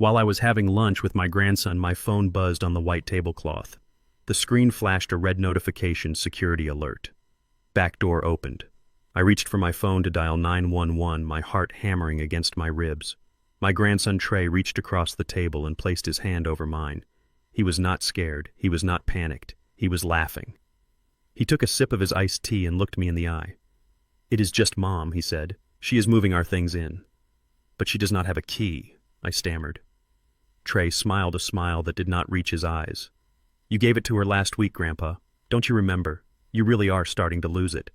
While I was having lunch with my grandson, my phone buzzed on the white tablecloth. The screen flashed a red notification, security alert. Back door opened. I reached for my phone to dial 911, my heart hammering against my ribs. My grandson Trey reached across the table and placed his hand over mine. He was not scared. He was not panicked. He was laughing. He took a sip of his iced tea and looked me in the eye. "It is just Mom," he said. "She is moving our things in." "But she does not have a key," I stammered. Trey smiled a smile that did not reach his eyes. "You gave it to her last week, Grandpa. Don't you remember? You really are starting to lose it."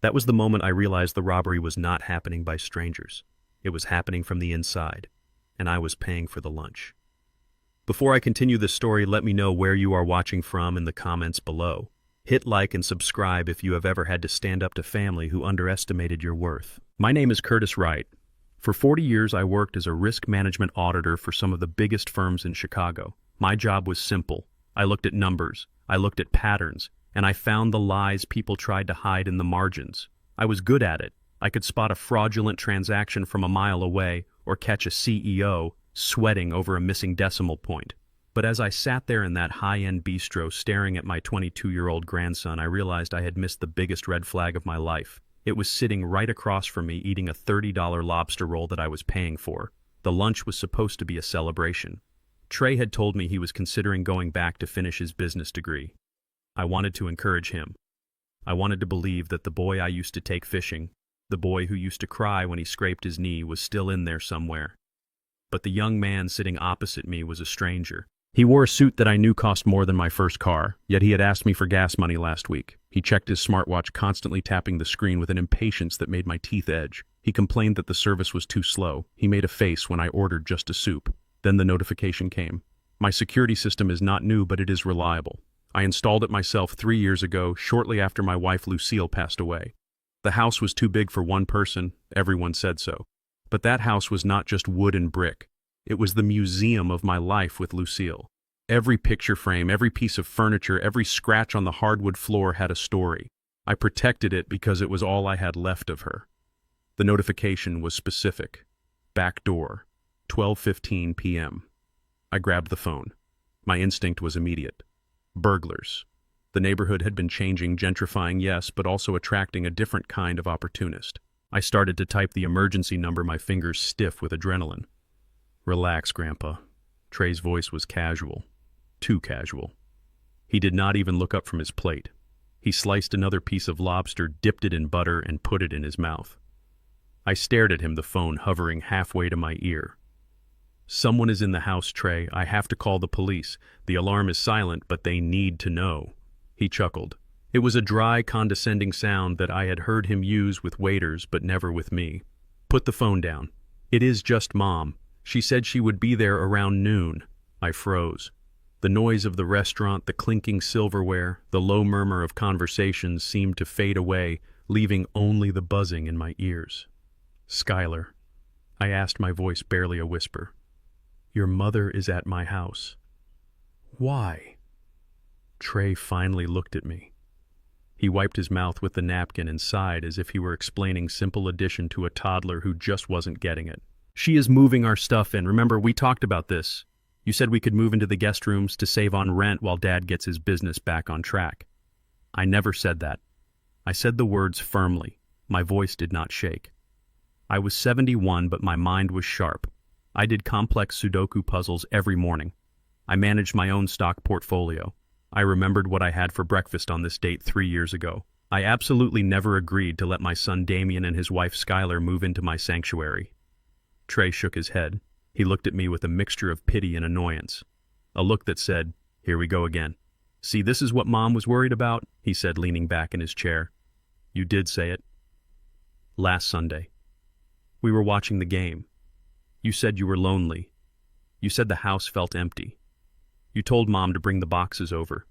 That was the moment I realized the robbery was not happening by strangers. It was happening from the inside, and I was paying for the lunch. Before I continue this story, let me know where you are watching from in the comments below. Hit like and subscribe if you have ever had to stand up to family who underestimated your worth. My name is Curtis Wright. For 40 years, I worked as a risk management auditor for some of the biggest firms in Chicago. My job was simple. I looked at numbers, I looked at patterns, and I found the lies people tried to hide in the margins. I was good at it. I could spot a fraudulent transaction from a mile away or catch a CEO sweating over a missing decimal point. But as I sat there in that high-end bistro staring at my 22-year-old grandson, I realized I had missed the biggest red flag of my life. It was sitting right across from me eating a $30 lobster roll that I was paying for. The lunch was supposed to be a celebration. Trey had told me he was considering going back to finish his business degree. I wanted to encourage him. I wanted to believe that the boy I used to take fishing, the boy who used to cry when he scraped his knee, was still in there somewhere. But the young man sitting opposite me was a stranger. He wore a suit that I knew cost more than my first car, yet he had asked me for gas money last week. He checked his smartwatch, constantly tapping the screen with an impatience that made my teeth edge. He complained that the service was too slow. He made a face when I ordered just a soup. Then the notification came. My security system is not new, but it is reliable. I installed it myself 3 years ago, shortly after my wife Lucille passed away. The house was too big for one person, everyone said so. But that house was not just wood and brick. It was the museum of my life with Lucille. Every picture frame, every piece of furniture, every scratch on the hardwood floor had a story. I protected it because it was all I had left of her. The notification was specific. Back door, 12:15 p.m. I grabbed the phone. My instinct was immediate. Burglars. The neighborhood had been changing, gentrifying, yes, but also attracting a different kind of opportunist. I started to type the emergency number, my fingers stiff with adrenaline. "Relax, Grandpa." Trey's voice was casual. Too casual. He did not even look up from his plate. He sliced another piece of lobster, dipped it in butter, and put it in his mouth. I stared at him, the phone hovering halfway to my ear. "Someone is in the house, Trey. I have to call the police. The alarm is silent, but they need to know." He chuckled. It was a dry, condescending sound that I had heard him use with waiters, but never with me. "Put the phone down. It is just Mom. She said she would be there around noon." I froze. The noise of the restaurant, the clinking silverware, the low murmur of conversations seemed to fade away, leaving only the buzzing in my ears. "Skylar," I asked, my voice barely a whisper, "your mother is at my house." "Why?" Trey finally looked at me. He wiped his mouth with the napkin and sighed as if he were explaining simple addition to a toddler who just wasn't getting it. "She is moving our stuff in. Remember, we talked about this. You said we could move into the guest rooms to save on rent while Dad gets his business back on track." I never said that. I said the words firmly. My voice did not shake. I was 71, but my mind was sharp. I did complex Sudoku puzzles every morning. I managed my own stock portfolio. I remembered what I had for breakfast on this date 3 years ago. I absolutely never agreed to let my son Damien and his wife Skylar move into my sanctuary. Trey shook his head. He looked at me with a mixture of pity and annoyance. A look that said, "Here we go again." "See, this is what Mom was worried about," he said, leaning back in his chair. "You did say it. Last Sunday. We were watching the game. You said you were lonely. You said the house felt empty. You told Mom to bring the boxes over."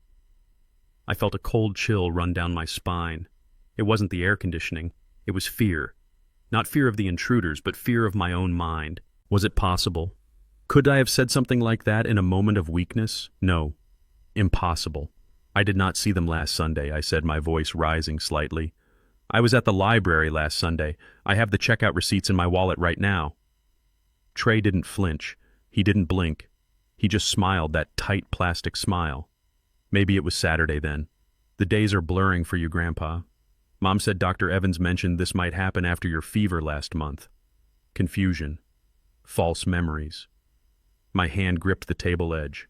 I felt a cold chill run down my spine. It wasn't the air conditioning. It was fear. Not fear of the intruders, but fear of my own mind. Was it possible? Could I have said something like that in a moment of weakness? No. Impossible. "I did not see them last Sunday," I said, my voice rising slightly. "I was at the library last Sunday. I have the checkout receipts in my wallet right now." Trey didn't flinch. He didn't blink. He just smiled, that tight plastic smile. Maybe it was Saturday then. The days are blurring for you, Grandpa. Mom said Dr. Evans mentioned this might happen after your fever last month. Confusion. False memories. My hand gripped the table edge.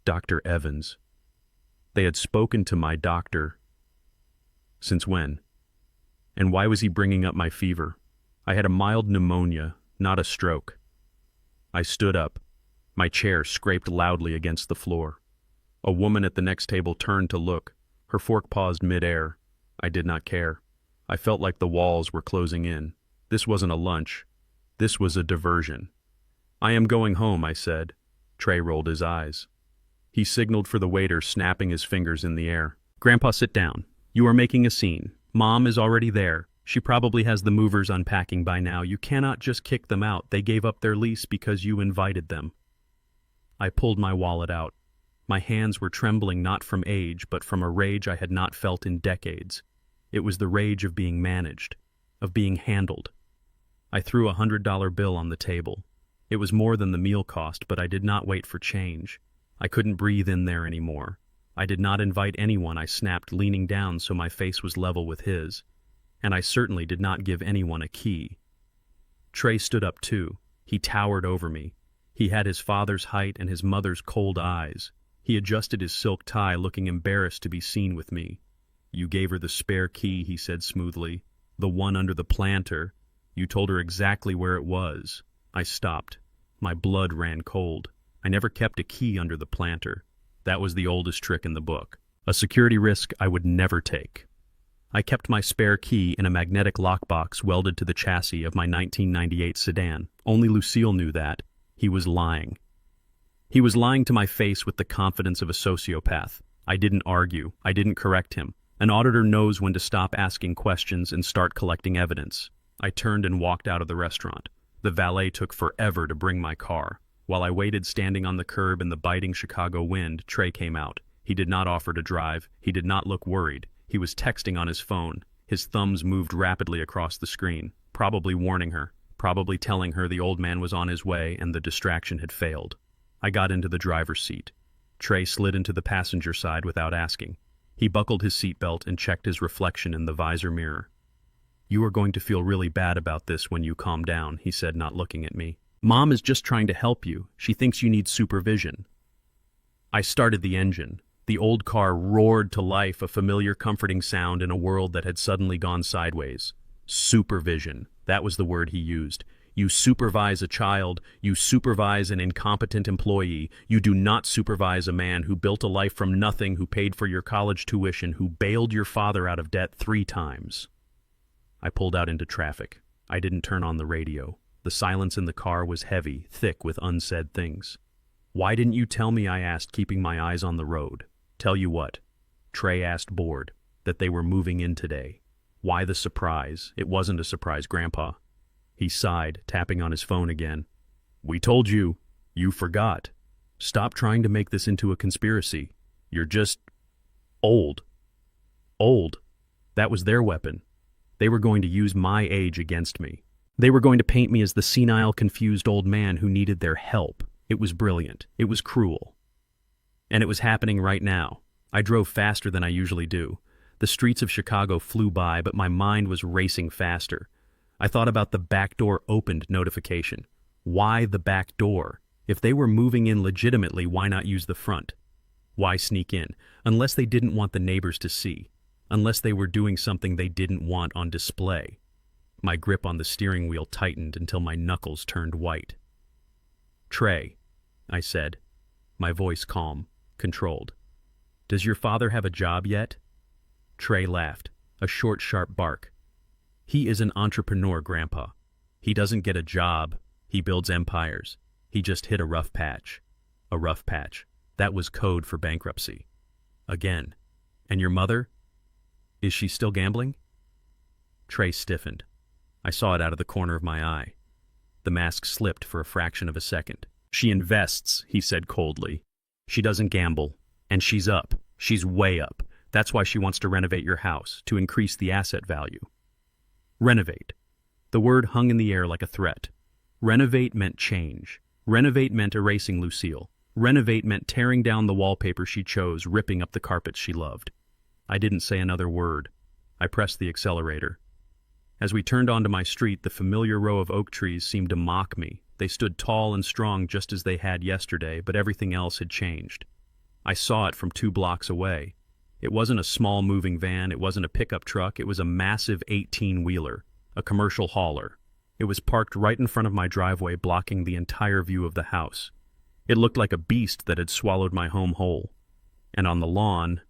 Dr. Evans. They had spoken to my doctor. Since when? And why was he bringing up my fever? I had a mild pneumonia, not a stroke. I stood up. My chair scraped loudly against the floor. A woman at the next table turned to look. Her fork paused mid-air. I did not care. I felt like the walls were closing in. This wasn't a lunch. This was a diversion. I am going home, I said. Trey rolled his eyes. He signaled for the waiter, snapping his fingers in the air. Grandpa, sit down. You are making a scene. Mom is already there. She probably has the movers unpacking by now. You cannot just kick them out. They gave up their lease because you invited them. I pulled my wallet out. My hands were trembling not from age, but from a rage I had not felt in decades. It was the rage of being managed, of being handled. I threw a $100 bill on the table. It was more than the meal cost, but I did not wait for change. I couldn't breathe in there anymore. I did not invite anyone, I snapped, leaning down so my face was level with his. And I certainly did not give anyone a key. Trey stood up too. He towered over me. He had his father's height and his mother's cold eyes. He adjusted his silk tie, looking embarrassed to be seen with me. You gave her the spare key, he said smoothly. The one under the planter. You told her exactly where it was. I stopped. My blood ran cold. I never kept a key under the planter. That was the oldest trick in the book. A security risk I would never take. I kept my spare key in a magnetic lockbox welded to the chassis of my 1998 sedan. Only Lucille knew that. He was lying. He was lying to my face with the confidence of a sociopath. I didn't argue. I didn't correct him. An auditor knows when to stop asking questions and start collecting evidence. I turned and walked out of the restaurant. The valet took forever to bring my car. While I waited standing on the curb in the biting Chicago wind, Trey came out. He did not offer to drive. He did not look worried. He was texting on his phone. His thumbs moved rapidly across the screen, probably warning her, probably telling her the old man was on his way and the distraction had failed. I got into the driver's seat. Trey slid into the passenger side without asking. He buckled his seatbelt and checked his reflection in the visor mirror. You are going to feel really bad about this when you calm down, he said, not looking at me. Mom is just trying to help you. She thinks you need supervision. I started the engine. The old car roared to life, a familiar, comforting sound in a world that had suddenly gone sideways. Supervision. That was the word he used. You supervise a child, you supervise an incompetent employee, you do not supervise a man who built a life from nothing, who paid for your college tuition, who bailed your father out of debt 3 times. I pulled out into traffic. I didn't turn on the radio. The silence in the car was heavy, thick with unsaid things. Why didn't you tell me, I asked, keeping my eyes on the road. Tell you what? Trey asked, bored, that they were moving in today. Why the surprise? It wasn't a surprise, Grandpa. He sighed, tapping on his phone again. We told you. You forgot. Stop trying to make this into a conspiracy. You're just old. Old. That was their weapon. They were going to use my age against me. They were going to paint me as the senile, confused old man who needed their help. It was brilliant. It was cruel. And it was happening right now. I drove faster than I usually do. The streets of Chicago flew by, but my mind was racing faster. I thought about the back door opened notification. Why the back door? If they were moving in legitimately, why not use the front? Why sneak in? Unless they didn't want the neighbors to see. Unless they were doing something they didn't want on display. My grip on the steering wheel tightened until my knuckles turned white. Trey, I said, my voice calm, controlled. Does your father have a job yet? Trey laughed, a short, sharp bark. He is an entrepreneur, Grandpa. He doesn't get a job. He builds empires. He just hit a rough patch. A rough patch. That was code for bankruptcy. Again. And your mother? Is she still gambling? Trey stiffened. I saw it out of the corner of my eye. The mask slipped for a fraction of a second. She invests, he said coldly. She doesn't gamble. And she's up. She's way up. That's why she wants to renovate your house, to increase the asset value. Renovate. The word hung in the air like a threat. Renovate meant change. Renovate meant erasing Lucille. Renovate meant tearing down the wallpaper she chose, ripping up the carpets she loved. I didn't say another word. I pressed the accelerator. As we turned onto my street, the familiar row of oak trees seemed to mock me. They stood tall and strong just as they had yesterday, but everything else had changed. I saw it from 2 blocks away. It wasn't a small moving van, it wasn't a pickup truck, it was a massive 18-wheeler, a commercial hauler. It was parked right in front of my driveway, blocking the entire view of the house. It looked like a beast that had swallowed my home whole. And on the lawn,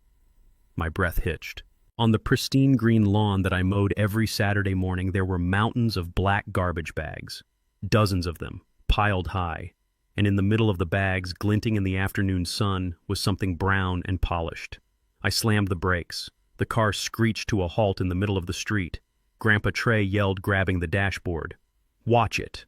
my breath hitched. On the pristine green lawn that I mowed every Saturday morning, there were mountains of black garbage bags. Dozens of them, piled high. And in the middle of the bags, glinting in the afternoon sun, was something brown and polished. I slammed the brakes. The car screeched to a halt in the middle of the street. Grandpa Trey yelled, grabbing the dashboard, "Watch it!"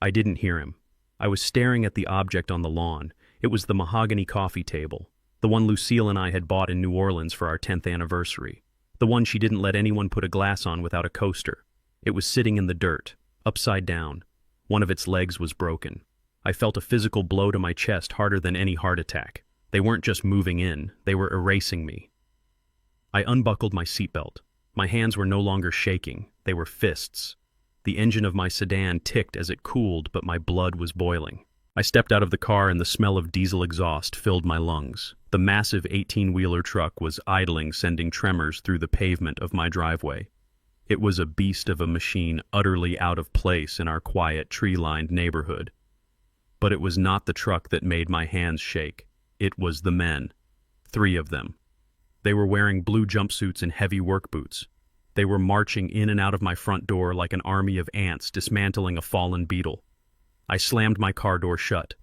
I didn't hear him. I was staring at the object on the lawn. It was the mahogany coffee table, the one Lucille and I had bought in New Orleans for our 10th anniversary, the one she didn't let anyone put a glass on without a coaster. It was sitting in the dirt, upside down. One of its legs was broken. I felt a physical blow to my chest, harder than any heart attack. They weren't just moving in, they were erasing me. I unbuckled my seatbelt. My hands were no longer shaking, they were fists. The engine of my sedan ticked as it cooled, but my blood was boiling. I stepped out of the car and the smell of diesel exhaust filled my lungs. The massive 18-wheeler truck was idling, sending tremors through the pavement of my driveway. It was a beast of a machine, utterly out of place in our quiet, tree-lined neighborhood. But it was not the truck that made my hands shake. It was the men. 3 of them. They were wearing blue jumpsuits and heavy work boots. They were marching in and out of my front door like an army of ants dismantling a fallen beetle. I slammed my car door shut.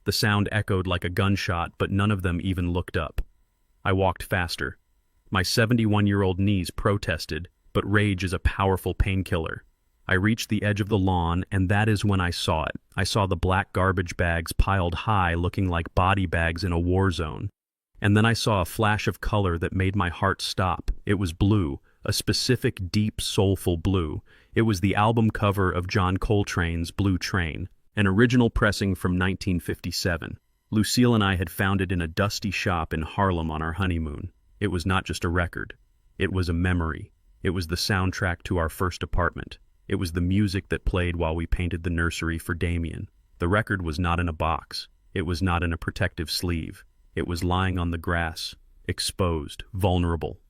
The sound echoed like a gunshot, but none of them even looked up. I walked faster. My 71-year-old knees protested, but rage is a powerful painkiller. I reached the edge of the lawn, and that is when I saw it. I saw the black garbage bags piled high, looking like body bags in a war zone. And then I saw a flash of color that made my heart stop. It was blue, a specific, deep, soulful blue. It was the album cover of John Coltrane's Blue Train, an original pressing from 1957. Lucille and I had found it in a dusty shop in Harlem on our honeymoon. It was not just a record. It was a memory. It was the soundtrack to our first apartment. It was the music that played while we painted the nursery for Damien. The record was not in a box. It was not in a protective sleeve. It was lying on the grass, exposed, vulnerable.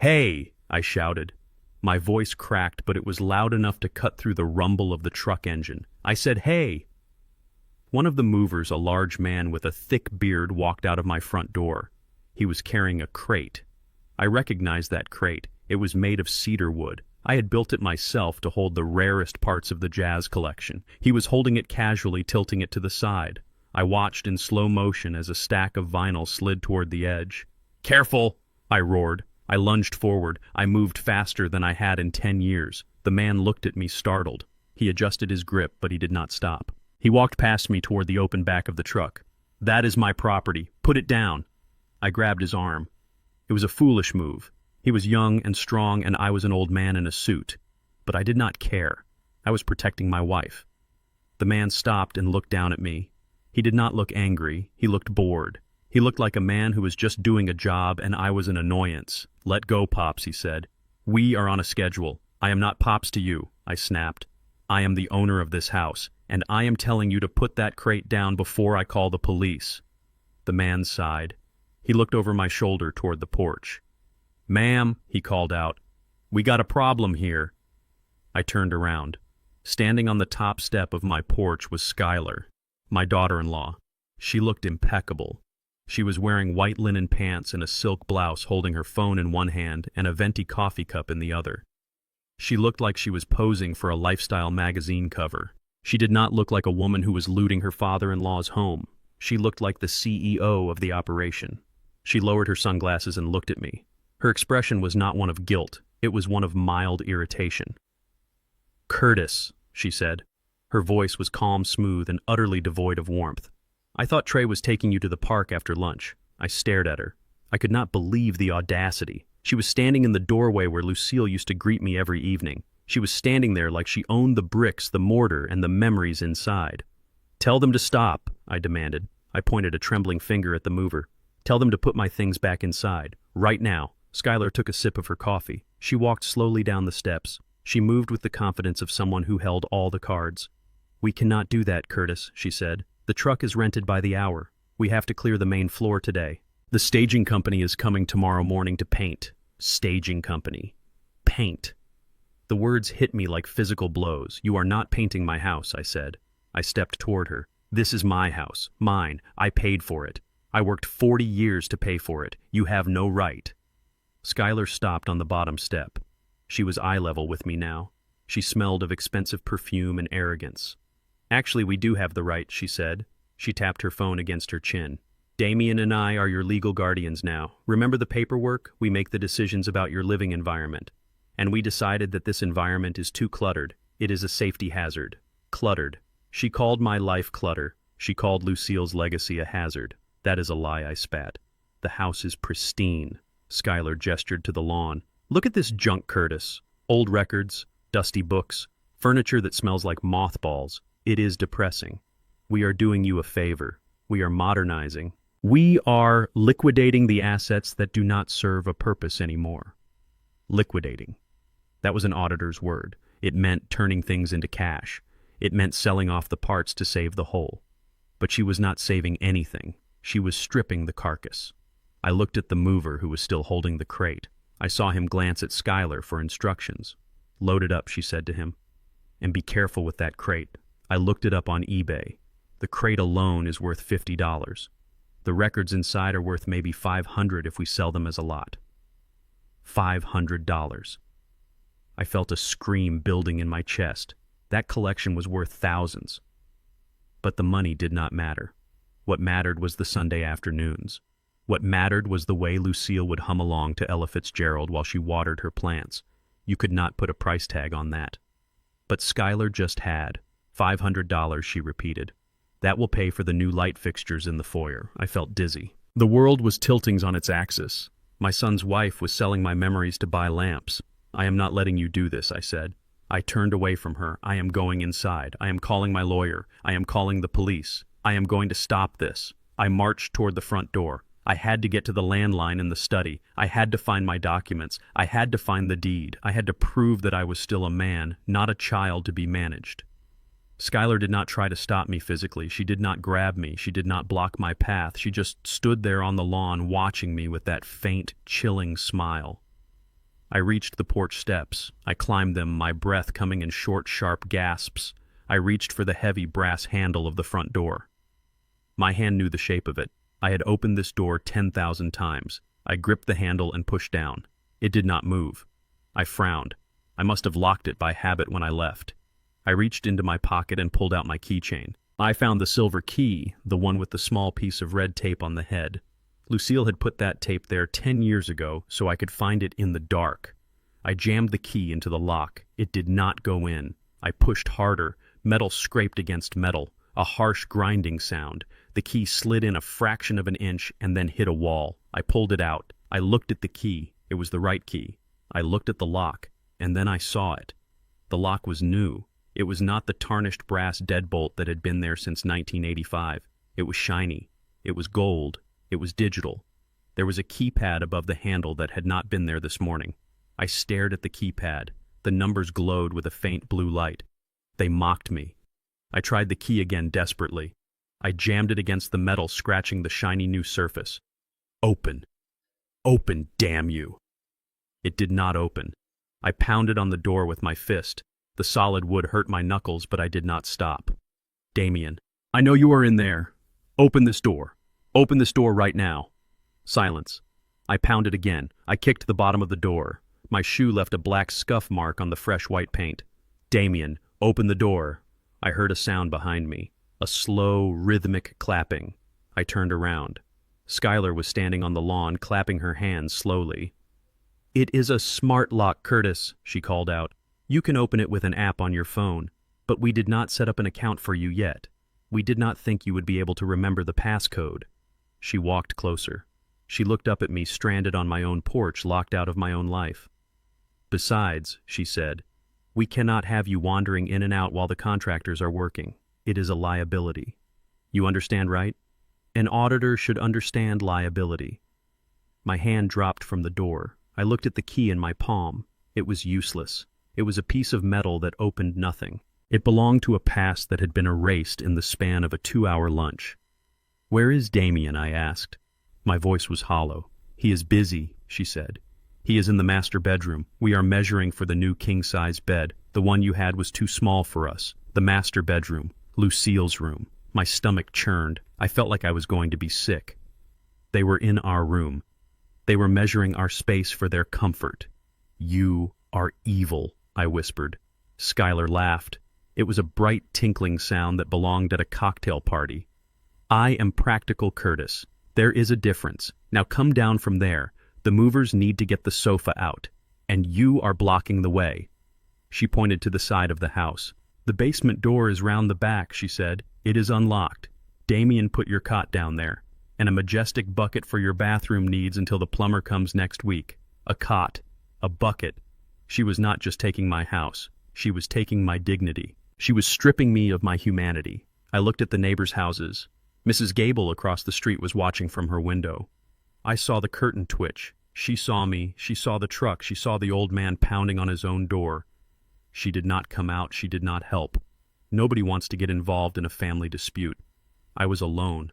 "Hey!" I shouted. My voice cracked, but it was loud enough to cut through the rumble of the truck engine. I said, "Hey!" One of the movers, a large man with a thick beard, walked out of my front door. He was carrying a crate. I recognized that crate. It was made of cedar wood. I had built it myself to hold the rarest parts of the jazz collection. He was holding it casually, tilting it to the side. I watched in slow motion as a stack of vinyl slid toward the edge. "Careful!" I roared. I lunged forward. I moved faster than I had in 10 years. The man looked at me, startled. He adjusted his grip, but he did not stop. He walked past me toward the open back of the truck. "That is my property. Put it down." I grabbed his arm. It was a foolish move. He was young and strong, and I was an old man in a suit. But I did not care. I was protecting my wife. The man stopped and looked down at me. He did not look angry. He looked bored. He looked like a man who was just doing a job, and I was an annoyance. "Let go, Pops," he said. "We are on a schedule. I am not Pops to you," I snapped. "I am the owner of this house, and I am telling you to put that crate down before I call the police." The man sighed. He looked over my shoulder toward the porch. "Ma'am," he called out, "we got a problem here." I turned around. Standing on the top step of my porch was Skylar, my daughter-in-law. She looked impeccable. She was wearing white linen pants and a silk blouse, holding her phone in one hand and a venti coffee cup in the other. She looked like she was posing for a lifestyle magazine cover. She did not look like a woman who was looting her father-in-law's home. She looked like the CEO of the operation. She lowered her sunglasses and looked at me. Her expression was not one of guilt. It was one of mild irritation. "Curtis," she said. Her voice was calm, smooth, and utterly devoid of warmth. "I thought Trey was taking you to the park after lunch." I stared at her. I could not believe the audacity. She was standing in the doorway where Lucille used to greet me every evening. She was standing there like she owned the bricks, the mortar, and the memories inside. "Tell them to stop," I demanded. I pointed a trembling finger at the mover. "Tell them to put my things back inside. Right now." Skylar took a sip of her coffee. She walked slowly down the steps. She moved with the confidence of someone who held all the cards. "We cannot do that, Curtis," she said. "The truck is rented by the hour. We have to clear the main floor today. The staging company is coming tomorrow morning to paint." Staging company. Paint. The words hit me like physical blows. "You are not painting my house," I said. I stepped toward her. "This is my house. Mine. I paid for it. I worked 40 years to pay for it. You have no right." Skylar stopped on the bottom step. She was eye level with me now. She smelled of expensive perfume and arrogance. "Actually, we do have the right," she said. She tapped her phone against her chin. "Damien and I are your legal guardians now. Remember the paperwork? We make the decisions about your living environment. And we decided that this environment is too cluttered. It is a safety hazard." Cluttered. She called my life clutter. She called Lucille's legacy a hazard. "That is a lie," I spat. "The house is pristine." Skylar gestured to the lawn. "Look at this junk, Curtis. Old records, dusty books, furniture that smells like mothballs. It is depressing. We are doing you a favor. We are modernizing. We are liquidating the assets that do not serve a purpose anymore." Liquidating. That was an auditor's word. It meant turning things into cash. It meant selling off the parts to save the whole. But she was not saving anything. She was stripping the carcass. I looked at the mover who was still holding the crate. I saw him glance at Skylar for instructions. "Load it up," she said to him. "And be careful with that crate." I looked it up on eBay. The crate alone is worth $50. The records inside are worth maybe $500 if we sell them as a lot. $500. I felt a scream building in my chest. That collection was worth thousands. But the money did not matter. What mattered was the Sunday afternoons. What mattered was the way Lucille would hum along to Ella Fitzgerald while she watered her plants. You could not put a price tag on that. But Skylar just had. $500, she repeated. "That will pay for the new light fixtures in the foyer." I felt dizzy. The world was tilting on its axis. My son's wife was selling my memories to buy lamps. "I am not letting you do this," I said. I turned away from her. "I am going inside. I am calling my lawyer. I am calling the police. I am going to stop this." I marched toward the front door. I had to get to the landline in the study. I had to find my documents. I had to find the deed. I had to prove that I was still a man, not a child to be managed. Skylar did not try to stop me physically. She did not grab me. She did not block my path. She just stood there on the lawn watching me with that faint, chilling smile. I reached the porch steps. I climbed them, my breath coming in short, sharp gasps. I reached for the heavy brass handle of the front door. My hand knew the shape of it. I had opened this door 10,000 times. I gripped the handle and pushed down. It did not move. I frowned. I must have locked it by habit when I left. I reached into my pocket and pulled out my keychain. I found the silver key, the one with the small piece of red tape on the head. Lucille had put that tape there 10 years ago so I could find it in the dark. I jammed the key into the lock. It did not go in. I pushed harder. Metal scraped against metal. A harsh grinding sound. The key slid in a fraction of an inch and then hit a wall. I pulled it out. I looked at the key. It was the right key. I looked at the lock, and then I saw it. The lock was new. It was not the tarnished brass deadbolt that had been there since 1985. It was shiny. It was gold. It was digital. There was a keypad above the handle that had not been there this morning. I stared at the keypad. The numbers glowed with a faint blue light. They mocked me. I tried the key again desperately. I jammed it against the metal, scratching the shiny new surface. "Open. Open, damn you." It did not open. I pounded on the door with my fist. The solid wood hurt my knuckles, but I did not stop. "Damien, I know you are in there. Open this door. Open this door right now." Silence. I pounded again. I kicked the bottom of the door. My shoe left a black scuff mark on the fresh white paint. "Damien, open the door." I heard a sound behind me. A slow, rhythmic clapping. I turned around. Skylar was standing on the lawn, clapping her hands slowly. "It is a smart lock, Curtis," she called out. "You can open it with an app on your phone, but we did not set up an account for you yet. We did not think you would be able to remember the passcode." She walked closer. She looked up at me, stranded on my own porch, locked out of my own life. "Besides," she said, We cannot have you wandering in and out while the contractors are working. It is a liability. You understand, right? An auditor should understand liability. My hand dropped from the door. I looked at the key in my palm. It was useless. It was a piece of metal that opened nothing. It belonged to a past that had been erased in the span of a 2-hour lunch. "Where is Damien?" I asked. My voice was hollow. "He is busy," she said. "He is in the master bedroom. We are measuring for the new king-size bed. The one you had was too small for us. The master bedroom. Lucille's room." My stomach churned. I felt like I was going to be sick. They were in our room. They were measuring our space for their comfort. "You are evil," I whispered. Skylar laughed. It was a bright tinkling sound that belonged at a cocktail party. "I am practical, Curtis. There is a difference. Now come down from there. The movers need to get the sofa out. And you are blocking the way." She pointed to the side of the house. "The basement door is round the back," she said. "It is unlocked. Damien put your cot down there. And a majestic bucket for your bathroom needs until the plumber comes next week. A cot. A bucket." She was not just taking my house. She was taking my dignity. She was stripping me of my humanity. I looked at the neighbors' houses. Mrs. Gable across the street was watching from her window. I saw the curtain twitch. She saw me. She saw the truck. She saw the old man pounding on his own door. She did not come out. She did not help. Nobody wants to get involved in a family dispute. I was alone.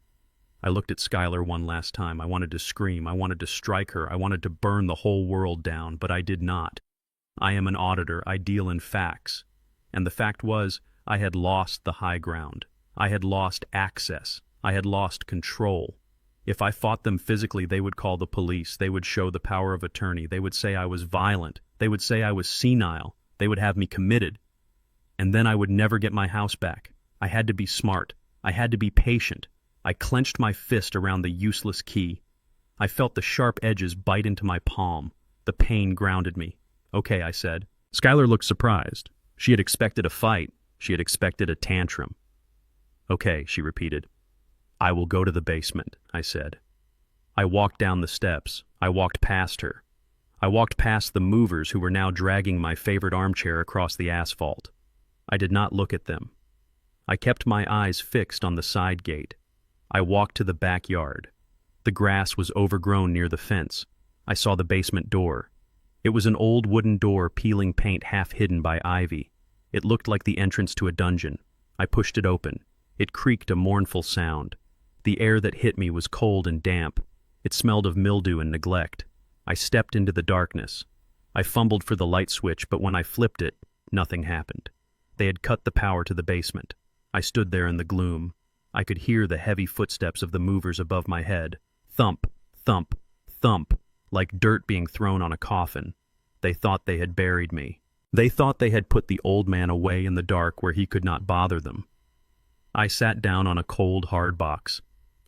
I looked at Skylar one last time. I wanted to scream. I wanted to strike her. I wanted to burn the whole world down, but I did not. I am an auditor. I deal in facts. And the fact was, I had lost the high ground. I had lost access. I had lost control. If I fought them physically, they would call the police. They would show the power of attorney. They would say I was violent. They would say I was senile. They would have me committed. And then I would never get my house back. I had to be smart. I had to be patient. I clenched my fist around the useless key. I felt the sharp edges bite into my palm. The pain grounded me. "Okay," I said. Skylar looked surprised. She had expected a fight. She had expected a tantrum. "Okay," she repeated. "I will go to the basement," I said. I walked down the steps. I walked past her. I walked past the movers who were now dragging my favorite armchair across the asphalt. I did not look at them. I kept my eyes fixed on the side gate. I walked to the backyard. The grass was overgrown near the fence. I saw the basement door. It was an old wooden door, peeling paint, half hidden by ivy. It looked like the entrance to a dungeon. I pushed it open. It creaked, a mournful sound. The air that hit me was cold and damp. It smelled of mildew and neglect. I stepped into the darkness. I fumbled for the light switch, but when I flipped it, nothing happened. They had cut the power to the basement. I stood there in the gloom. I could hear the heavy footsteps of the movers above my head. Thump, thump, thump, like dirt being thrown on a coffin. They thought they had buried me. They thought they had put the old man away in the dark where he could not bother them. I sat down on a cold, hard box.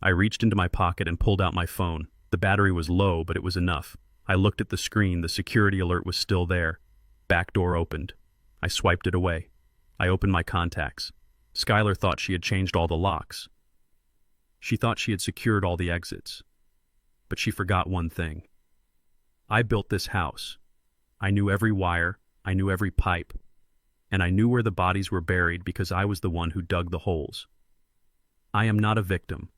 I reached into my pocket and pulled out my phone. The battery was low, but it was enough. I looked at the screen. The security alert was still there. Back door opened. I swiped it away. I opened my contacts. Skylar thought she had changed all the locks. She thought she had secured all the exits. But she forgot one thing. I built this house. I knew every wire. I knew every pipe. And I knew where the bodies were buried because I was the one who dug the holes. I am not a victim.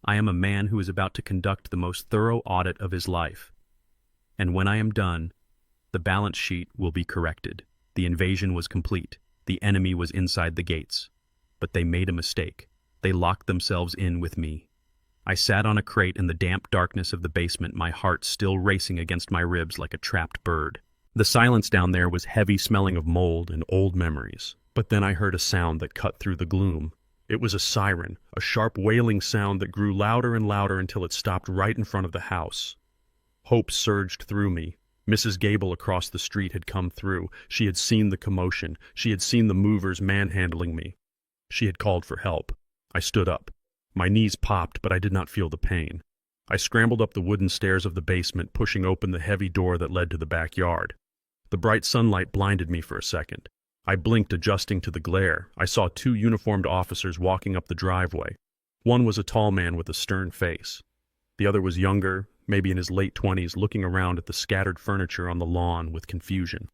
I am a man who is about to conduct the most thorough audit of his life. And when I am done, the balance sheet will be corrected. The invasion was complete. The enemy was inside the gates. But they made a mistake. They locked themselves in with me. I sat on a crate in the damp darkness of the basement, my heart still racing against my ribs like a trapped bird. The silence down there was heavy, smelling of mold and old memories. But then I heard a sound that cut through the gloom. It was a siren, a sharp wailing sound that grew louder and louder until it stopped right in front of the house. Hope surged through me. Mrs. Gable across the street had come through. She had seen the commotion. She had seen the movers manhandling me. She had called for help. I stood up. My knees popped, but I did not feel the pain. I scrambled up the wooden stairs of the basement, pushing open the heavy door that led to the backyard. The bright sunlight blinded me for a second. I blinked, adjusting to the glare. I saw two uniformed officers walking up the driveway. One was a tall man with a stern face. The other was younger, maybe in his late 20s, looking around at the scattered furniture on the lawn with confusion.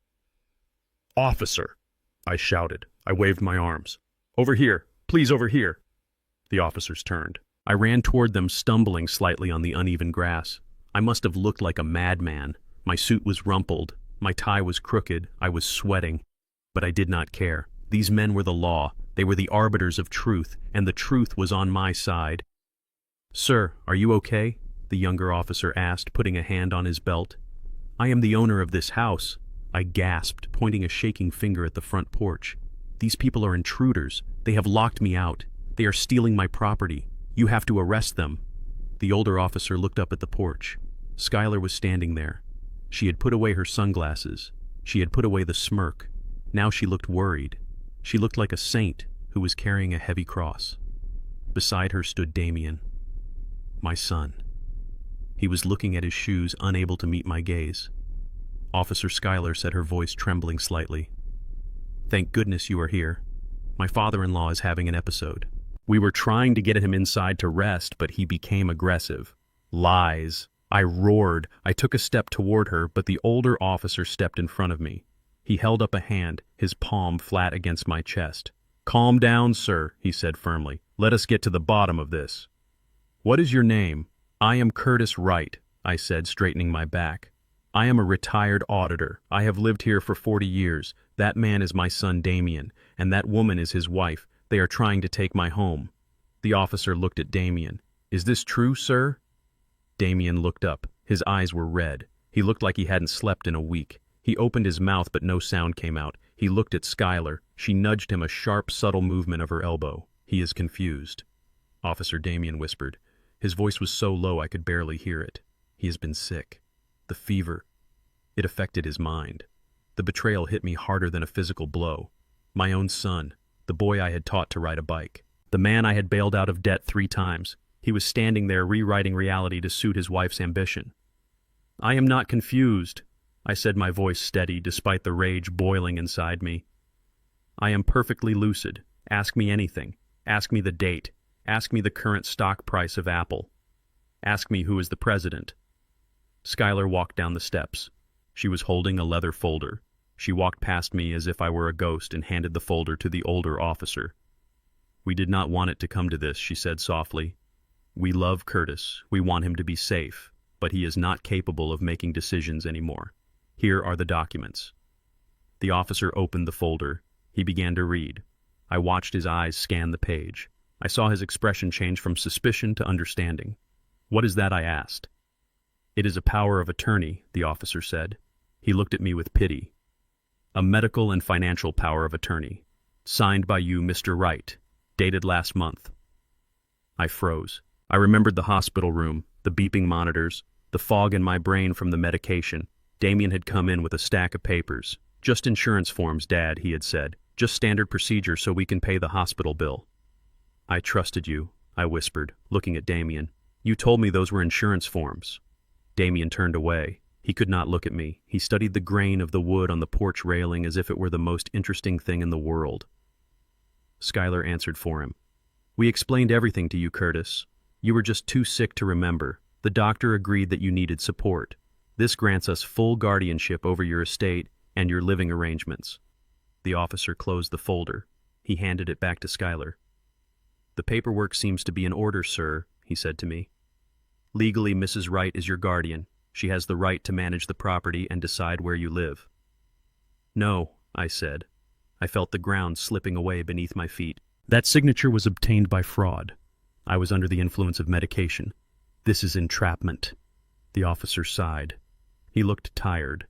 "Officer," I shouted. I waved my arms. Over here! Please, over here! The officers turned. I ran toward them, stumbling slightly on the uneven grass. I must have looked like a madman. My suit was rumpled. My tie was crooked. I was sweating. But I did not care. These men were the law. They were the arbiters of truth, and the truth was on my side. "Sir, are you okay?" the younger officer asked, putting a hand on his belt. "I am the owner of this house," I gasped, pointing a shaking finger at the front porch. "These people are intruders. They have locked me out. They are stealing my property. You have to arrest them." The older officer looked up at the porch. Skylar was standing there. She had put away her sunglasses. She had put away the smirk. Now she looked worried. She looked like a saint who was carrying a heavy cross. Beside her stood Damien, my son. He was looking at his shoes, unable to meet my gaze. Officer Schuyler said, her voice trembling slightly, "Thank goodness you are here. My father-in-law is having an episode." We were trying to get him inside to rest, but he became aggressive. Lies. I roared. I took a step toward her, but the older officer stepped in front of me. He held up a hand, his palm flat against my chest. "Calm down, sir," he said firmly. "Let us get to the bottom of this." "What is your name?" "I am Curtis Wright," I said, straightening my back. "I am a retired auditor. I have lived here for 40 years. That man is my son Damien, and that woman is his wife. They are trying to take my home." The officer looked at Damien. "Is this true, sir?" Damien looked up. His eyes were red. He looked like he hadn't slept in a week. He opened his mouth, but no sound came out. He looked at Schuyler. She nudged him, a sharp, subtle movement of her elbow. "He is confused," Officer Damien whispered. His voice was so low I could barely hear it. "He has been sick. The fever. It affected his mind." The betrayal hit me harder than a physical blow. My own son, the boy I had taught to ride a bike. The man I had bailed out of debt 3 times. He was standing there rewriting reality to suit his wife's ambition. "I am not confused," I said, my voice steady despite the rage boiling inside me. "I am perfectly lucid. Ask me anything. Ask me the date. Ask me the current stock price of Apple. Ask me who is the president." Schuyler walked down the steps. She was holding a leather folder. She walked past me as if I were a ghost and handed the folder to the older officer. "We did not want it to come to this," she said softly. "We love Curtis. We want him to be safe, but he is not capable of making decisions anymore. Here are the documents." The officer opened the folder. He began to read. I watched his eyes scan the page. I saw his expression change from suspicion to understanding. "What is that?" I asked. "It is a power of attorney," the officer said. He looked at me with pity. "A medical and financial power of attorney. Signed by you, Mr. Wright. Dated last month." I froze. I remembered the hospital room, the beeping monitors, the fog in my brain from the medication. Damien had come in with a stack of papers. "Just insurance forms, Dad," he had said. "Just standard procedure so we can pay the hospital bill." "I trusted you," I whispered, looking at Damien. "You told me those were insurance forms." Damien turned away. He could not look at me. He studied the grain of the wood on the porch railing as if it were the most interesting thing in the world. Schuyler answered for him. "We explained everything to you, Curtis. You were just too sick to remember. The doctor agreed that you needed support. This grants us full guardianship over your estate and your living arrangements." The officer closed the folder. He handed it back to Schuyler. "The paperwork seems to be in order, sir," he said to me. "Legally, Mrs. Wright is your guardian. She has the right to manage the property and decide where you live." "No," I said. I felt the ground slipping away beneath my feet. "That signature was obtained by fraud. I was under the influence of medication. This is entrapment." The officer sighed. He looked tired.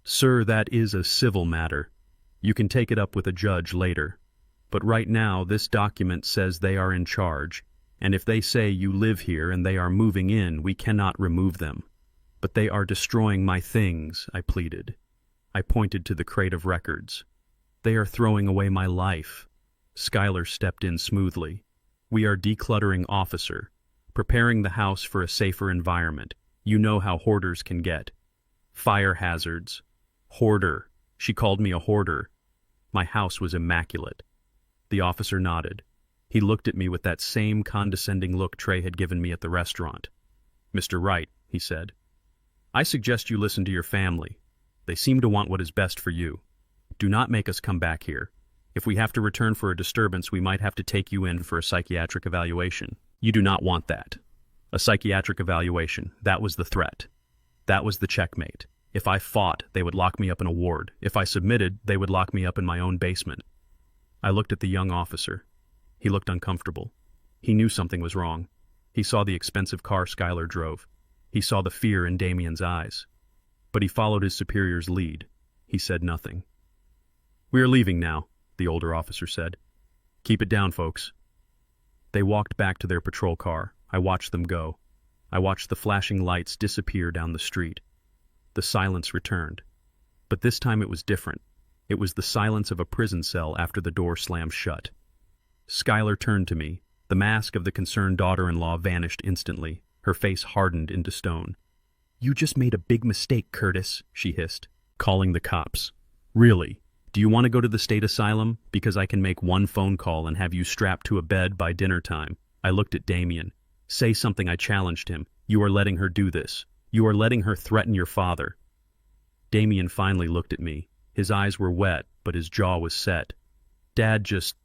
"Sir, that is a civil matter. You can take it up with a judge later. But right now, this document says they are in charge, and if they say you live here and they are moving in, we cannot remove them. But they are destroying my things," I pleaded. I pointed to the crate of records. "They are throwing away my life." Schuyler stepped in smoothly. "We are decluttering, officer. Preparing the house for a safer environment. You know how hoarders can get. Fire hazards. Hoarder. She called me a hoarder. My house was immaculate." The officer nodded. He looked at me with that same condescending look Trey had given me at the restaurant. "Mr. Wright," he said, "I suggest you listen to your family. They seem to want what is best for you. Do not make us come back here. If we have to return for a disturbance, we might have to take you in for a psychiatric evaluation. You do not want that. A psychiatric evaluation, that was the threat. That was the checkmate. If I fought, they would lock me up in a ward. If I submitted, they would lock me up in my own basement. I looked at the young officer. He looked uncomfortable. He knew something was wrong. He saw the expensive car Skylar drove. He saw the fear in Damien's eyes. But he followed his superior's lead. He said nothing. "We are leaving now," the older officer said. "Keep it down, folks." They walked back to their patrol car. I watched them go. I watched the flashing lights disappear down the street. The silence returned. But this time it was different. It was the silence of a prison cell after the door slammed shut. Skylar turned to me. The mask of the concerned daughter-in-law vanished instantly. Her face hardened into stone. "You just made a big mistake, Curtis," she hissed. "Calling the cops. Really? Do you want to go to the state asylum? Because I can make one phone call and have you strapped to a bed by dinner time." I looked at Damien. "Say something," I challenged him. "You are letting her do this. You are letting her threaten your father." Damien finally looked at me. His eyes were wet, but his jaw was set. "Dad, just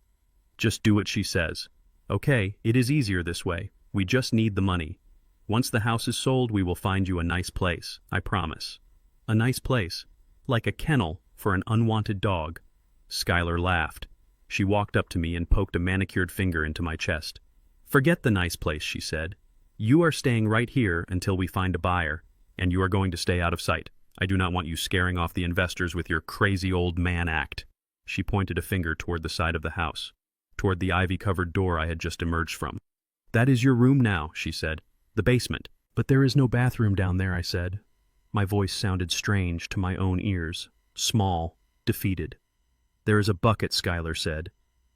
do what she says. Okay, it is easier this way. We just need the money. Once the house is sold, we will find you a nice place, I promise." "A nice place? Like a kennel for an unwanted dog?" Skylar laughed. She walked up to me and poked a manicured finger into my chest. "Forget the nice place," she said. "You are staying right here until we find a buyer, and you are going to stay out of sight. I do not want you scaring off the investors with your crazy old man act." She pointed a finger toward the side of the house, toward the ivy-covered door I had just emerged from. "That is your room now," she said. "The basement." "But there is no bathroom down there," I said. My voice sounded strange to my own ears, small, defeated. "There is a bucket," Skylar said.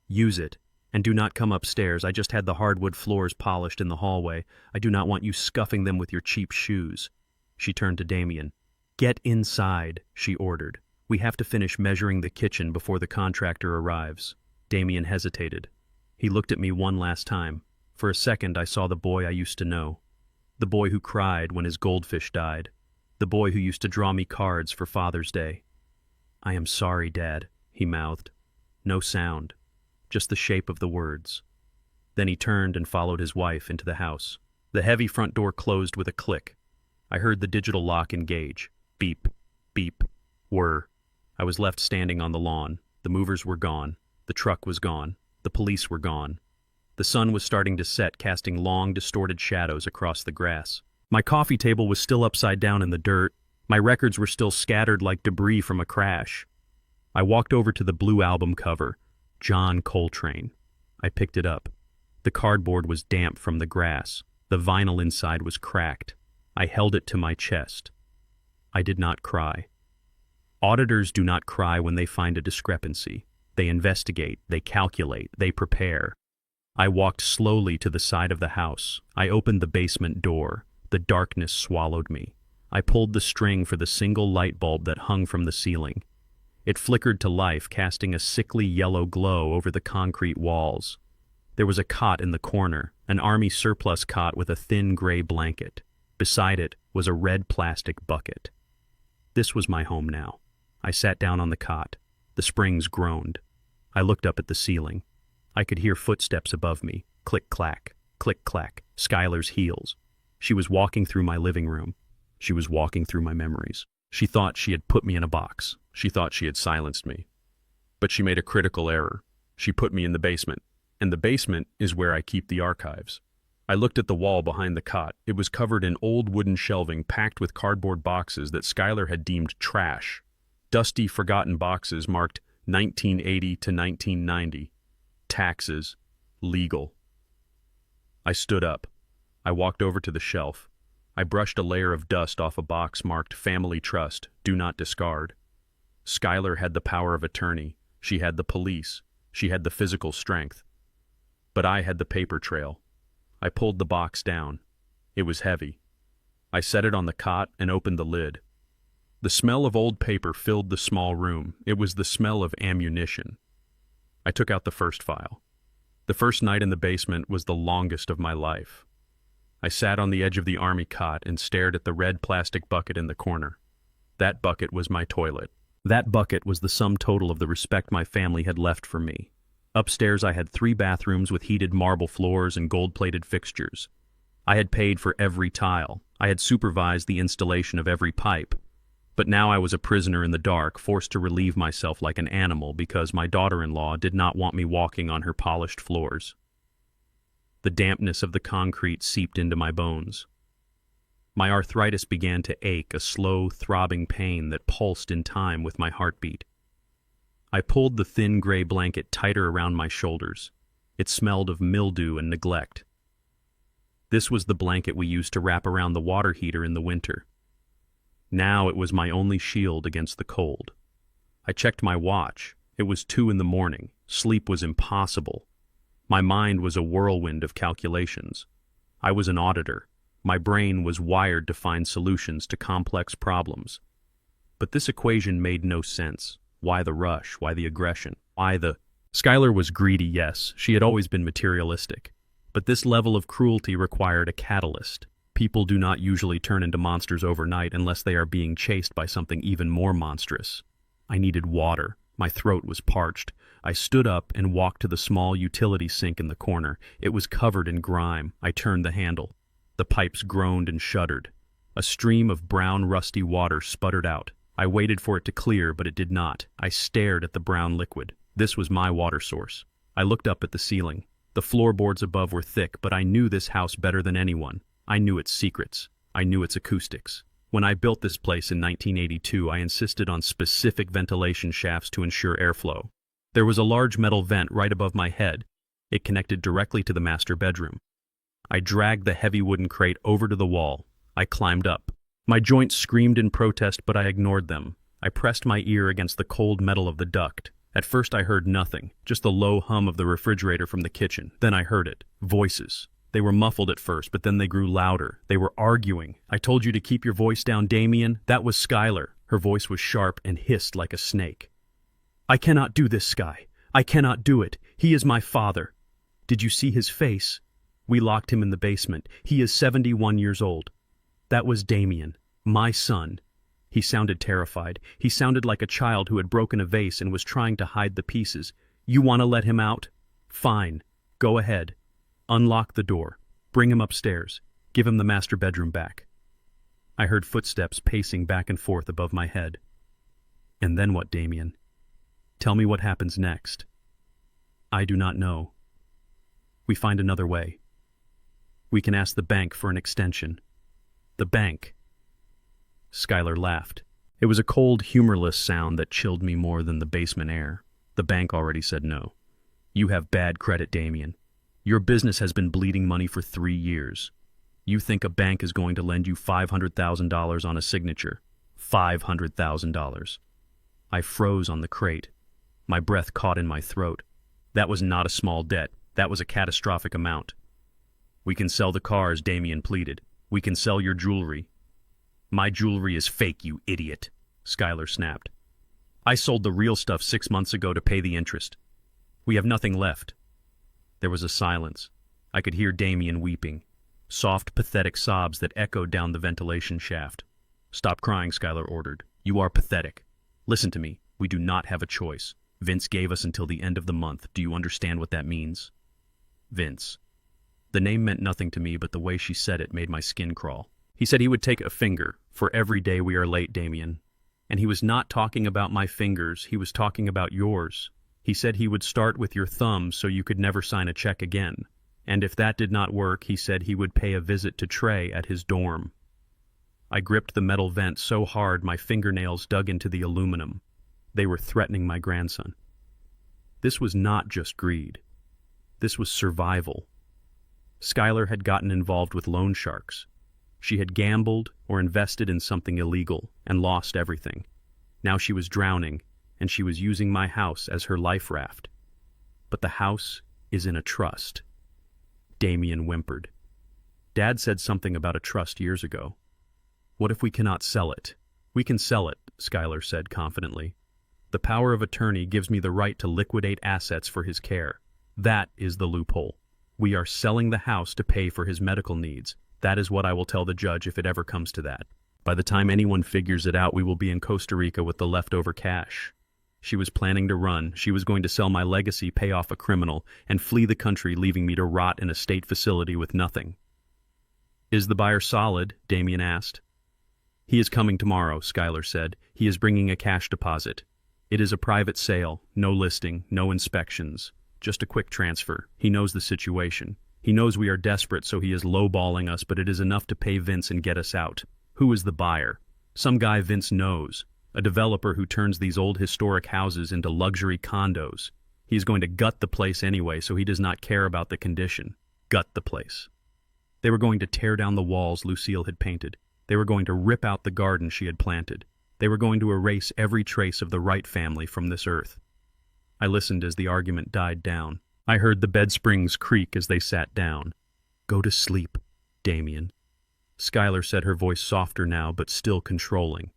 "Use it, and do not come upstairs. I just had the hardwood floors polished in the hallway. I do not want you scuffing them with your cheap shoes." She turned to Damien. "Get inside," she ordered. "We have to finish measuring the kitchen before the contractor arrives." Damien hesitated. He looked at me one last time. For a second I saw the boy I used to know. The boy who cried when his goldfish died. The boy who used to draw me cards for Father's Day. "I am sorry, Dad," he mouthed. No sound, just the shape of the words. Then he turned and followed his wife into the house. The heavy front door closed with a click. I heard the digital lock engage. Beep, beep, whir. I was left standing on the lawn. The movers were gone. The truck was gone. The police were gone. The sun was starting to set, casting long, distorted shadows across the grass. My coffee table was still upside down in the dirt. My records were still scattered like debris from a crash. I walked over to the blue album cover, John Coltrane. I picked it up. The cardboard was damp from the grass. The vinyl inside was cracked. I held it to my chest. I did not cry. Auditors do not cry when they find a discrepancy. They investigate, they calculate, they prepare. I walked slowly to the side of the house. I opened the basement door. The darkness swallowed me. I pulled the string for the single light bulb that hung from the ceiling. It flickered to life, casting a sickly yellow glow over the concrete walls. There was a cot in the corner, an army surplus cot with a thin gray blanket. Beside it was a red plastic bucket. This was my home now. I sat down on the cot. The springs groaned. I looked up at the ceiling. I could hear footsteps above me. Click-clack, click-clack, Skylar's heels. She was walking through my living room. She was walking through my memories. She thought she had put me in a box. She thought she had silenced me. But she made a critical error. She put me in the basement. And the basement is where I keep the archives. I looked at the wall behind the cot. It was covered in old wooden shelving packed with cardboard boxes that Skylar had deemed trash. Dusty, forgotten boxes marked 1980 to 1990. Taxes. Legal. I stood up. I walked over to the shelf. I brushed a layer of dust off a box marked Family Trust, Do Not Discard. Skylar had the power of attorney. She had the police. She had the physical strength. But I had the paper trail. I pulled the box down. It was heavy. I set it on the cot and opened the lid. The smell of old paper filled the small room. It was the smell of ammunition. I took out the first file. The first night in the basement was the longest of my life. I sat on the edge of the army cot and stared at the red plastic bucket in the corner. That bucket was my toilet. That bucket was the sum total of the respect my family had left for me. Upstairs I had 3 bathrooms with heated marble floors and gold-plated fixtures. I had paid for every tile. I had supervised the installation of every pipe. But now I was a prisoner in the dark, forced to relieve myself like an animal because my daughter-in-law did not want me walking on her polished floors. The dampness of the concrete seeped into my bones. My arthritis began to ache, a slow, throbbing pain that pulsed in time with my heartbeat. I pulled the thin gray blanket tighter around my shoulders. It smelled of mildew and neglect. This was the blanket we used to wrap around the water heater in the winter. Now it was my only shield against the cold. I checked my watch. It was 2 in the morning. Sleep was impossible. My mind was a whirlwind of calculations. I was an auditor. My brain was wired to find solutions to complex problems. But this equation made no sense. Why the rush? Why the aggression? Skylar was greedy, yes. She had always been materialistic. But this level of cruelty required a catalyst. People do not usually turn into monsters overnight unless they are being chased by something even more monstrous. I needed water. My throat was parched. I stood up and walked to the small utility sink in the corner. It was covered in grime. I turned the handle. The pipes groaned and shuddered. A stream of brown, rusty water sputtered out. I waited for it to clear, but it did not. I stared at the brown liquid. This was my water source. I looked up at the ceiling. The floorboards above were thick, but I knew this house better than anyone. I knew its secrets. I knew its acoustics. When I built this place in 1982, I insisted on specific ventilation shafts to ensure airflow. There was a large metal vent right above my head. It connected directly to the master bedroom. I dragged the heavy wooden crate over to the wall. I climbed up. My joints screamed in protest, but I ignored them. I pressed my ear against the cold metal of the duct. At first I heard nothing, just the low hum of the refrigerator from the kitchen. Then I heard it. Voices. They were muffled at first, but then they grew louder. They were arguing. "I told you to keep your voice down, Damien." That was Skylar. Her voice was sharp and hissed like a snake. "I cannot do this, Sky. I cannot do it. He is my father. Did you see his face? We locked him in the basement. He is 71 years old. That was Damien, my son." He sounded terrified. He sounded like a child who had broken a vase and was trying to hide the pieces. "You want to let him out? Fine. Go ahead. Unlock the door. Bring him upstairs. Give him the master bedroom back." I heard footsteps pacing back and forth above my head. "And then what, Damien? Tell me what happens next." "I do not know. We find another way. We can ask the bank for an extension." "The bank?" Skylar laughed. It was a cold, humorless sound that chilled me more than the basement air. "The bank already said no. You have bad credit, Damien. Your business has been bleeding money for 3 years. You think a bank is going to lend you $500,000 on a signature. $500,000. I froze on the crate. My breath caught in my throat. That was not a small debt. That was a catastrophic amount. "We can sell the cars," Damien pleaded. "We can sell your jewelry." "My jewelry is fake, you idiot," Skylar snapped. "I sold the real stuff 6 months ago to pay the interest. We have nothing left." There was a silence. I could hear Damien weeping. Soft, pathetic sobs that echoed down the ventilation shaft. "Stop crying," Skylar ordered. "You are pathetic. Listen to me. We do not have a choice. Vince gave us until the end of the month. Do you understand what that means?" Vince. The name meant nothing to me, but the way she said it made my skin crawl. "He said he would take a finger for every day we are late, Damien. And he was not talking about my fingers, he was talking about yours. He said he would start with your thumb so you could never sign a check again. And if that did not work, he said he would pay a visit to Trey at his dorm." I gripped the metal vent so hard my fingernails dug into the aluminum. They were threatening my grandson. This was not just greed. This was survival. Skylar had gotten involved with loan sharks. She had gambled or invested in something illegal and lost everything. Now she was drowning, and she was using my house as her life raft. "But the house is in a trust." Damien whimpered. "Dad said something about a trust years ago. What if we cannot sell it?" "We can sell it," Skylar said confidently. "The power of attorney gives me the right to liquidate assets for his care. That is the loophole. We are selling the house to pay for his medical needs. That is what I will tell the judge if it ever comes to that." By the time anyone figures it out, we will be in Costa Rica with the leftover cash. She was planning to run. She was going to sell my legacy, pay off a criminal, and flee the country, leaving me to rot in a state facility with nothing. "Is the buyer solid?" Damien asked. "He is coming tomorrow," Skylar said. "He is bringing a cash deposit. It is a private sale, no listing, no inspections, just a quick transfer. He knows the situation. He knows we are desperate, so he is lowballing us, but it is enough to pay Vince and get us out." "Who is the buyer?" "Some guy Vince knows. A developer who turns these old historic houses into luxury condos. He is going to gut the place anyway, so he does not care about the condition. Gut the place." They were going to tear down the walls Lucille had painted. They were going to rip out the garden she had planted. They were going to erase every trace of the Wright family from this earth. I listened as the argument died down. I heard the bed springs creak as they sat down. "Go to sleep, Damien." Skylar said, her voice softer now, but still controlling.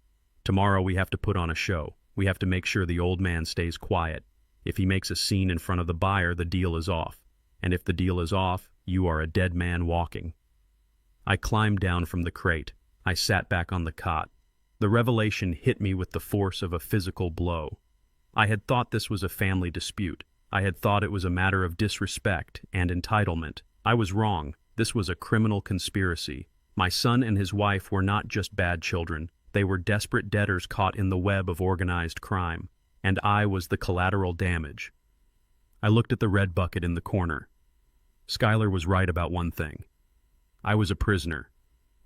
"Tomorrow we have to put on a show. We have to make sure the old man stays quiet. If he makes a scene in front of the buyer, the deal is off. And if the deal is off, you are a dead man walking." I climbed down from the crate. I sat back on the cot. The revelation hit me with the force of a physical blow. I had thought this was a family dispute. I had thought it was a matter of disrespect and entitlement. I was wrong. This was a criminal conspiracy. My son and his wife were not just bad children. They were desperate debtors caught in the web of organized crime. And I was the collateral damage. I looked at the red bucket in the corner. Skylar was right about one thing. I was a prisoner.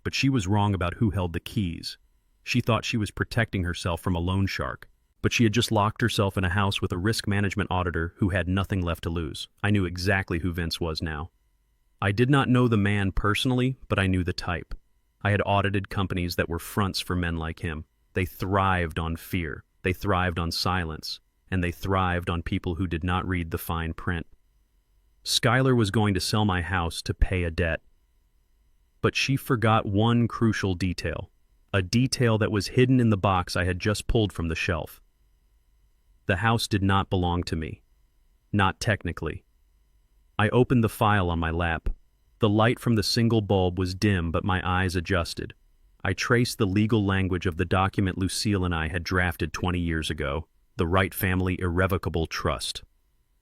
But she was wrong about who held the keys. She thought she was protecting herself from a loan shark. But she had just locked herself in a house with a risk management auditor who had nothing left to lose. I knew exactly who Vince was now. I did not know the man personally, but I knew the type. I had audited companies that were fronts for men like him. They thrived on fear. They thrived on silence. And they thrived on people who did not read the fine print. Skylar was going to sell my house to pay a debt. But she forgot one crucial detail. A detail that was hidden in the box I had just pulled from the shelf. The house did not belong to me. Not technically. I opened the file on my lap. The light from the single bulb was dim, but my eyes adjusted. I traced the legal language of the document Lucille and I had drafted 20 years ago, the Wright Family Irrevocable Trust.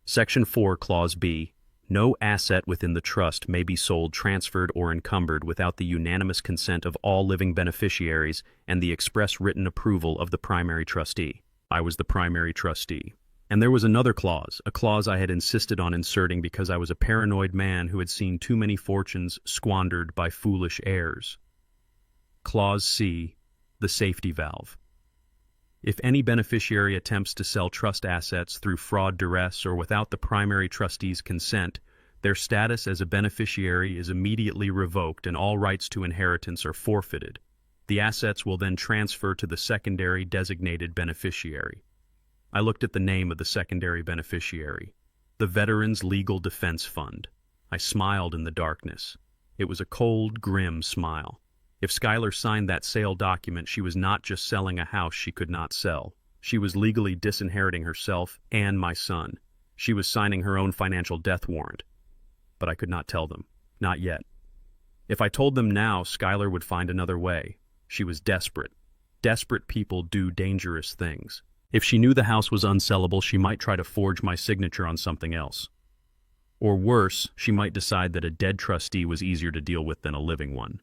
Section 4, Clause B. No asset within the trust may be sold, transferred, or encumbered without the unanimous consent of all living beneficiaries and the express written approval of the primary trustee. I was the primary trustee. And there was another clause, a clause I had insisted on inserting because I was a paranoid man who had seen too many fortunes squandered by foolish heirs. Clause C, the safety valve. If any beneficiary attempts to sell trust assets through fraud, duress, or without the primary trustee's consent, their status as a beneficiary is immediately revoked and all rights to inheritance are forfeited. The assets will then transfer to the secondary designated beneficiary. I looked at the name of the secondary beneficiary, the Veterans Legal Defense Fund. I smiled in the darkness. It was a cold, grim smile. If Skylar signed that sale document, she was not just selling a house she could not sell. She was legally disinheriting herself and my son. She was signing her own financial death warrant. But I could not tell them. Not yet. If I told them now, Skylar would find another way. She was desperate. Desperate people do dangerous things. If she knew the house was unsellable, she might try to forge my signature on something else. Or worse, she might decide that a dead trustee was easier to deal with than a living one.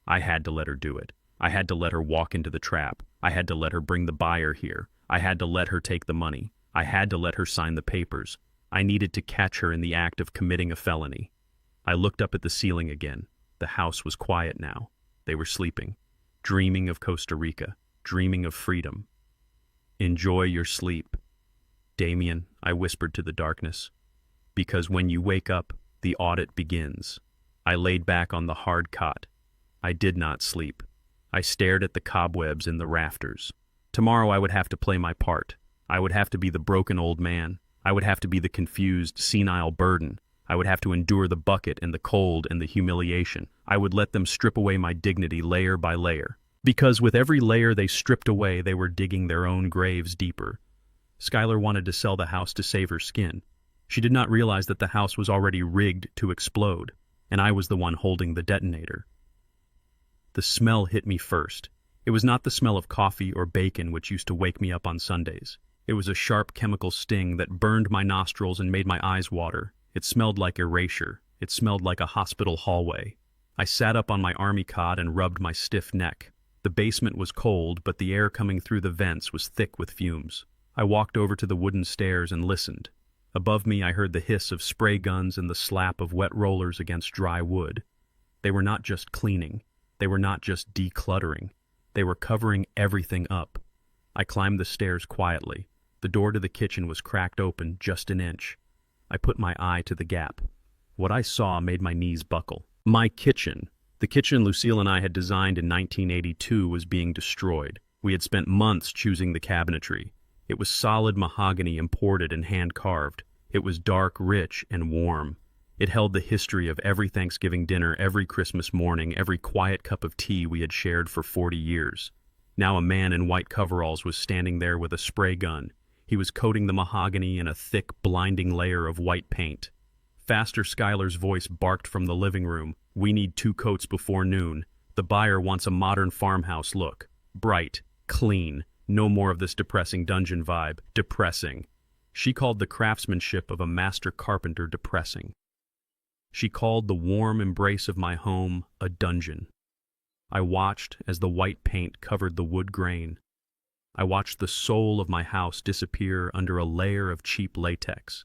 I had to let her do it. I had to let her walk into the trap. I had to let her bring the buyer here. I had to let her take the money. I had to let her sign the papers. I needed to catch her in the act of committing a felony. I looked up at the ceiling again. The house was quiet now. They were sleeping, dreaming of Costa Rica, dreaming of freedom. "Enjoy your sleep, Damien," I whispered to the darkness. "Because when you wake up, the audit begins." I laid back on the hard cot. I did not sleep. I stared at the cobwebs in the rafters. Tomorrow I would have to play my part. I would have to be the broken old man. I would have to be the confused, senile burden. I would have to endure the bucket and the cold and the humiliation. I would let them strip away my dignity layer by layer. Because with every layer they stripped away, they were digging their own graves deeper. Skylar wanted to sell the house to save her skin. She did not realize that the house was already rigged to explode, and I was the one holding the detonator. The smell hit me first. It was not the smell of coffee or bacon which used to wake me up on Sundays. It was a sharp chemical sting that burned my nostrils and made my eyes water. It smelled like erasure. It smelled like a hospital hallway. I sat up on my army cot and rubbed my stiff neck. The basement was cold, but the air coming through the vents was thick with fumes. I walked over to the wooden stairs and listened. Above me I heard the hiss of spray guns and the slap of wet rollers against dry wood. They were not just cleaning. They were not just decluttering. They were covering everything up. I climbed the stairs quietly. The door to the kitchen was cracked open just an inch. I put my eye to the gap. What I saw made my knees buckle. My kitchen, the kitchen Lucille and I had designed in 1982, was being destroyed. We had spent months choosing the cabinetry. It was solid mahogany imported and hand-carved. It was dark, rich, and warm. It held the history of every Thanksgiving dinner, every Christmas morning, every quiet cup of tea we had shared for 40 years. Now a man in white coveralls was standing there with a spray gun. He was coating the mahogany in a thick, blinding layer of white paint. Faster, Skylar's voice barked from the living room. "We need 2 coats before noon. The buyer wants a modern farmhouse look. Bright, clean, no more of this depressing dungeon vibe. Depressing." She called the craftsmanship of a master carpenter depressing. She called the warm embrace of my home a dungeon. I watched as the white paint covered the wood grain. I watched the soul of my house disappear under a layer of cheap latex.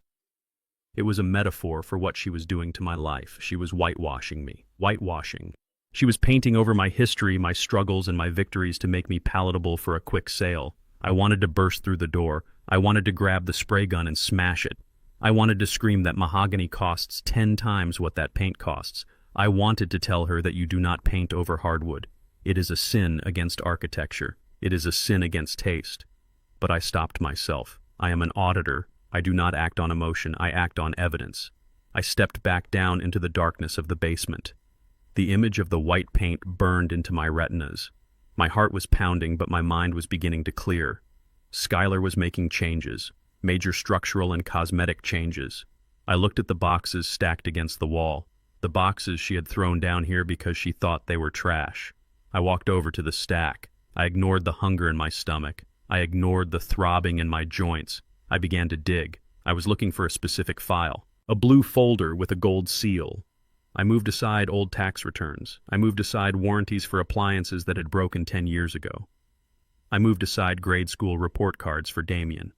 It was a metaphor for what she was doing to my life. She was whitewashing me. Whitewashing. She was painting over my history, my struggles, and my victories to make me palatable for a quick sale. I wanted to burst through the door. I wanted to grab the spray gun and smash it. I wanted to scream that mahogany costs 10 times what that paint costs. I wanted to tell her that you do not paint over hardwood. It is a sin against architecture. It is a sin against taste. But I stopped myself. I am an auditor. I do not act on emotion. I act on evidence. I stepped back down into the darkness of the basement. The image of the white paint burned into my retinas. My heart was pounding, but my mind was beginning to clear. Skylar was making changes, major structural and cosmetic changes. I looked at the boxes stacked against the wall, the boxes she had thrown down here because she thought they were trash. I walked over to the stack. I ignored the hunger in my stomach. I ignored the throbbing in my joints. I began to dig. I was looking for a specific file, a blue folder with a gold seal. I moved aside old tax returns. I moved aside warranties for appliances that had broken 10 years ago. I moved aside grade school report cards for Damien.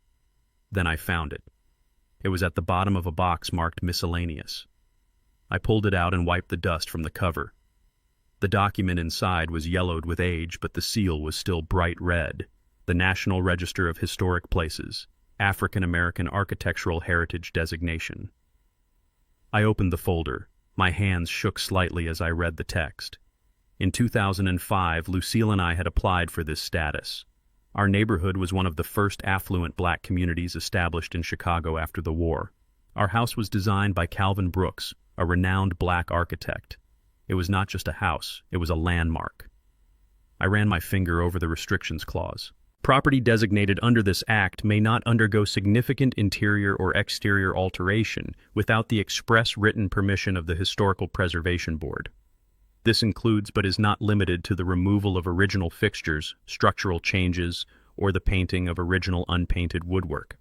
Then I found it. It was at the bottom of a box marked miscellaneous. I pulled it out and wiped the dust from the cover. The document inside was yellowed with age, but the seal was still bright red. The National Register of Historic Places, African American Architectural Heritage Designation. I opened the folder. My hands shook slightly as I read the text. In 2005, Lucille and I had applied for this status. Our neighborhood was one of the first affluent black communities established in Chicago after the war. Our house was designed by Calvin Brooks, a renowned black architect. It was not just a house, it was a landmark. I ran my finger over the restrictions clause. Property designated under this act may not undergo significant interior or exterior alteration without the express written permission of the Historical Preservation Board. This includes but is not limited to the removal of original fixtures, structural changes, or the painting of original unpainted woodwork.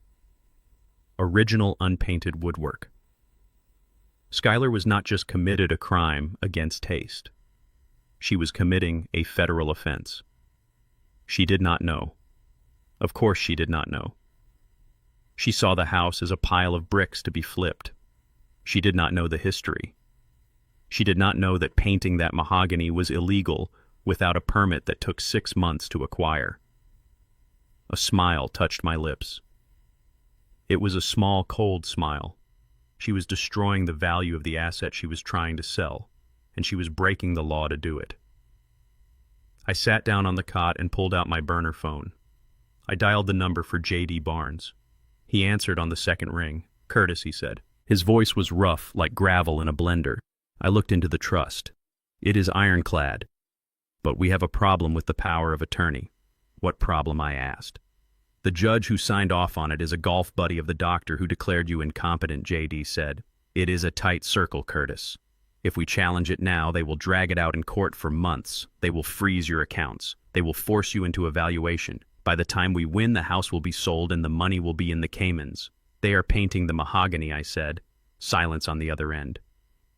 Original unpainted woodwork. Skylar was not just committed a crime against taste. She was committing a federal offense. She did not know. Of course she did not know. She saw the house as a pile of bricks to be flipped. She did not know the history. She did not know that painting that mahogany was illegal without a permit that took 6 months to acquire. A smile touched my lips. It was a small, cold smile. She was destroying the value of the asset she was trying to sell, and she was breaking the law to do it. I sat down on the cot and pulled out my burner phone. I dialed the number for J.D. Barnes. He answered on the second ring. "Curtis," he said. His voice was rough, like gravel in a blender. I looked into the trust. "It is ironclad, but we have a problem with the power of attorney." "What problem?" I asked. "The judge who signed off on it is a golf buddy of the doctor who declared you incompetent," J.D. said. "It is a tight circle, Curtis. If we challenge it now, they will drag it out in court for months. They will freeze your accounts. They will force you into evaluation. By the time we win, the house will be sold and the money will be in the Caymans. They are painting the mahogany, I said. Silence on the other end.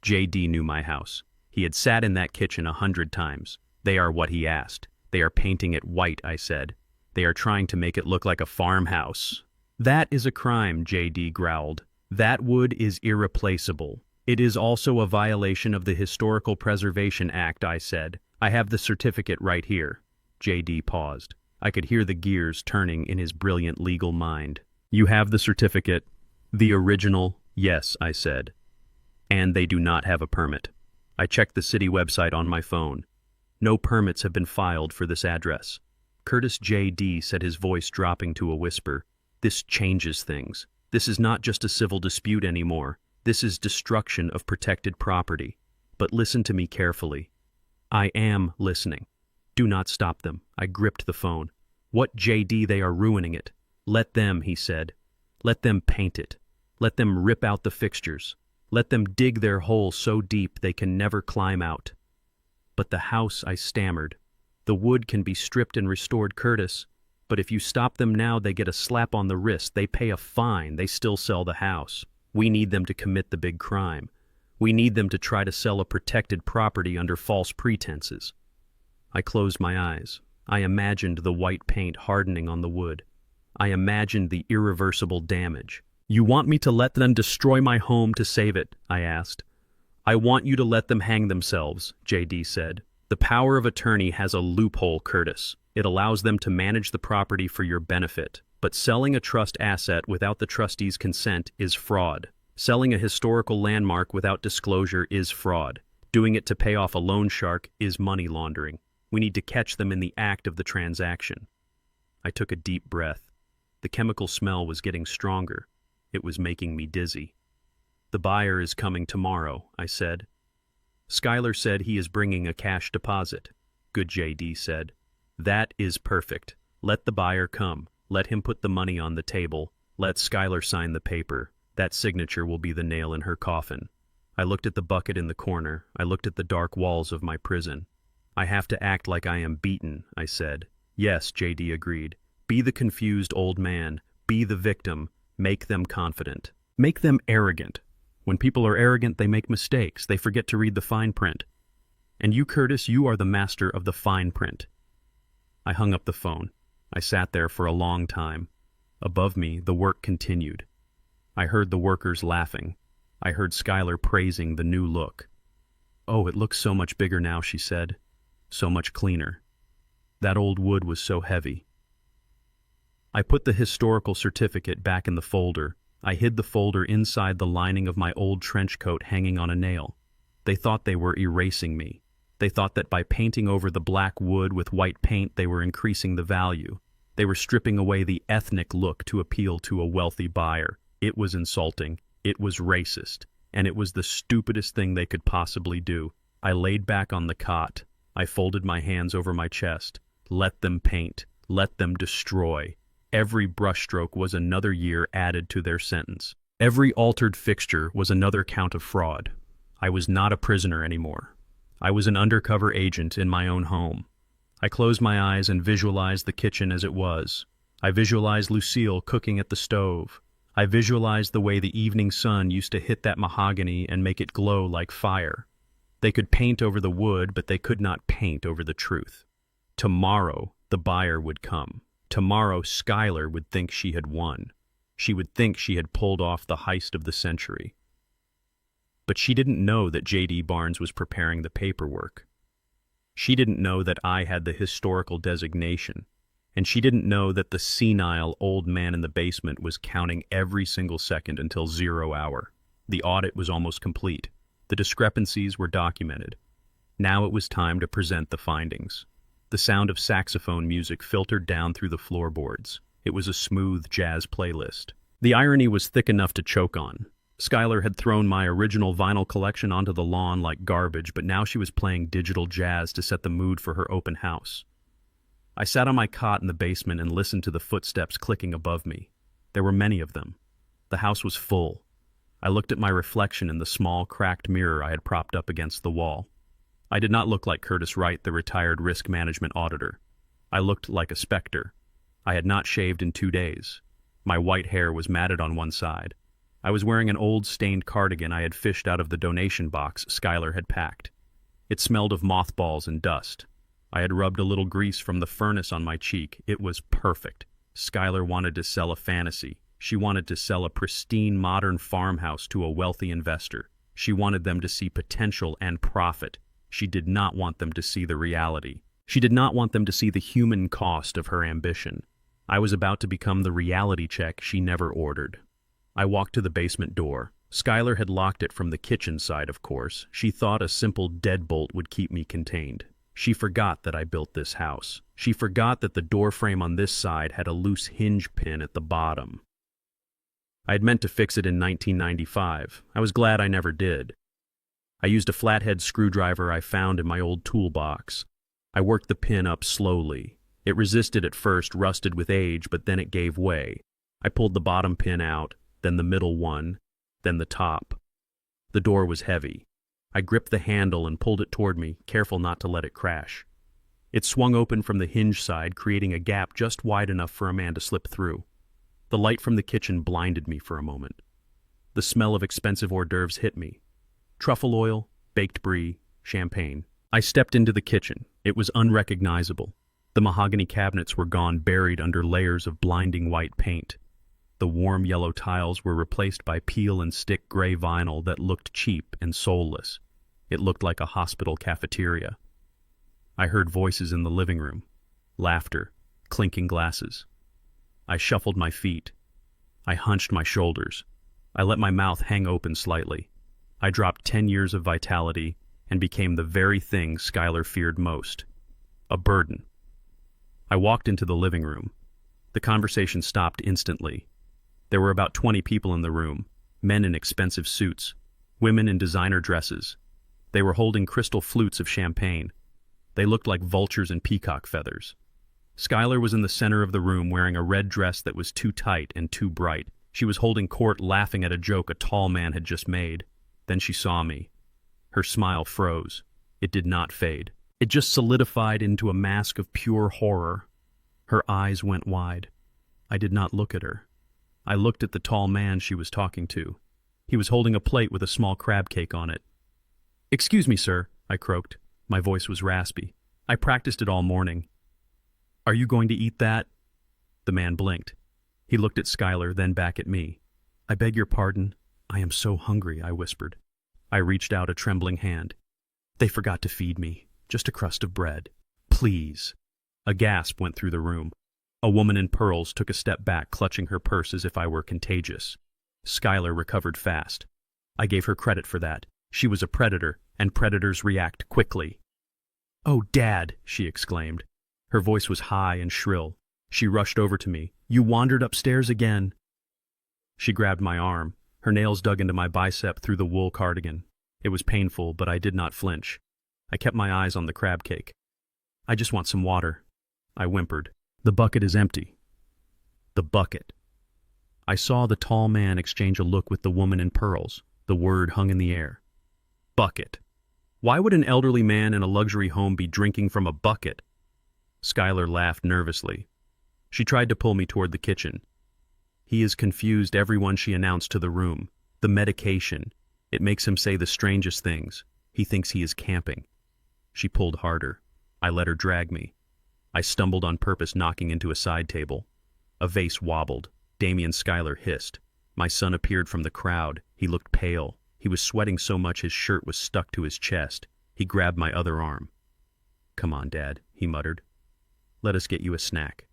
JD knew my house. He had sat in that kitchen 100 times. They are what he asked. They are painting it white, I said. They are trying to make it look like a farmhouse. That is a crime, JD growled. That wood is irreplaceable. It is also a violation of the Historical Preservation Act, I said. I have the certificate right here. JD paused. I could hear the gears turning in his brilliant legal mind. You have the certificate? The original? Yes, I said. And they do not have a permit. I checked the city website on my phone. No permits have been filed for this address. Curtis J.D. said, his voice dropping to a whisper. This changes things. This is not just a civil dispute anymore. This is destruction of protected property. But listen to me carefully. I am listening. Do not stop them. I gripped the phone. What, J.D., they are ruining it. Let them, he said. Let them paint it. Let them rip out the fixtures. Let them dig their hole so deep they can never climb out. But the house, I stammered. The wood can be stripped and restored, Curtis. But if you stop them now, they get a slap on the wrist. They pay a fine. They still sell the house. We need them to commit the big crime. We need them to try to sell a protected property under false pretenses. I closed my eyes. I imagined the white paint hardening on the wood. I imagined the irreversible damage. You want me to let them destroy my home to save it? I asked. I want you to let them hang themselves, J.D. said. The power of attorney has a loophole, Curtis. It allows them to manage the property for your benefit. But selling a trust asset without the trustee's consent is fraud. Selling a historical landmark without disclosure is fraud. Doing it to pay off a loan shark is money laundering. We need to catch them in the act of the transaction. I took a deep breath. The chemical smell was getting stronger. It was making me dizzy. The buyer is coming tomorrow, I said. Schuyler said he is bringing a cash deposit. Good, J.D. said. That is perfect. Let the buyer come. Let him put the money on the table. Let Schuyler sign the paper. That signature will be the nail in her coffin. I looked at the bucket in the corner. I looked at the dark walls of my prison. I have to act like I am beaten, I said. Yes, J.D. agreed. Be the confused old man. Be the victim. Make them confident. Make them arrogant. When people are arrogant, they make mistakes. They forget to read the fine print. And you, Curtis, you are the master of the fine print. I hung up the phone. I sat there for a long time. Above me, the work continued. I heard the workers laughing. I heard Schuyler praising the new look. Oh, it looks so much bigger now, she said. So much cleaner. That old wood was so heavy. I put the historical certificate back in the folder. I hid the folder inside the lining of my old trench coat hanging on a nail. They thought they were erasing me. They thought that by painting over the black wood with white paint they were increasing the value. They were stripping away the ethnic look to appeal to a wealthy buyer. It was insulting. It was racist. And it was the stupidest thing they could possibly do. I laid back on the cot. I folded my hands over my chest. Let them paint. Let them destroy. Every brushstroke was another year added to their sentence. Every altered fixture was another count of fraud. I was not a prisoner anymore. I was an undercover agent in my own home. I closed my eyes and visualized the kitchen as it was. I visualized Lucille cooking at the stove. I visualized the way the evening sun used to hit that mahogany and make it glow like fire. They could paint over the wood, but they could not paint over the truth. Tomorrow, the buyer would come. Tomorrow, Schuyler would think she had won. She would think she had pulled off the heist of the century. But she didn't know that J.D. Barnes was preparing the paperwork. She didn't know that I had the historical designation. And she didn't know that the senile old man in the basement was counting every single second until 0 hour. The audit was almost complete. The discrepancies were documented. Now it was time to present the findings. The sound of saxophone music filtered down through the floorboards. It was a smooth jazz playlist. The irony was thick enough to choke on. Schuyler had thrown my original vinyl collection onto the lawn like garbage, but now she was playing digital jazz to set the mood for her open house. I sat on my cot in the basement and listened to the footsteps clicking above me. There were many of them. The house was full. I looked at my reflection in the small, cracked mirror I had propped up against the wall. I did not look like Curtis Wright, the retired risk management auditor. I looked like a specter. I had not shaved in 2 days. My white hair was matted on one side. I was wearing an old, stained cardigan I had fished out of the donation box Skylar had packed. It smelled of mothballs and dust. I had rubbed a little grease from the furnace on my cheek. It was perfect. Skylar wanted to sell a fantasy. She wanted to sell a pristine, modern farmhouse to a wealthy investor. She wanted them to see potential and profit. She did not want them to see the reality. She did not want them to see the human cost of her ambition. I was about to become the reality check she never ordered. I walked to the basement door. Skylar had locked it from the kitchen side, of course. She thought a simple deadbolt would keep me contained. She forgot that I built this house. She forgot that the door frame on this side had a loose hinge pin at the bottom. I had meant to fix it in 1995. I was glad I never did. I used a flathead screwdriver I found in my old toolbox. I worked the pin up slowly. It resisted at first, rusted with age, but then it gave way. I pulled the bottom pin out, then the middle one, then the top. The door was heavy. I gripped the handle and pulled it toward me, careful not to let it crash. It swung open from the hinge side, creating a gap just wide enough for a man to slip through. The light from the kitchen blinded me for a moment. The smell of expensive hors d'oeuvres hit me. Truffle oil, baked brie, champagne. I stepped into the kitchen. It was unrecognizable. The mahogany cabinets were gone, buried under layers of blinding white paint. The warm yellow tiles were replaced by peel and stick gray vinyl that looked cheap and soulless. It looked like a hospital cafeteria. I heard voices in the living room. Laughter, clinking glasses. I shuffled my feet. I hunched my shoulders. I let my mouth hang open slightly. I dropped 10 years of vitality and became the very thing Skylar feared most. A burden. I walked into the living room. The conversation stopped instantly. There were about 20 people in the room, men in expensive suits, women in designer dresses. They were holding crystal flutes of champagne. They looked like vultures in peacock feathers. Skylar was in the center of the room wearing a red dress that was too tight and too bright. She was holding court, laughing at a joke a tall man had just made. Then she saw me. Her smile froze. It did not fade. It just solidified into a mask of pure horror. Her eyes went wide. I did not look at her. I looked at the tall man she was talking to. He was holding a plate with a small crab cake on it. "Excuse me, sir," I croaked. My voice was raspy. "I practiced it all morning." "Are you going to eat that?" The man blinked. He looked at Skylar, then back at me. "I beg your pardon. I am so hungry," I whispered. I reached out a trembling hand. "They forgot to feed me. Just a crust of bread. Please." A gasp went through the room. A woman in pearls took a step back, clutching her purse as if I were contagious. Skylar recovered fast. I gave her credit for that. She was a predator, and predators react quickly. "Oh, Dad!" she exclaimed. Her voice was high and shrill. She rushed over to me. "You wandered upstairs again." She grabbed my arm. Her nails dug into my bicep through the wool cardigan. It was painful, but I did not flinch. I kept my eyes on the crab cake. "I just want some water," I whimpered. "The bucket is empty." The bucket. I saw the tall man exchange a look with the woman in pearls. The word hung in the air. Bucket. Why would an elderly man in a luxury home be drinking from a bucket? Skylar laughed nervously. She tried to pull me toward the kitchen. "He is confused," everyone, she announced to the room. "The medication. It makes him say the strangest things. He thinks he is camping." She pulled harder. I let her drag me. I stumbled on purpose, knocking into a side table. A vase wobbled. Damien Skylar hissed. My son appeared from the crowd. He looked pale. He was sweating so much his shirt was stuck to his chest. He grabbed my other arm. "Come on, Dad," he muttered. "Let us get you a snack."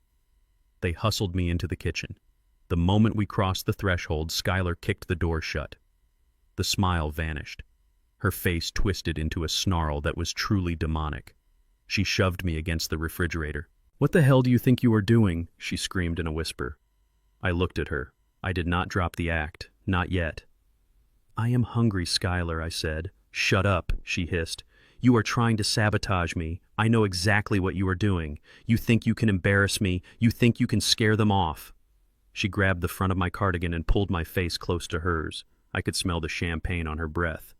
They hustled me into the kitchen. The moment we crossed the threshold, Skylar kicked the door shut. The smile vanished. Her face twisted into a snarl that was truly demonic. She shoved me against the refrigerator. "What the hell do you think you are doing?" she screamed in a whisper. I looked at her. I did not drop the act. Not yet. "I am hungry, Skylar," I said. "Shut up," she hissed. "You are trying to sabotage me. I know exactly what you are doing. You think you can embarrass me. You think you can scare them off." She grabbed the front of my cardigan and pulled my face close to hers. I could smell the champagne on her breath.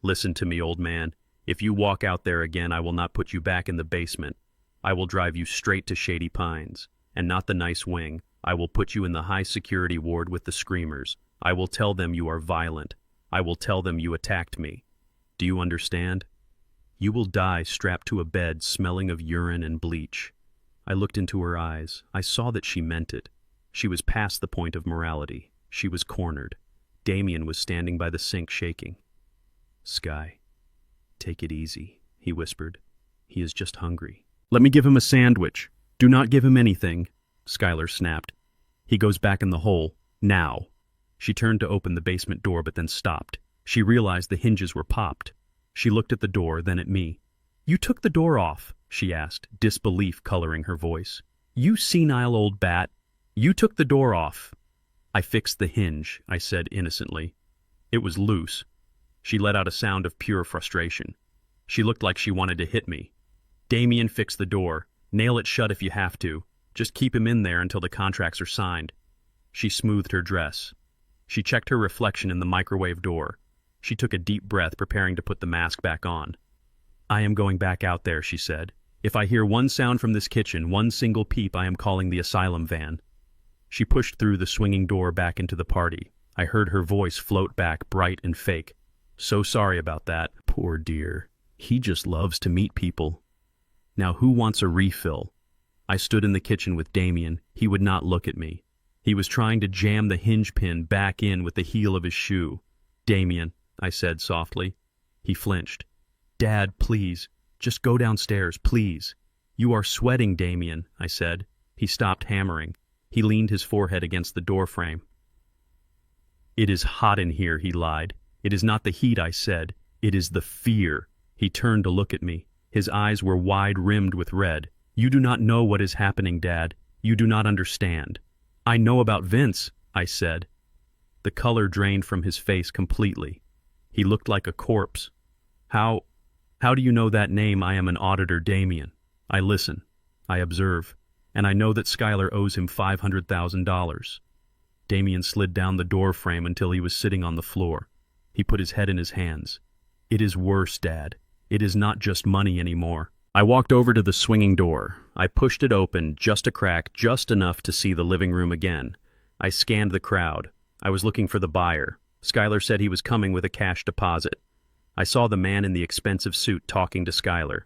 Listen to me, old man. If you walk out there again, I will not put you back in the basement. I will drive you straight to Shady Pines, and not the nice wing. I will put you in the high-security ward with the screamers. I will tell them you are violent. I will tell them you attacked me. Do you understand? You will die strapped to a bed smelling of urine and bleach. I looked into her eyes. I saw that she meant it. She was past the point of morality. She was cornered. Damien was standing by the sink shaking. Sky, take it easy, he whispered. He is just hungry. Let me give him a sandwich. Do not give him anything, Skylar snapped. He goes back in the hole, now. She turned to open the basement door but then stopped. She realized the hinges were popped. She looked at the door, then at me. You took the door off, she asked, disbelief coloring her voice. You senile old bat. You took the door off. I fixed the hinge, I said innocently. It was loose. She let out a sound of pure frustration. She looked like she wanted to hit me. Damien, fix the door. Nail it shut if you have to. Just keep him in there until the contracts are signed. She smoothed her dress. She checked her reflection in the microwave door. She took a deep breath, preparing to put the mask back on. I am going back out there, she said. If I hear one sound from this kitchen, one single peep, I am calling the asylum van. She pushed through the swinging door back into the party. I heard her voice float back, bright and fake. So sorry about that. Poor dear. He just loves to meet people. Now who wants a refill? I stood in the kitchen with Damien. He would not look at me. He was trying to jam the hinge pin back in with the heel of his shoe. Damien, I said softly. He flinched. Dad, please. Just go downstairs, please. You are sweating, Damien, I said. He stopped hammering. He leaned his forehead against the doorframe. It is hot in here, he lied. It is not the heat, I said. It is the fear. He turned to look at me. His eyes were wide-rimmed with red. You do not know what is happening, Dad. You do not understand. I know about Vince, I said. The color drained from his face completely. He looked like a corpse. How do you know that name? I am an auditor, Damien. I listen. I observe. And I know that Skylar owes him $500,000. Damien slid down the door frame until he was sitting on the floor. He put his head in his hands. It is worse, Dad. It is not just money anymore. I walked over to the swinging door. I pushed it open, just a crack, just enough to see the living room again. I scanned the crowd. I was looking for the buyer. Skylar said he was coming with a cash deposit. I saw the man in the expensive suit talking to Skylar.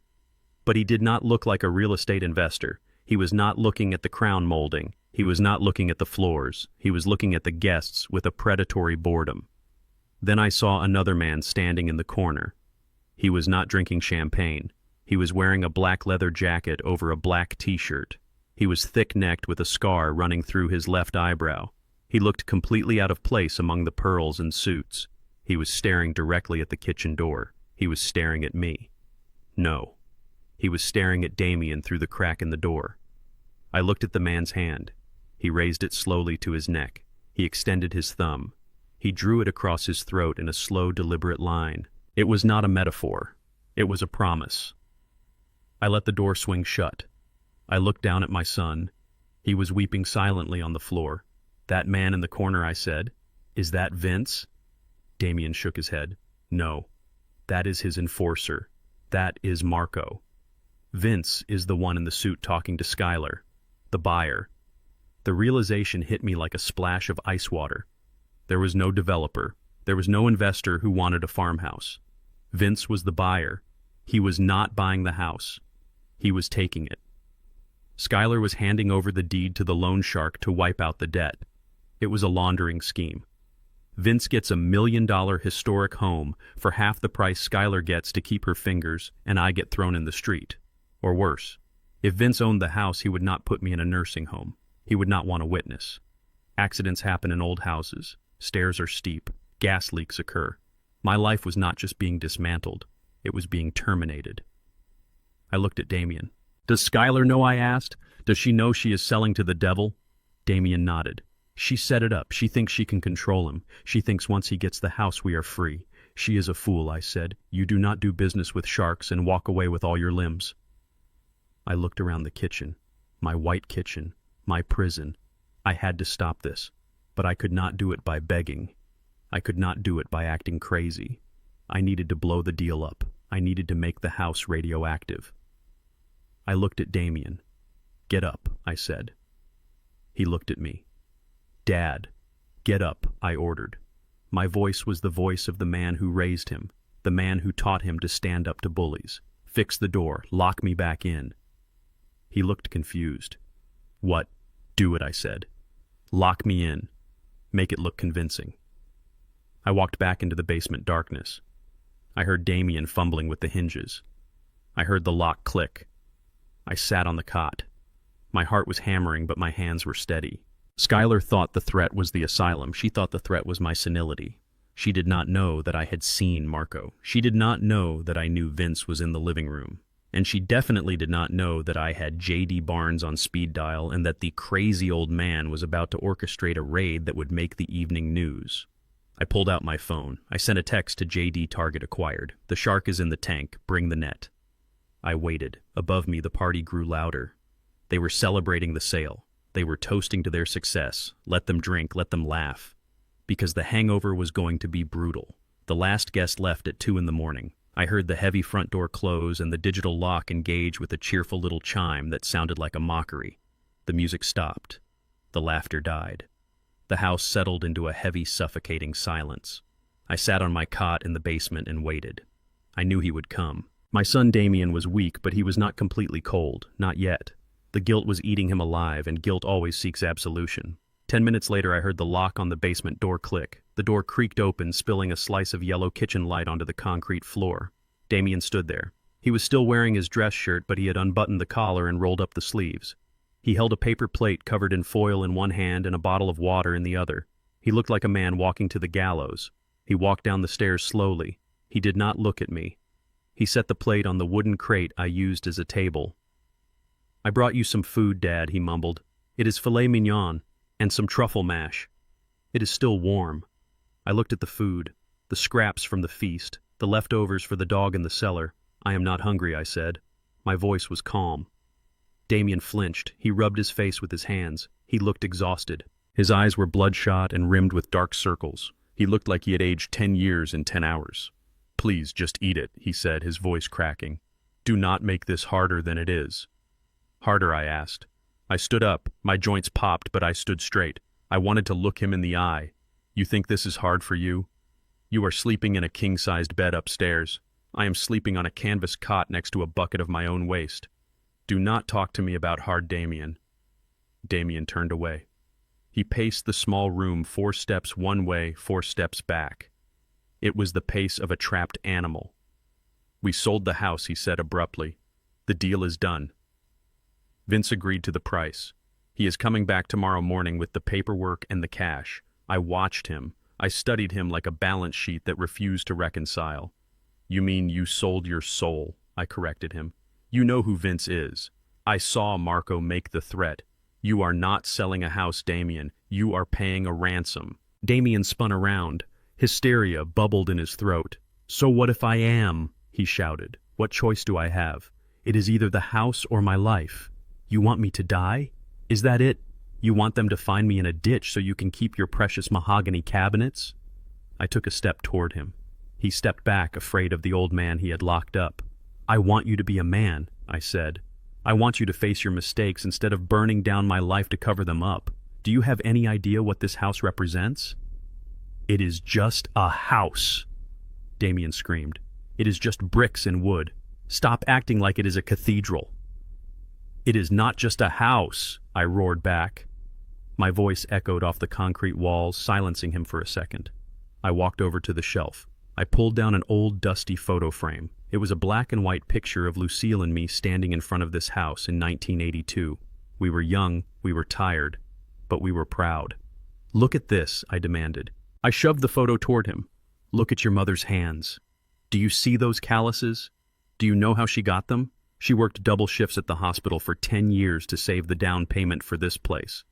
But he did not look like a real estate investor. He was not looking at the crown molding. He was not looking at the floors. He was looking at the guests with a predatory boredom. Then I saw another man standing in the corner. He was not drinking champagne. He was wearing a black leather jacket over a black t-shirt. He was thick-necked with a scar running through his left eyebrow. He looked completely out of place among the pearls and suits. He was staring directly at the kitchen door. He was staring at me. No. He was staring at Damien through the crack in the door. I looked at the man's hand. He raised it slowly to his neck. He extended his thumb. He drew it across his throat in a slow, deliberate line. It was not a metaphor. It was a promise. I let the door swing shut. I looked down at my son. He was weeping silently on the floor. That man in the corner, I said. Is that Vince? Damien shook his head. No. That is his enforcer. That is Marco. Vince is the one in the suit talking to Skylar, the buyer. The realization hit me like a splash of ice water. There was no developer. There was no investor who wanted a farmhouse. Vince was the buyer. He was not buying the house. He was taking it. Skylar was handing over the deed to the loan shark to wipe out the debt. It was a laundering scheme. Vince gets $1 million historic home for half the price Skylar gets to keep her fingers, and I get thrown in the street. Or worse, if Vince owned the house, he would not put me in a nursing home. He would not want a witness. Accidents happen in old houses. Stairs are steep. Gas leaks occur. My life was not just being dismantled. It was being terminated. I looked at Damien. Does Skylar know, I asked? Does she know she is selling to the devil? Damien nodded. She set it up. She thinks she can control him. She thinks once he gets the house, we are free. She is a fool, I said. You do not do business with sharks and walk away with all your limbs. I looked around the kitchen. My white kitchen. My prison. I had to stop this. But I could not do it by begging. I could not do it by acting crazy. I needed to blow the deal up. I needed to make the house radioactive. I looked at Damien. "Get up," I said. He looked at me. "Dad, get up," I ordered. My voice was the voice of the man who raised him, the man who taught him to stand up to bullies. "Fix the door, lock me back in." He looked confused. "What? Do it," I said. "Lock me in. Make it look convincing." I walked back into the basement darkness. I heard Damien fumbling with the hinges. I heard the lock click. I sat on the cot. My heart was hammering, but my hands were steady. Skylar thought the threat was the asylum. She thought the threat was my senility. She did not know that I had seen Marco. She did not know that I knew Vince was in the living room. And she definitely did not know that I had J.D. Barnes on speed dial and that the crazy old man was about to orchestrate a raid that would make the evening news. I pulled out my phone. I sent a text to J.D. Target acquired. "The shark is in the tank. Bring the net." I waited. Above me, the party grew louder. They were celebrating the sale. They were toasting to their success. Let them drink, let them laugh. Because the hangover was going to be brutal. The last guest left at 2 a.m. I heard the heavy front door close and the digital lock engage with a cheerful little chime that sounded like a mockery. The music stopped. The laughter died. The house settled into a heavy, suffocating silence. I sat on my cot in the basement and waited. I knew he would come. My son Damien was weak, but he was not completely cold. Not yet. The guilt was eating him alive, and guilt always seeks absolution. 10 minutes later, I heard the lock on the basement door click. The door creaked open, spilling a slice of yellow kitchen light onto the concrete floor. Damien stood there. He was still wearing his dress shirt, but he had unbuttoned the collar and rolled up the sleeves. He held a paper plate covered in foil in one hand and a bottle of water in the other. He looked like a man walking to the gallows. He walked down the stairs slowly. He did not look at me. He set the plate on the wooden crate I used as a table. "I brought you some food, Dad," he mumbled. "It is filet mignon and some truffle mash. It is still warm." I looked at the food, the scraps from the feast, the leftovers for the dog in the cellar. "I am not hungry," I said. My voice was calm. Damien flinched. He rubbed his face with his hands. He looked exhausted. His eyes were bloodshot and rimmed with dark circles. He looked like he had aged 10 years in 10 hours. "Please, just eat it," he said, his voice cracking. "Do not make this harder than it is." "Harder?" I asked. I stood up. My joints popped, but I stood straight. I wanted to look him in the eye. "You think this is hard for you? You are sleeping in a king-sized bed upstairs. I am sleeping on a canvas cot next to a bucket of my own waste. Do not talk to me about hard, Damien." Damien turned away. He paced the small room 4 steps one way, 4 steps back. It was the pace of a trapped animal. "We sold the house," he said abruptly. "The deal is done." Vince agreed to the price. "He is coming back tomorrow morning with the paperwork and the cash." I watched him. I studied him like a balance sheet that refused to reconcile. "You mean you sold your soul?" I corrected him. "You know who Vince is. I saw Marco make the threat. You are not selling a house, Damien. You are paying a ransom." Damien spun around. Hysteria bubbled in his throat. "So what if I am?" he shouted. "What choice do I have? It is either the house or my life. You want me to die? Is that it? You want them to find me in a ditch so you can keep your precious mahogany cabinets?" I took a step toward him. He stepped back, afraid of the old man he had locked up. "I want you to be a man," I said. "I want you to face your mistakes instead of burning down my life to cover them up. Do you have any idea what this house represents?" "It is just a house," Damien screamed. "It is just bricks and wood. Stop acting like it is a cathedral." "It is not just a house," I roared back. My voice echoed off the concrete walls, silencing him for a second. I walked over to the shelf. I pulled down an old, dusty photo frame. It was a black and white picture of Lucille and me standing in front of this house in 1982. We were young, we were tired, but we were proud. "Look at this," I demanded. I shoved the photo toward him. "Look at your mother's hands. Do you see those calluses? Do you know how she got them? She worked double shifts at the hospital for 10 years to save the down payment for this place.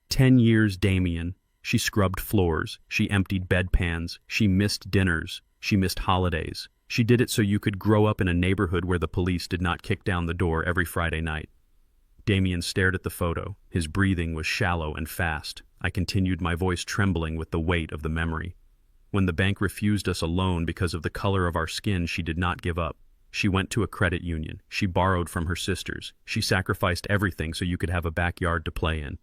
10 years, Damien. She scrubbed floors, she emptied bedpans, she missed dinners, she missed holidays. She did it so you could grow up in a neighborhood where the police did not kick down the door every Friday night." Damien stared at the photo. His breathing was shallow and fast. I continued, my voice trembling with the weight of the memory. When the bank refused us a loan because of the color of our skin, she did not give up. She went to a credit union. She borrowed from her sisters. She sacrificed everything so you could have a backyard to play in.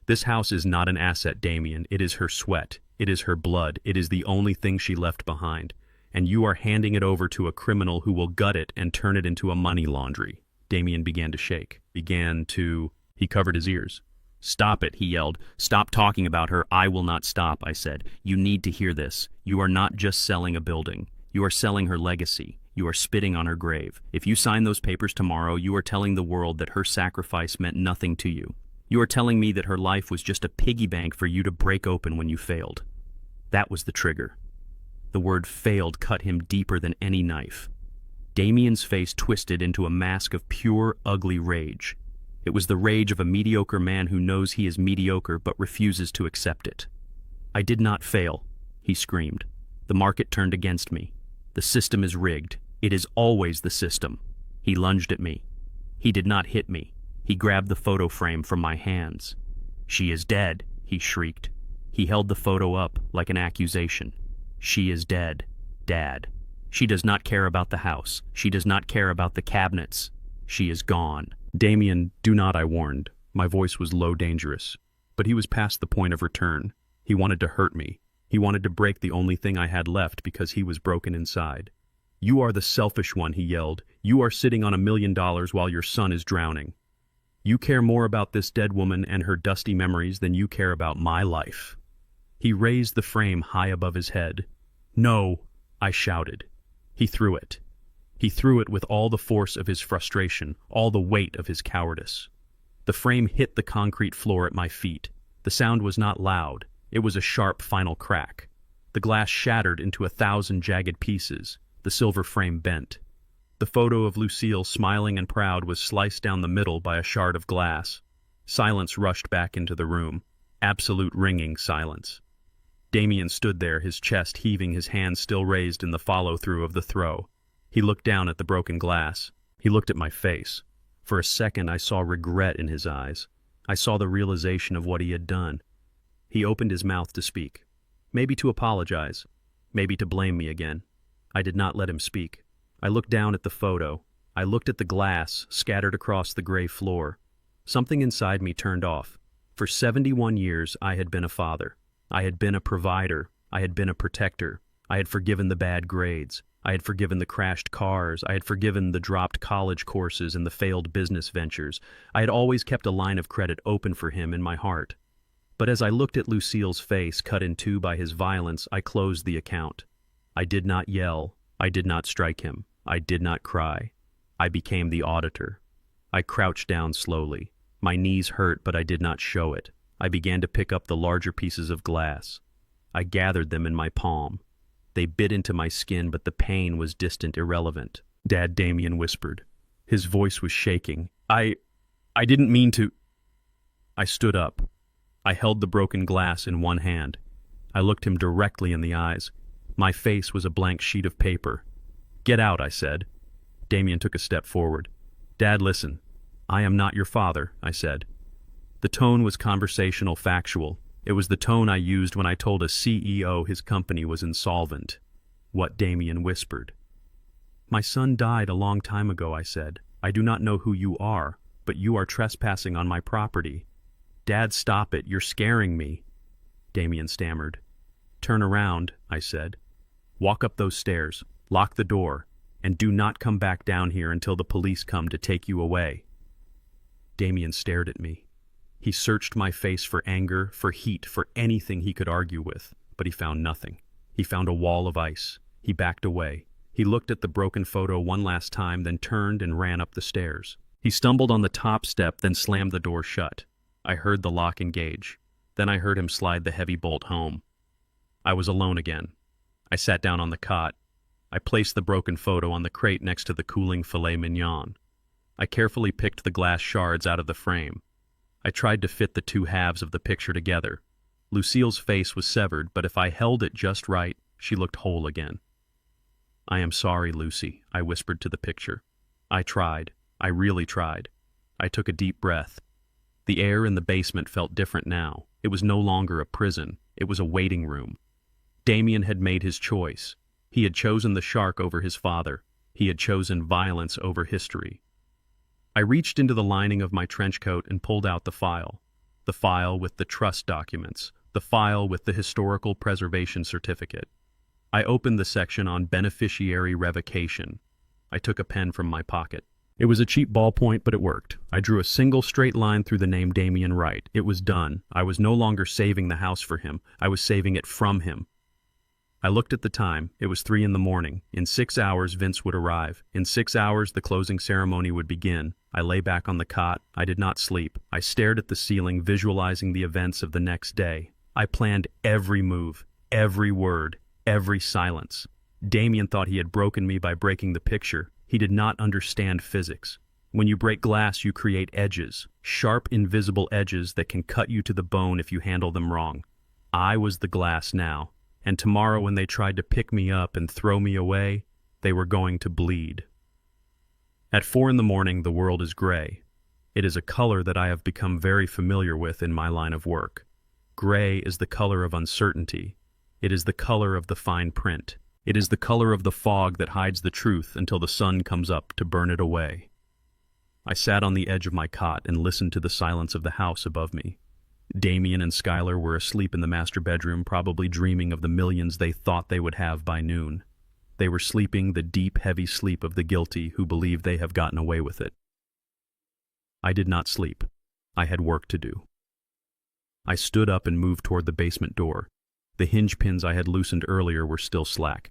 This house is not an asset, Damien. It is her sweat. It is her blood. It is the only thing she left behind. And you are handing it over to a criminal who will gut it and turn it into a money laundry. Damien began to shake. He covered his ears. "Stop it," he yelled. "Stop talking about her." "I will not stop," I said. "You need to hear this. You are not just selling a building. You are selling her legacy. You are spitting on her grave. If you sign those papers tomorrow, you are telling the world that her sacrifice meant nothing to you. You are telling me that her life was just a piggy bank for you to break open when you failed." That was the trigger. The word failed cut him deeper than any knife. Damien's face twisted into a mask of pure, ugly rage. It was the rage of a mediocre man who knows he is mediocre but refuses to accept it. "I did not fail," he screamed. "The market turned against me. The system is rigged. It is always the system." He lunged at me. He did not hit me. He grabbed the photo frame from my hands. "She is dead," he shrieked. He held the photo up like an accusation. "She is dead, Dad. She does not care about the house. She does not care about the cabinets. She is gone." "Damien, do not," I warned. My voice was low, dangerous. But he was past the point of return. He wanted to hurt me. He wanted to break the only thing I had left because he was broken inside. "You are the selfish one," he yelled. "You are sitting on $1 million while your son is drowning. You care more about this dead woman and her dusty memories than you care about my life." He raised the frame high above his head. "No," I shouted. He threw it. He threw it with all the force of his frustration, all the weight of his cowardice. The frame hit the concrete floor at my feet. The sound was not loud. It was a sharp final crack. The glass shattered into 1,000 jagged pieces. The silver frame bent. The photo of Lucille, smiling and proud, was sliced down the middle by a shard of glass. Silence rushed back into the room. Absolute ringing silence. Damien stood there, his chest heaving, his hands still raised in the follow-through of the throw. He looked down at the broken glass. He looked at my face. For a second, I saw regret in his eyes. I saw the realization of what he had done. He opened his mouth to speak. Maybe to apologize. Maybe to blame me again. I did not let him speak. I looked down at the photo. I looked at the glass scattered across the gray floor. Something inside me turned off. For 71 years, I had been a father. I had been a provider. I had been a protector. I had forgiven the bad grades. I had forgiven the crashed cars. I had forgiven the dropped college courses and the failed business ventures. I had always kept a line of credit open for him in my heart. But as I looked at Lucille's face cut in two by his violence, I closed the account. I did not yell. I did not strike him. I did not cry. I became the auditor. I crouched down slowly. My knees hurt, but I did not show it. I began to pick up the larger pieces of glass. I gathered them in my palm. They bit into my skin, but the pain was distant, irrelevant. "Dad," Damien whispered. His voice was shaking. I didn't mean to." I stood up. I held the broken glass in one hand. I looked him directly in the eyes. My face was a blank sheet of paper. "Get out," I said. Damien took a step forward. "Dad, listen. I am not your father," I said. The tone was conversational, factual. It was the tone I used when I told a CEO his company was insolvent. What Damien whispered. "My son died a long time ago," I said. "I do not know who you are, but you are trespassing on my property." "Dad, stop it. You're scaring me." Damien stammered. "Turn around," I said. "Walk up those stairs, lock the door, and do not come back down here until the police come to take you away." Damien stared at me. He searched my face for anger, for heat, for anything he could argue with, but he found nothing. He found a wall of ice. He backed away. He looked at the broken photo one last time, then turned and ran up the stairs. He stumbled on the top step, then slammed the door shut. I heard the lock engage. Then I heard him slide the heavy bolt home. I was alone again. I sat down on the cot. I placed the broken photo on the crate next to the cooling filet mignon. I carefully picked the glass shards out of the frame. I tried to fit the two halves of the picture together. Lucille's face was severed, but if I held it just right, she looked whole again. "I am sorry, Lucy," I whispered to the picture. I tried. I really tried. I took a deep breath. The air in the basement felt different now. It was no longer a prison. It was a waiting room. Damien had made his choice. He had chosen the shark over his father. He had chosen violence over history. I reached into the lining of my trench coat and pulled out the file with the trust documents, the file with the historical preservation certificate. I opened the section on beneficiary revocation. I took a pen from my pocket. It was a cheap ballpoint, but it worked. I drew a single straight line through the name Damien Wright. It was done. I was no longer saving the house for him. I was saving it from him. I looked at the time. It was 3 a.m. In 6 hours, Vince would arrive. In 6 hours, the closing ceremony would begin. I lay back on the cot. I did not sleep. I stared at the ceiling, visualizing the events of the next day. I planned every move, every word, every silence. Damien thought he had broken me by breaking the picture. He did not understand physics. When you break glass, you create edges, sharp, invisible edges that can cut you to the bone if you handle them wrong. I was the glass now, and tomorrow when they tried to pick me up and throw me away, they were going to bleed. At 4 a.m, the world is gray. It is a color that I have become very familiar with in my line of work. Gray is the color of uncertainty. It is the color of the fine print. It is the color of the fog that hides the truth until the sun comes up to burn it away. I sat on the edge of my cot and listened to the silence of the house above me. Damien and Skylar were asleep in the master bedroom, probably dreaming of the millions they thought they would have by noon. They were sleeping the deep, heavy sleep of the guilty who believe they have gotten away with it. I did not sleep. I had work to do. I stood up and moved toward the basement door. The hinge pins I had loosened earlier were still slack.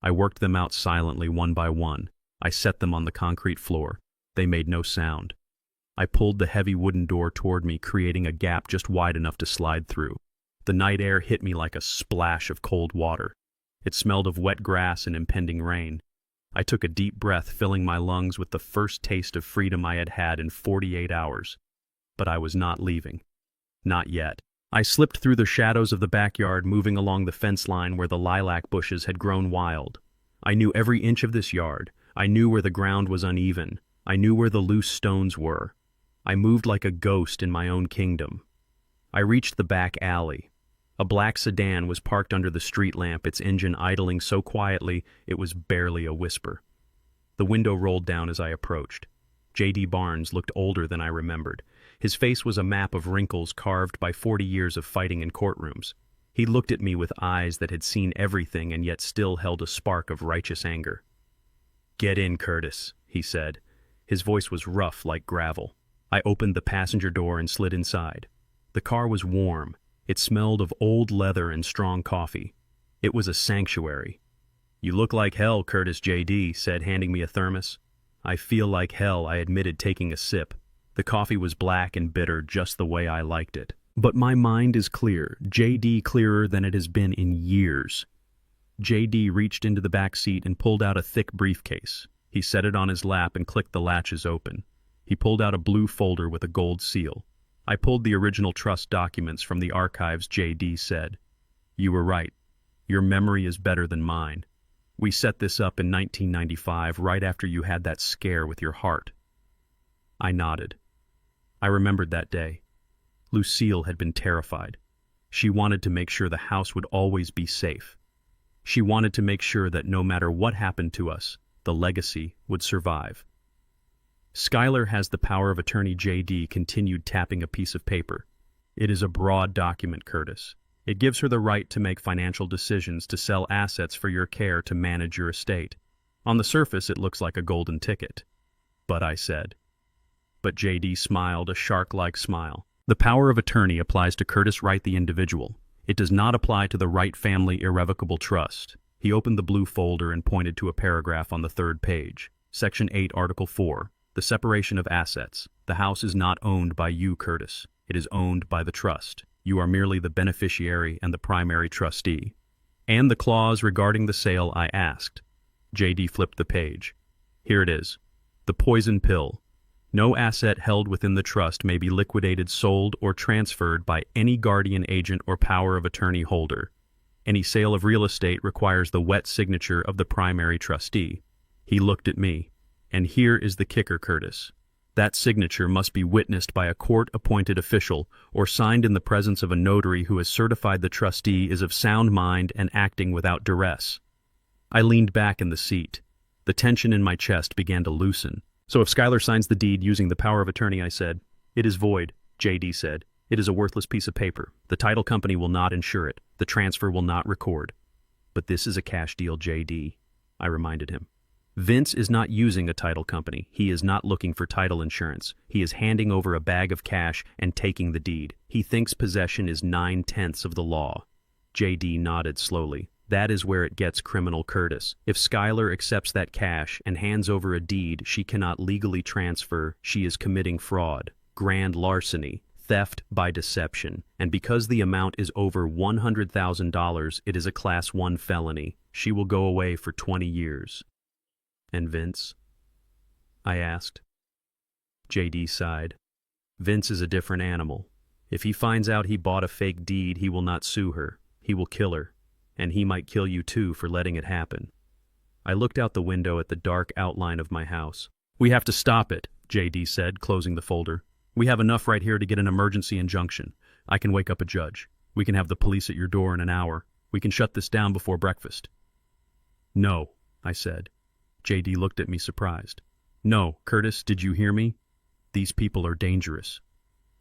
I worked them out silently, one by one. I set them on the concrete floor. They made no sound. I pulled the heavy wooden door toward me, creating a gap just wide enough to slide through. The night air hit me like a splash of cold water. It smelled of wet grass and impending rain. I took a deep breath, filling my lungs with the first taste of freedom I had had in 48 hours. But I was not leaving. Not yet. I slipped through the shadows of the backyard, moving along the fence line where the lilac bushes had grown wild. I knew every inch of this yard. I knew where the ground was uneven. I knew where the loose stones were. I moved like a ghost in my own kingdom. I reached the back alley. A black sedan was parked under the street lamp, its engine idling so quietly it was barely a whisper. The window rolled down as I approached. J.D. Barnes looked older than I remembered. His face was a map of wrinkles carved by 40 years of fighting in courtrooms. He looked at me with eyes that had seen everything and yet still held a spark of righteous anger. "Get in, Curtis," he said. His voice was rough like gravel. I opened the passenger door and slid inside. The car was warm. It smelled of old leather and strong coffee. It was a sanctuary. "You look like hell," Curtis J.D. said, handing me a thermos. "I feel like hell," I admitted, taking a sip. The coffee was black and bitter, just the way I liked it. But my mind is clear, J.D. clearer than it has been in years. J.D. reached into the back seat and pulled out a thick briefcase. He set it on his lap and clicked the latches open. He pulled out a blue folder with a gold seal. I pulled the original trust documents from the archives, J.D. said. "You were right. Your memory is better than mine. We set this up in 1995, right after you had that scare with your heart." I nodded. I remembered that day. Lucille had been terrified. She wanted to make sure the house would always be safe. She wanted to make sure that no matter what happened to us, the legacy would survive. Skylar has the power of attorney. J.D. continued, tapping a piece of paper. "It is a broad document, Curtis. It gives her the right to make financial decisions, to sell assets for your care, to manage your estate. On the surface, it looks like a golden ticket." "But," I said. But J.D. smiled, a shark-like smile. "The power of attorney applies to Curtis Wright, the individual. It does not apply to the Wright family irrevocable trust." He opened the blue folder and pointed to a paragraph on the 3rd page. Section 8, Article 4. The separation of assets. The house is not owned by you, Curtis. It is owned by the trust. You are merely the beneficiary and the primary trustee. "And the clause regarding the sale?" I asked. J.D. flipped the page. "Here it is. The poison pill. No asset held within the trust may be liquidated, sold, or transferred by any guardian agent or power of attorney holder. Any sale of real estate requires the wet signature of the primary trustee." He looked at me. "And here is the kicker, Curtis. That signature must be witnessed by a court-appointed official or signed in the presence of a notary who has certified the trustee is of sound mind and acting without duress. I leaned back in the seat. The tension in my chest began to loosen. So if Skylar signs the deed using the power of attorney, I said. It is void, J.D. said. It is a worthless piece of paper. The title company will not insure it. The transfer will not record. But this is a cash deal, J.D., I reminded him. Vince is not using a title company. He is not looking for title insurance. He is handing over a bag of cash and taking the deed. He thinks possession is 9/10 of the law. J.D. nodded slowly. That is where it gets criminal, Curtis. If Skylar accepts that cash and hands over a deed she cannot legally transfer, she is committing fraud, grand larceny, theft by deception. And because the amount is over $100,000, it is a Class 1 felony. She will go away for 20 years. And Vince? I asked. J.D. sighed. Vince is a different animal. If he finds out he bought a fake deed, he will not sue her. He will kill her. And he might kill you too for letting it happen. I looked out the window at the dark outline of my house. We have to stop it, J.D. said, closing the folder. We have enough right here to get an emergency injunction. I can wake up a judge. We can have the police at your door in an hour. We can shut this down before breakfast. No, I said. J.D. looked at me surprised. No, Curtis, did you hear me? These people are dangerous.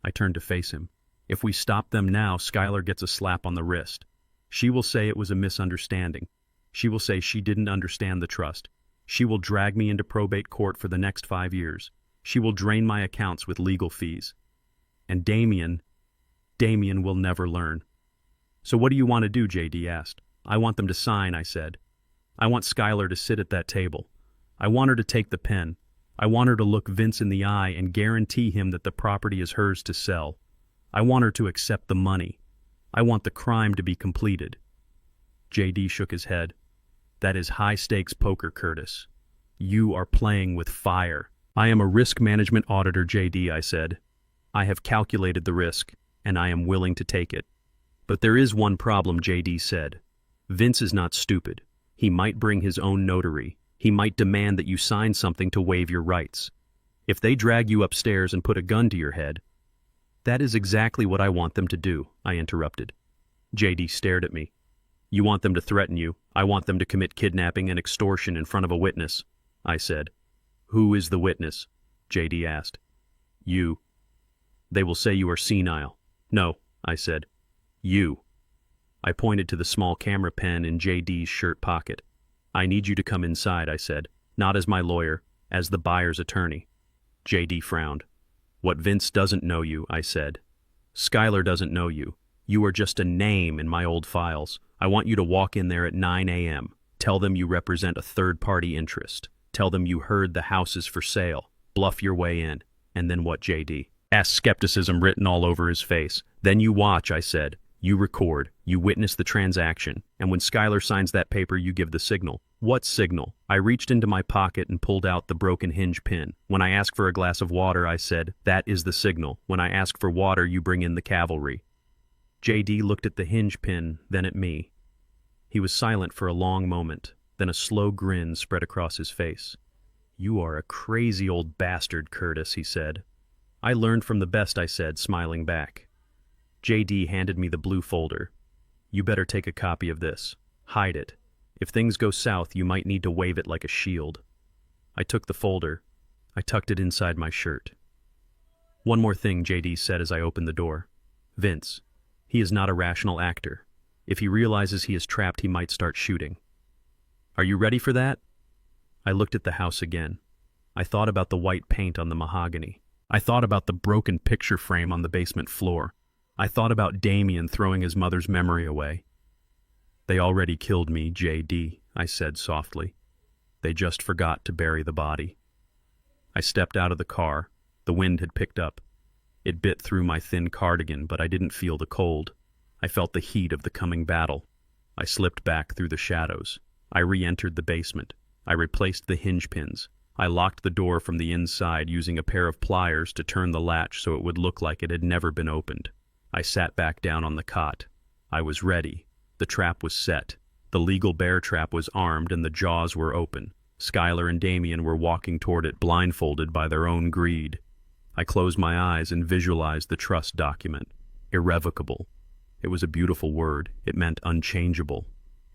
I turned to face him. If we stop them now, Skylar gets a slap on the wrist. She will say it was a misunderstanding. She will say she didn't understand the trust. She will drag me into probate court for the next 5 years. She will drain my accounts with legal fees. And Damien will never learn. So what do you want to do, J.D. asked. I want them to sign, I said. I want Skylar to sit at that table. I want her to take the pen. I want her to look Vince in the eye and guarantee him that the property is hers to sell. I want her to accept the money. I want the crime to be completed. J.D. shook his head. That is high-stakes poker, Curtis. You are playing with fire. I am a risk management auditor, J.D., I said. I have calculated the risk, and I am willing to take it. But there is one problem, J.D. said. Vince is not stupid. He might bring his own notary. He might demand that you sign something to waive your rights. If they drag you upstairs and put a gun to your head, that is exactly what I want them to do, I interrupted. J.D. stared at me. You want them to threaten you. I want them to commit kidnapping and extortion in front of a witness, I said. Who is the witness? J.D. asked. You. They will say you are senile. No, I said. You. I pointed to the small camera pen in J.D.'s shirt pocket. I need you to come inside, I said, not as my lawyer, as the buyer's attorney. J.D. frowned. What Vince doesn't know you, I said. Skylar doesn't know you. You are just a name in my old files. I want you to walk in there at 9 a.m. Tell them you represent a third-party interest. Tell them you heard the house is for sale. Bluff your way in. And then what, J.D.? Asked, skepticism written all over his face. Then you watch, I said. You record. You witness the transaction. And when Skylar signs that paper, you give the signal. What signal? I reached into my pocket and pulled out the broken hinge pin. When I ask for a glass of water, I said, that is the signal. When I ask for water, you bring in the cavalry. J.D. looked at the hinge pin, then at me. He was silent for a long moment. Then a slow grin spread across his face. You are a crazy old bastard, Curtis, he said. I learned from the best, I said, smiling back. J.D. handed me the blue folder. You better take a copy of this. Hide it. If things go south, you might need to wave it like a shield. I took the folder. I tucked it inside my shirt. One more thing, J.D. said as I opened the door. Vince. He is not a rational actor. If he realizes he is trapped, he might start shooting. Are you ready for that? I looked at the house again. I thought about the white paint on the mahogany. I thought about the broken picture frame on the basement floor. I thought about Damien throwing his mother's memory away. They already killed me, J.D., I said softly. They just forgot to bury the body. I stepped out of the car. The wind had picked up. It bit through my thin cardigan, but I didn't feel the cold. I felt the heat of the coming battle. I slipped back through the shadows. I re-entered the basement. I replaced the hinge pins. I locked the door from the inside using a pair of pliers to turn the latch so it would look like it had never been opened. I sat back down on the cot. I was ready. The trap was set. The legal bear trap was armed and the jaws were open. Skylar and Damien were walking toward it blindfolded by their own greed. I closed my eyes and visualized the trust document. Irrevocable. It was a beautiful word. It meant unchangeable,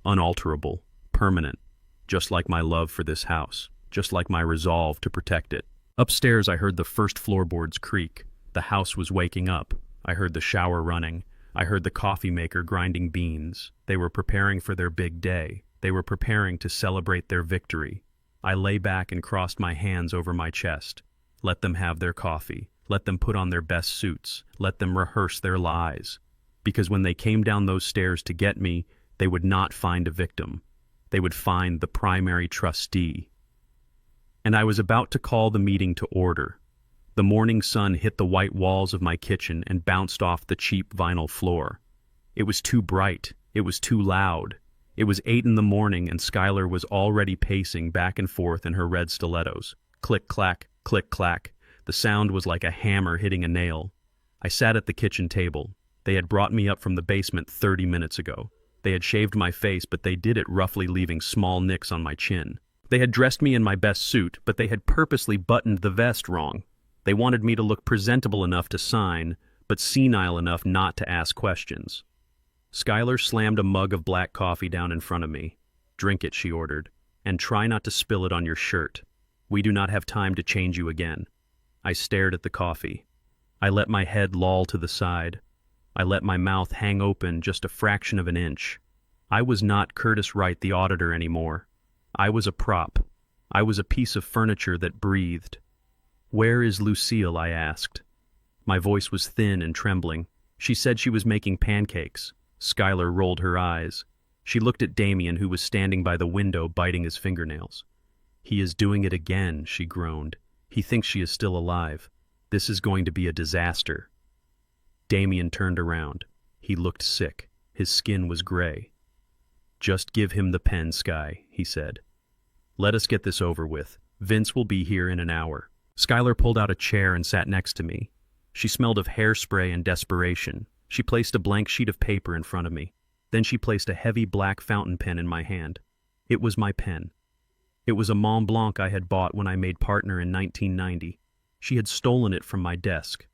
unalterable, permanent, just like my love for this house, just like my resolve to protect it. Upstairs, I heard the first floorboards creak. The house was waking up. I heard the shower running. I heard the coffee maker grinding beans. They were preparing for their big day. They were preparing to celebrate their victory. I lay back and crossed my hands over my chest. Let them have their coffee. Let them put on their best suits. Let them rehearse their lies. Because when they came down those stairs to get me, they would not find a victim. They would find the primary trustee. And I was about to call the meeting to order. The morning sun hit the white walls of my kitchen and bounced off the cheap vinyl floor. It was too bright. It was too loud. It was 8 in the morning and Skylar was already pacing back and forth in her red stilettos. Click, clack, click, clack. The sound was like a hammer hitting a nail. I sat at the kitchen table. They had brought me up from the basement 30 minutes ago. They had shaved my face, but they did it roughly leaving small nicks on my chin. They had dressed me in my best suit, but they had purposely buttoned the vest wrong. They wanted me to look presentable enough to sign, but senile enough not to ask questions. Skylar slammed a mug of black coffee down in front of me. "Drink it," she ordered, "and try not to spill it on your shirt. We do not have time to change you again." I stared at the coffee. I let my head loll to the side. I let my mouth hang open just a fraction of an inch. I was not Curtis Wright, the auditor, anymore. I was a prop. I was a piece of furniture that breathed. "Where is Lucille?" I asked. My voice was thin and trembling. She said she was making pancakes. Skylar rolled her eyes. She looked at Damien, who was standing by the window biting his fingernails. "He is doing it again," she groaned. "He thinks she is still alive. This is going to be a disaster." Damien turned around. He looked sick. His skin was gray. "Just give him the pen, Sky," he said. "Let us get this over with. Vince will be here in an hour." Skylar pulled out a chair and sat next to me. She smelled of hairspray and desperation. She placed a blank sheet of paper in front of me. Then she placed a heavy black fountain pen in my hand. It was my pen. It was a Mont Blanc I had bought when I made partner in 1990. She had stolen it from my desk.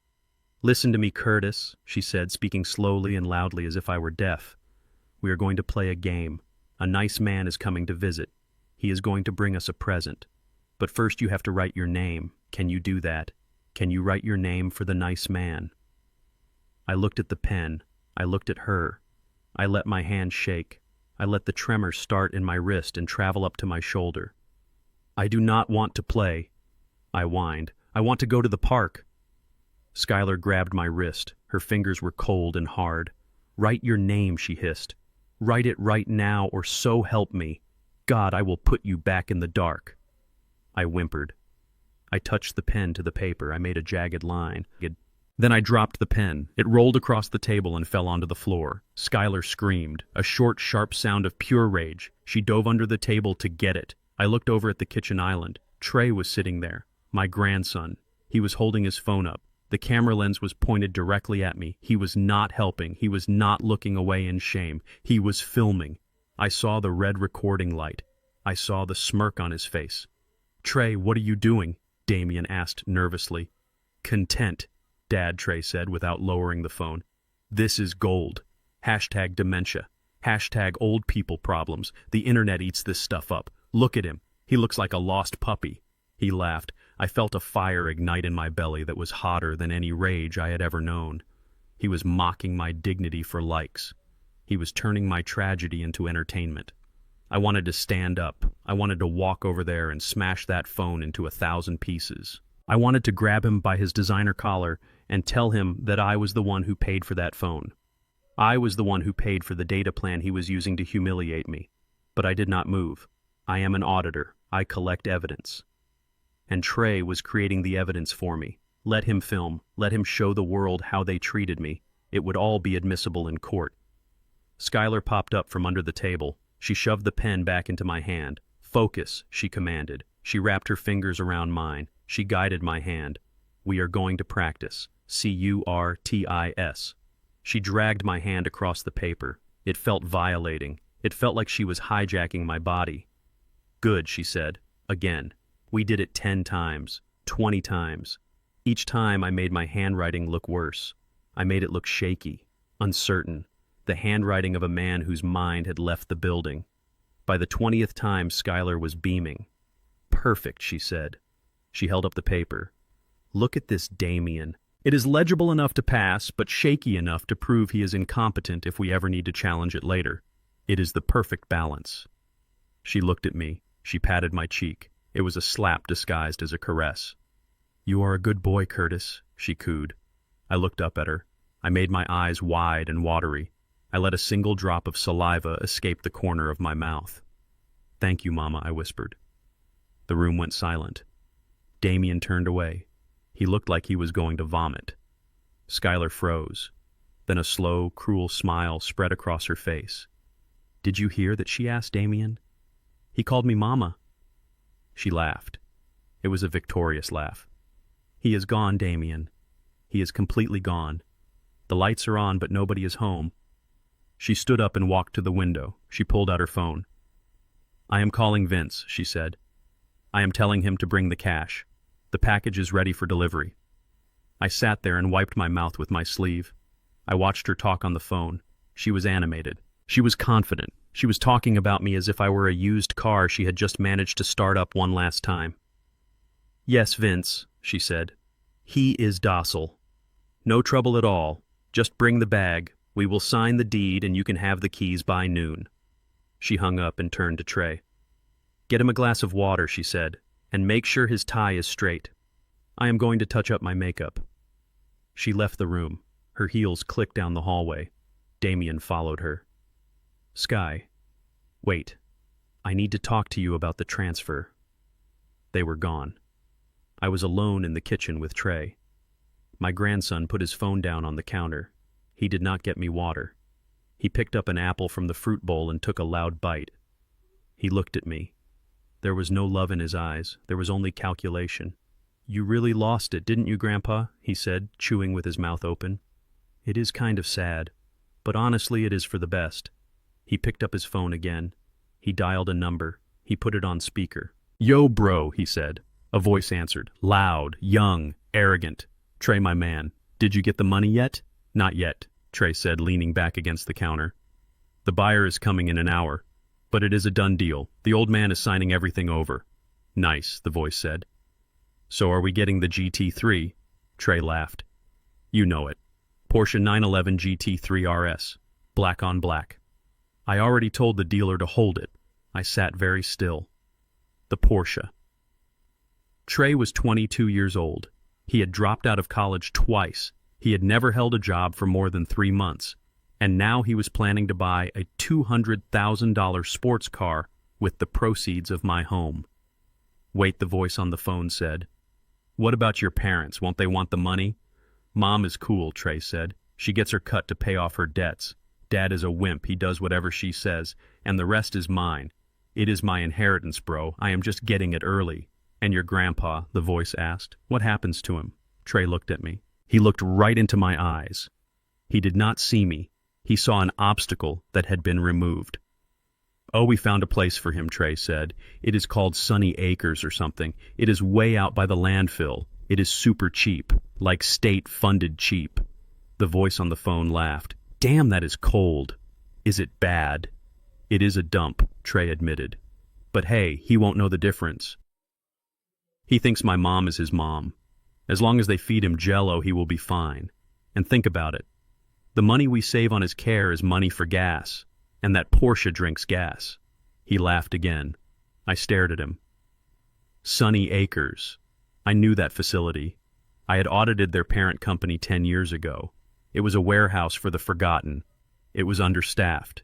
"Listen to me, Curtis," she said, speaking slowly and loudly as if I were deaf. "We are going to play a game. A nice man is coming to visit. He is going to bring us a present. But first you have to write your name. Can you do that? Can you write your name for the nice man?" I looked at the pen. I looked at her. I let my hand shake. I let the tremor start in my wrist and travel up to my shoulder. "I do not want to play," I whined. "I want to go to the park." Skylar grabbed my wrist. Her fingers were cold and hard. "Write your name," she hissed. "Write it right now, or so help me. God, I will put you back in the dark." I whimpered. I touched the pen to the paper. I made a jagged line. Then I dropped the pen. It rolled across the table and fell onto the floor. Skylar screamed, a short, sharp sound of pure rage. She dove under the table to get it. I looked over at the kitchen island. Trey was sitting there, my grandson. He was holding his phone up. The camera lens was pointed directly at me. He was not helping. He was not looking away in shame. He was filming. I saw the red recording light. I saw the smirk on his face. "Trey, what are you doing?" Damien asked nervously. "Content," Dad, Trey said without lowering the phone. "This is gold. Hashtag dementia. Hashtag old people problems. The internet eats this stuff up. Look at him. He looks like a lost puppy." He laughed. I felt a fire ignite in my belly that was hotter than any rage I had ever known. He was mocking my dignity for likes. He was turning my tragedy into entertainment. I wanted to stand up. I wanted to walk over there and smash that phone into 1,000 pieces. I wanted to grab him by his designer collar and tell him that I was the one who paid for that phone. I was the one who paid for the data plan he was using to humiliate me. But I did not move. I am an auditor. I collect evidence. And Trey was creating the evidence for me. Let him film. Let him show the world how they treated me. It would all be admissible in court. Skylar popped up from under the table. She shoved the pen back into my hand. "Focus," she commanded. She wrapped her fingers around mine. She guided my hand. "We are going to practice. CURTIS." She dragged my hand across the paper. It felt violating. It felt like she was hijacking my body. "Good," she said. Again. We did it 10 times, 20 times. Each time I made my handwriting look worse. I made it look shaky, uncertain, the handwriting of a man whose mind had left the building. By the 20th time, Skylar was beaming. "Perfect," she said. She held up the paper. "Look at this, Damien. It is legible enough to pass, but shaky enough to prove he is incompetent if we ever need to challenge it later. It is the perfect balance." She looked at me. She patted my cheek. It was a slap disguised as a caress. "You are a good boy, Curtis," she cooed. I looked up at her. I made my eyes wide and watery. I let a single drop of saliva escape the corner of my mouth. "Thank you, Mama," I whispered. The room went silent. Damien turned away. He looked like he was going to vomit. Skylar froze. Then a slow, cruel smile spread across her face. "Did you hear that?" she asked Damien. "He called me Mama." She laughed. It was a victorious laugh. "He is gone, Damien. He is completely gone. The lights are on, but nobody is home." She stood up and walked to the window. She pulled out her phone. "I am calling Vince," she said. "I am telling him to bring the cash. The package is ready for delivery." I sat there and wiped my mouth with my sleeve. I watched her talk on the phone. She was animated. She was confident. She was talking about me as if I were a used car she had just managed to start up one last time. "Yes, Vince," she said. "He is docile. No trouble at all. Just bring the bag. We will sign the deed and you can have the keys by noon." She hung up and turned to Trey. "Get him a glass of water," she said, "and make sure his tie is straight. I am going to touch up my makeup." She left the room. Her heels clicked down the hallway. Damien followed her. "Sky, wait. I need to talk to you about the transfer." They were gone. I was alone in the kitchen with Trey. My grandson put his phone down on the counter. He did not get me water. He picked up an apple from the fruit bowl and took a loud bite. He looked at me. There was no love in his eyes. There was only calculation. "You really lost it, didn't you, Grandpa?" he said, chewing with his mouth open. "It is kind of sad, but honestly it is for the best." He picked up his phone again. He dialed a number. He put it on speaker. "Yo, bro," he said. A voice answered, loud, young, arrogant. "Trey, my man, did you get the money yet?" "Not yet," Trey said, leaning back against the counter. "The buyer is coming in an hour, but it is a done deal. The old man is signing everything over." "Nice," the voice said. "So are we getting the GT3? Trey laughed. "You know it. Porsche 911 GT3 RS. Black on black." I already told the dealer to hold it. I sat very still. The Porsche. Trey was 22 years old. He had dropped out of college twice. He had never held a job for more than 3 months. And now he was planning to buy a $200,000 sports car with the proceeds of my home. "Wait," the voice on the phone said. "What about your parents? Won't they want the money?" "Mom is cool," Trey said. "She gets her cut to pay off her debts. Dad is a wimp. He does whatever she says, and the rest is mine. It is my inheritance, bro. I am just getting it early." "And your grandpa?" the voice asked. "What happens to him?" Trey looked at me. He looked right into my eyes. He did not see me. He saw an obstacle that had been removed. "Oh, we found a place for him," Trey said. "It is called Sunny Acres or something. It is way out by the landfill. It is super cheap, like state-funded cheap." The voice on the phone laughed. "Damn, that is cold." "Is it bad?" "It is a dump," Trey admitted. "But hey, he won't know the difference. He thinks my mom is his mom. As long as they feed him Jell-O, he will be fine. And think about it. The money we save on his care is money for gas, and that Porsche drinks gas." He laughed again. I stared at him. Sunny Acres. I knew that facility. I had audited their parent company 10 years ago. It was a warehouse for the forgotten. It was understaffed.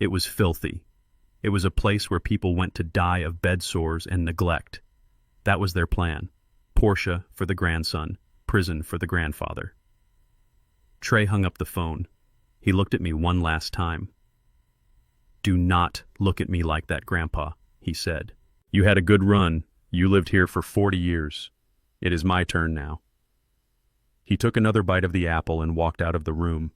It was filthy. It was a place where people went to die of bed sores and neglect. That was their plan. Porsche for the grandson, prison for the grandfather. Trey hung up the phone. He looked at me one last time. "Do not look at me like that, Grandpa," he said. "You had a good run. You lived here for 40 years. It is my turn now." He took another bite of the apple and walked out of the room.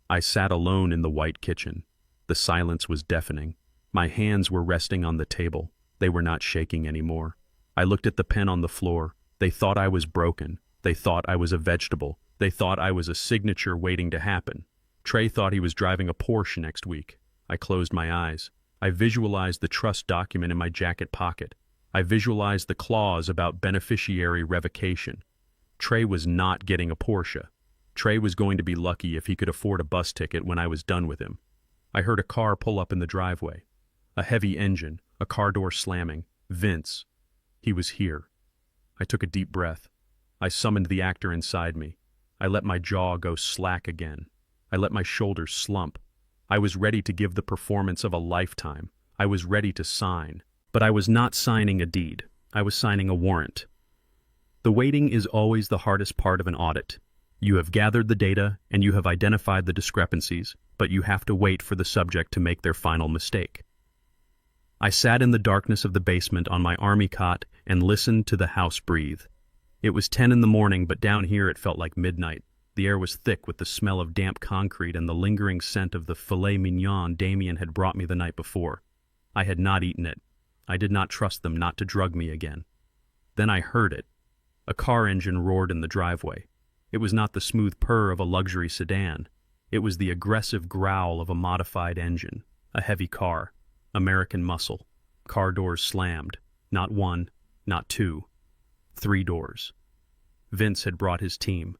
I sat alone in the white kitchen. The silence was deafening. My hands were resting on the table. They were not shaking anymore. I looked at the pen on the floor. They thought I was broken. They thought I was a vegetable. They thought I was a signature waiting to happen. Trey thought he was driving a Porsche next week. I closed my eyes. I visualized the trust document in my jacket pocket. I visualized the clause about beneficiary revocation. Trey was not getting a Porsche. Trey was going to be lucky if he could afford a bus ticket when I was done with him. I heard a car pull up in the driveway. A heavy engine, a car door slamming. Vince. He was here. I took a deep breath. I summoned the actor inside me. I let my jaw go slack again. I let my shoulders slump. I was ready to give the performance of a lifetime. I was ready to sign. But I was not signing a deed. I was signing a warrant. The waiting is always the hardest part of an audit. You have gathered the data and you have identified the discrepancies, but you have to wait for the subject to make their final mistake. I sat in the darkness of the basement on my army cot and listened to the house breathe. It was 10 in the morning, but down here it felt like midnight. The air was thick with the smell of damp concrete and the lingering scent of the filet mignon Damien had brought me the night before. I had not eaten it. I did not trust them not to drug me again. Then I heard it. A car engine roared in the driveway. It was not the smooth purr of a luxury sedan. It was the aggressive growl of a modified engine. A heavy car. American muscle. Car doors slammed. Not one, not two. 3 doors. Vince had brought his team.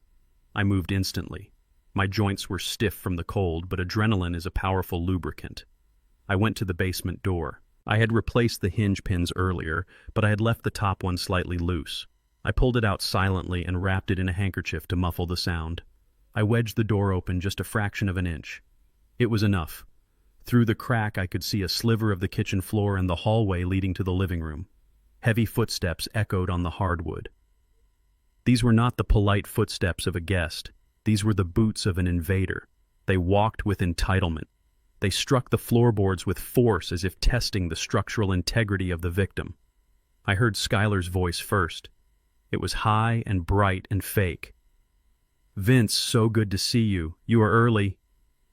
I moved instantly. My joints were stiff from the cold, but adrenaline is a powerful lubricant. I went to the basement door. I had replaced the hinge pins earlier, but I had left the top one slightly loose. I pulled it out silently and wrapped it in a handkerchief to muffle the sound. I wedged the door open just a fraction of an inch. It was enough. Through the crack I could see a sliver of the kitchen floor and the hallway leading to the living room. Heavy footsteps echoed on the hardwood. These were not the polite footsteps of a guest. These were the boots of an invader. They walked with entitlement. They struck the floorboards with force as if testing the structural integrity of the victim. I heard Skylar's voice first. It was high and bright and fake. "Vince, so good to see you. You are early."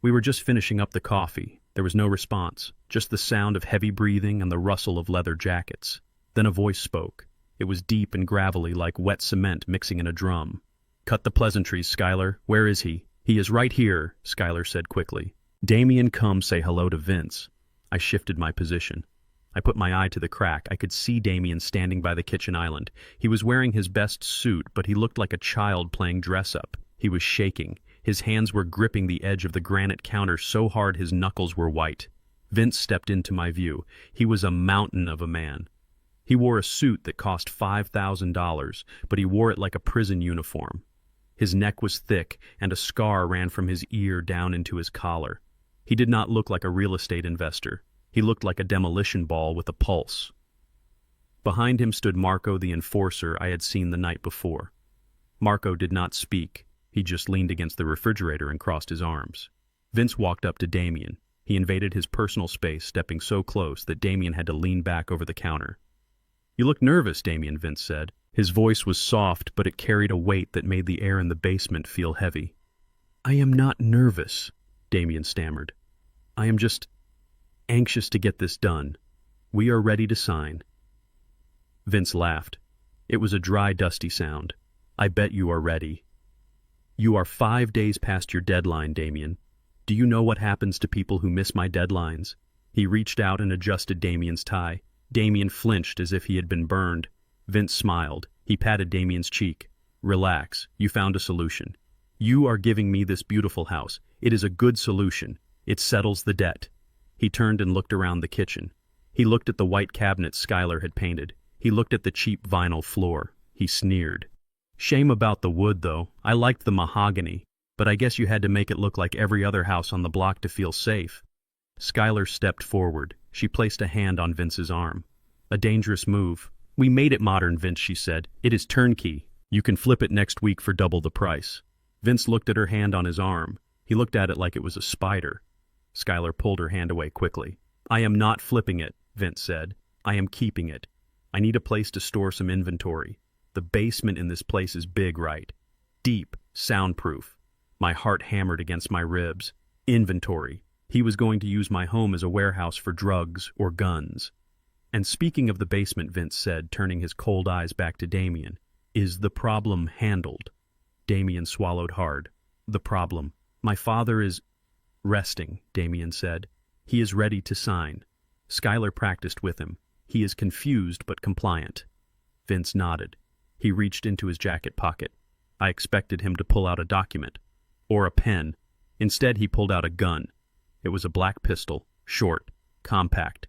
We were just finishing up the coffee. There was no response, just the sound of heavy breathing and the rustle of leather jackets. Then a voice spoke. It was deep and gravelly like wet cement mixing in a drum. "Cut the pleasantries, Skylar. Where is he?" "He is right here," Skylar said quickly. "Damien, come say hello to Vince." I shifted my position. I put my eye to the crack. I could see Damien standing by the kitchen island. He was wearing his best suit, but he looked like a child playing dress-up. He was shaking. His hands were gripping the edge of the granite counter so hard his knuckles were white. Vince stepped into my view. He was a mountain of a man. He wore a suit that cost $5,000, but he wore it like a prison uniform. His neck was thick, and a scar ran from his ear down into his collar. He did not look like a real estate investor. He looked like a demolition ball with a pulse. Behind him stood Marco, the enforcer I had seen the night before. Marco did not speak. He just leaned against the refrigerator and crossed his arms. Vince walked up to Damien. He invaded his personal space, stepping so close that Damien had to lean back over the counter. "You look nervous, Damien," Vince said. His voice was soft, but it carried a weight that made the air in the basement feel heavy. "I am not nervous," Damien stammered. "I am just anxious to get this done. We are ready to sign." Vince laughed. It was a dry, dusty sound. "I bet you are ready." "You are 5 days past your deadline, Damien. Do you know what happens to people who miss my deadlines?" He reached out and adjusted Damien's tie. Damien flinched as if he had been burned. Vince smiled. He patted Damien's cheek. "Relax. You found a solution. You are giving me this beautiful house. It is a good solution. It settles the debt." He turned and looked around the kitchen. He looked at the white cabinets Skylar had painted. He looked at the cheap vinyl floor. He sneered. "Shame about the wood, though. I liked the mahogany, but I guess you had to make it look like every other house on the block to feel safe." Skylar stepped forward. She placed a hand on Vince's arm. "A dangerous move." "We made it modern, Vince," she said. "It is turnkey. You can flip it next week for double the price." Vince looked at her hand on his arm. He looked at it like it was a spider. Skylar pulled her hand away quickly. "I am not flipping it," Vince said. "I am keeping it. I need a place to store some inventory. The basement in this place is big, right? Deep, soundproof." My heart hammered against my ribs. Inventory. He was going to use my home as a warehouse for drugs or guns. And speaking of the basement, Vince said, turning his cold eyes back to Damien, is the problem handled? Damien swallowed hard. The problem. My father is resting, Damien said. He is ready to sign. Skylar practiced with him. He is confused but compliant. Vince nodded. He reached into his jacket pocket. I expected him to pull out a document. Or a pen. Instead, he pulled out a gun. It was a black pistol, short, compact.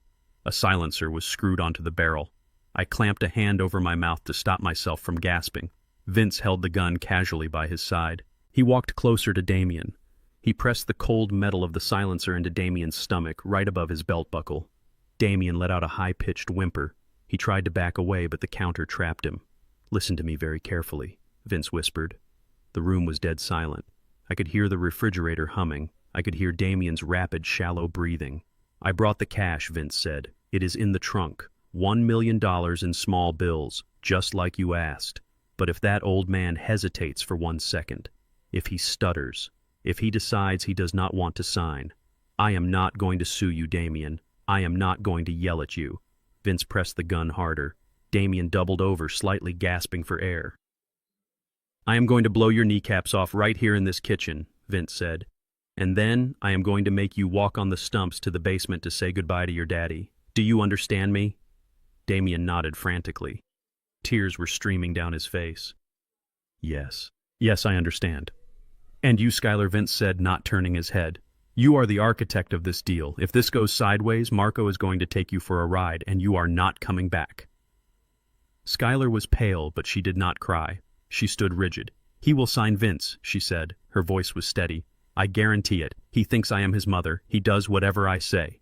A silencer was screwed onto the barrel. I clamped a hand over my mouth to stop myself from gasping. Vince held the gun casually by his side. He walked closer to Damien. He pressed the cold metal of the silencer into Damien's stomach, right above his belt buckle. Damien let out a high-pitched whimper. He tried to back away, but the counter trapped him. Listen to me very carefully, Vince whispered. The room was dead silent. I could hear the refrigerator humming. I could hear Damien's rapid, shallow breathing. I brought the cash, Vince said. It is in the trunk. $1 million in small bills, just like you asked. But if that old man hesitates for 1 second, if he stutters, if he decides he does not want to sign, I am not going to sue you, Damien. I am not going to yell at you. Vince pressed the gun harder. Damien doubled over, slightly gasping for air. I am going to blow your kneecaps off right here in this kitchen, Vince said. And then I am going to make you walk on the stumps to the basement to say goodbye to your daddy. Do you understand me? Damien nodded frantically. Tears were streaming down his face. Yes. Yes, I understand. And you, Skylar, Vince said, not turning his head. You are the architect of this deal. If this goes sideways, Marco is going to take you for a ride, and you are not coming back. Skylar was pale, but she did not cry. She stood rigid. He will sign, Vince, she said. Her voice was steady. I guarantee it. He thinks I am his mother. He does whatever I say.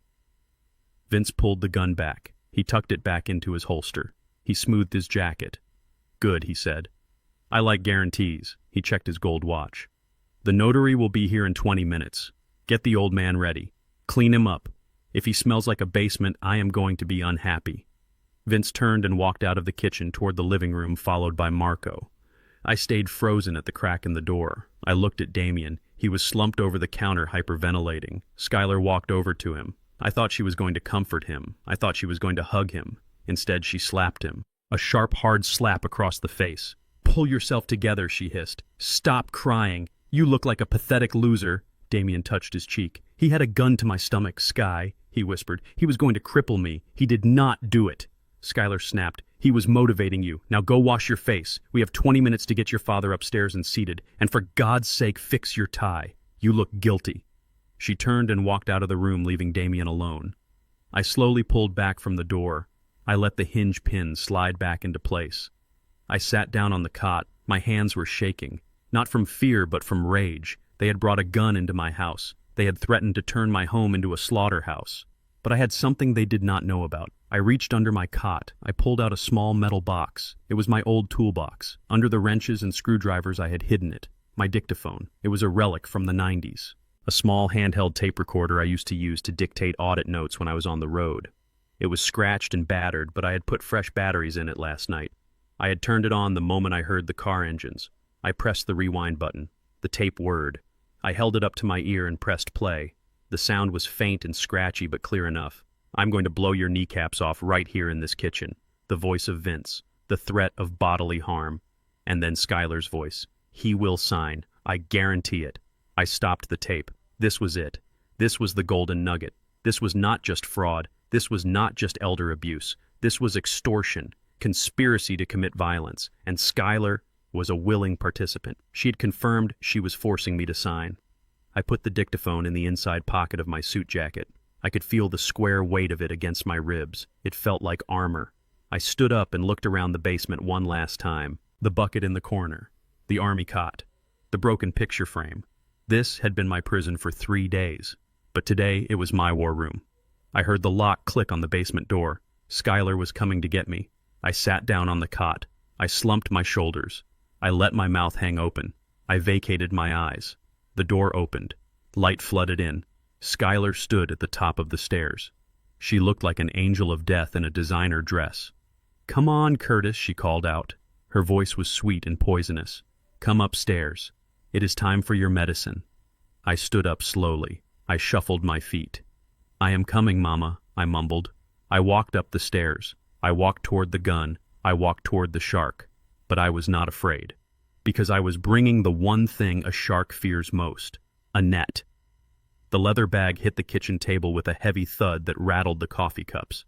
Vince pulled the gun back. He tucked it back into his holster. He smoothed his jacket. Good, he said. I like guarantees. He checked his gold watch. The notary will be here in 20 minutes. Get the old man ready. Clean him up. If he smells like a basement, I am going to be unhappy. Vince turned and walked out of the kitchen toward the living room, followed by Marco. I stayed frozen at the crack in the door. I looked at Damien. He was slumped over the counter, hyperventilating. Skylar walked over to him. I thought she was going to comfort him. I thought she was going to hug him. Instead, she slapped him. A sharp, hard slap across the face. Pull yourself together, she hissed. Stop crying. You look like a pathetic loser. Damien touched his cheek. He had a gun to my stomach, Sky, he whispered. He was going to cripple me. He did not do it. Skylar snapped. He was motivating you. Now go wash your face. We have 20 minutes to get your father upstairs and seated. And for God's sake, fix your tie. You look guilty. She turned and walked out of the room, leaving Damien alone. I slowly pulled back from the door. I let the hinge pin slide back into place. I sat down on the cot. My hands were shaking. Not from fear, but from rage. They had brought a gun into my house. They had threatened to turn my home into a slaughterhouse. But I had something they did not know about. I reached under my cot. I pulled out a small metal box. It was my old toolbox. Under the wrenches and screwdrivers I had hidden it. My dictaphone. It was a relic from the 90s. A small handheld tape recorder I used to use to dictate audit notes when I was on the road. It was scratched and battered, but I had put fresh batteries in it last night. I had turned it on the moment I heard the car engines. I pressed the rewind button. The tape whirred. I held it up to my ear and pressed play. The sound was faint and scratchy, but clear enough. I'm going to blow your kneecaps off right here in this kitchen. The voice of Vince. The threat of bodily harm. And then Skylar's voice. He will sign. I guarantee it. I stopped the tape. This was it. This was the golden nugget. This was not just fraud. This was not just elder abuse. This was extortion, conspiracy to commit violence. And Skylar was a willing participant. She had confirmed she was forcing me to sign. I put the dictaphone in the inside pocket of my suit jacket. I could feel the square weight of it against my ribs. It felt like armor. I stood up and looked around the basement one last time. The bucket in the corner. The army cot. The broken picture frame. This had been my prison for 3 days. But today it was my war room. I heard the lock click on the basement door. Skylar was coming to get me. I sat down on the cot. I slumped my shoulders. I let my mouth hang open. I vacated my eyes. The door opened. Light flooded in. Skylar stood at the top of the stairs. She looked like an angel of death in a designer dress. Come on, Curtis, she called out. Her voice was sweet and poisonous. Come upstairs. It is time for your medicine. I stood up slowly. I shuffled my feet. I am coming, Mama, I mumbled. I walked up the stairs. I walked toward the gun. I walked toward the shark. But I was not afraid. Because I was bringing the one thing a shark fears most: a net. The leather bag hit the kitchen table with a heavy thud that rattled the coffee cups.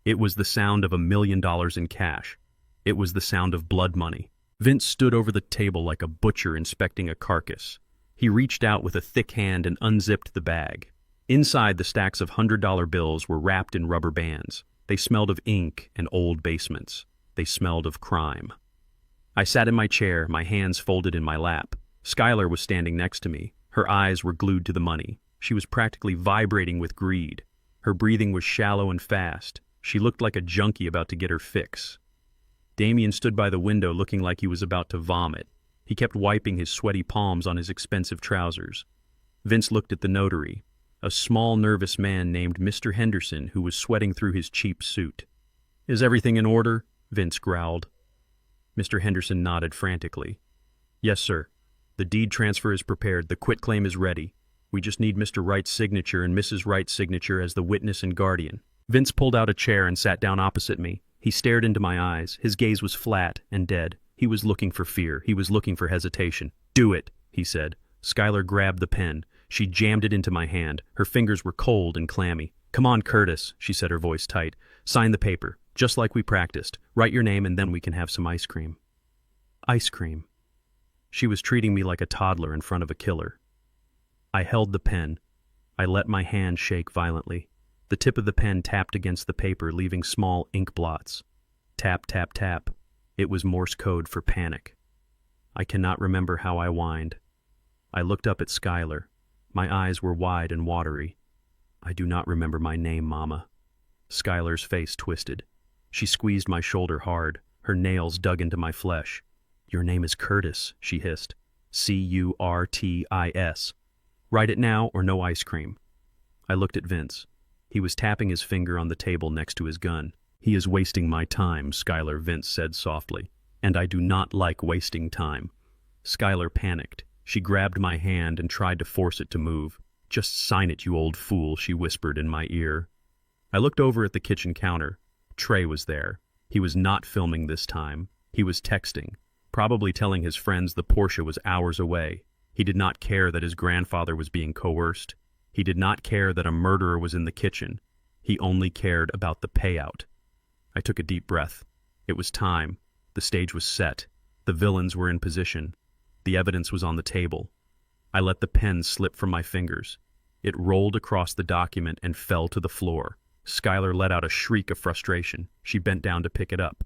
It was the sound of $1 million in cash. It was the sound of blood money. Vince stood over the table like a butcher inspecting a carcass. He reached out with a thick hand and unzipped the bag. Inside, the stacks of $100 bills were wrapped in rubber bands. They smelled of ink and old basements. They smelled of crime. I sat in my chair, my hands folded in my lap. Skylar was standing next to me. Her eyes were glued to the money. She was practically vibrating with greed. Her breathing was shallow and fast. She looked like a junkie about to get her fix. Damien stood by the window looking like he was about to vomit. He kept wiping his sweaty palms on his expensive trousers. Vince looked at the notary, a small, nervous man named Mr. Henderson who was sweating through his cheap suit. "Is everything in order?" Vince growled. Mr. Henderson nodded frantically. "Yes, sir. The deed transfer is prepared. The quitclaim is ready. We just need Mr. Wright's signature and Mrs. Wright's signature as the witness and guardian." Vince pulled out a chair and sat down opposite me. He stared into my eyes. His gaze was flat and dead. He was looking for fear. He was looking for hesitation. "Do it," he said. Skylar grabbed the pen. She jammed it into my hand. Her fingers were cold and clammy. "Come on, Curtis," she said, her voice tight. "Sign the paper, just like we practiced. Write your name and then we can have some ice cream." Ice cream. She was treating me like a toddler in front of a killer. I held the pen. I let my hand shake violently. The tip of the pen tapped against the paper, leaving small ink blots. Tap, tap, tap. It was Morse code for panic. I cannot remember how I whined. I looked up at Skylar. My eyes were wide and watery. "I do not remember my name, Mama." Skylar's face twisted. She squeezed my shoulder hard. Her nails dug into my flesh. "Your name is Curtis," she hissed. "Curtis. Write it now or no ice cream." I looked at Vince. He was tapping his finger on the table next to his gun. "He is wasting my time," Skylar, Vince said softly. "And I do not like wasting time." Skylar panicked. She grabbed my hand and tried to force it to move. "Just sign it, you old fool," she whispered in my ear. I looked over at the kitchen counter. Trey was there. He was not filming this time. He was texting, probably telling his friends the Porsche was hours away. He did not care that his grandfather was being coerced. He did not care that a murderer was in the kitchen. He only cared about the payout. I took a deep breath. It was time. The stage was set. The villains were in position. The evidence was on the table. I let the pen slip from my fingers. It rolled across the document and fell to the floor. Skylar let out a shriek of frustration. She bent down to pick it up.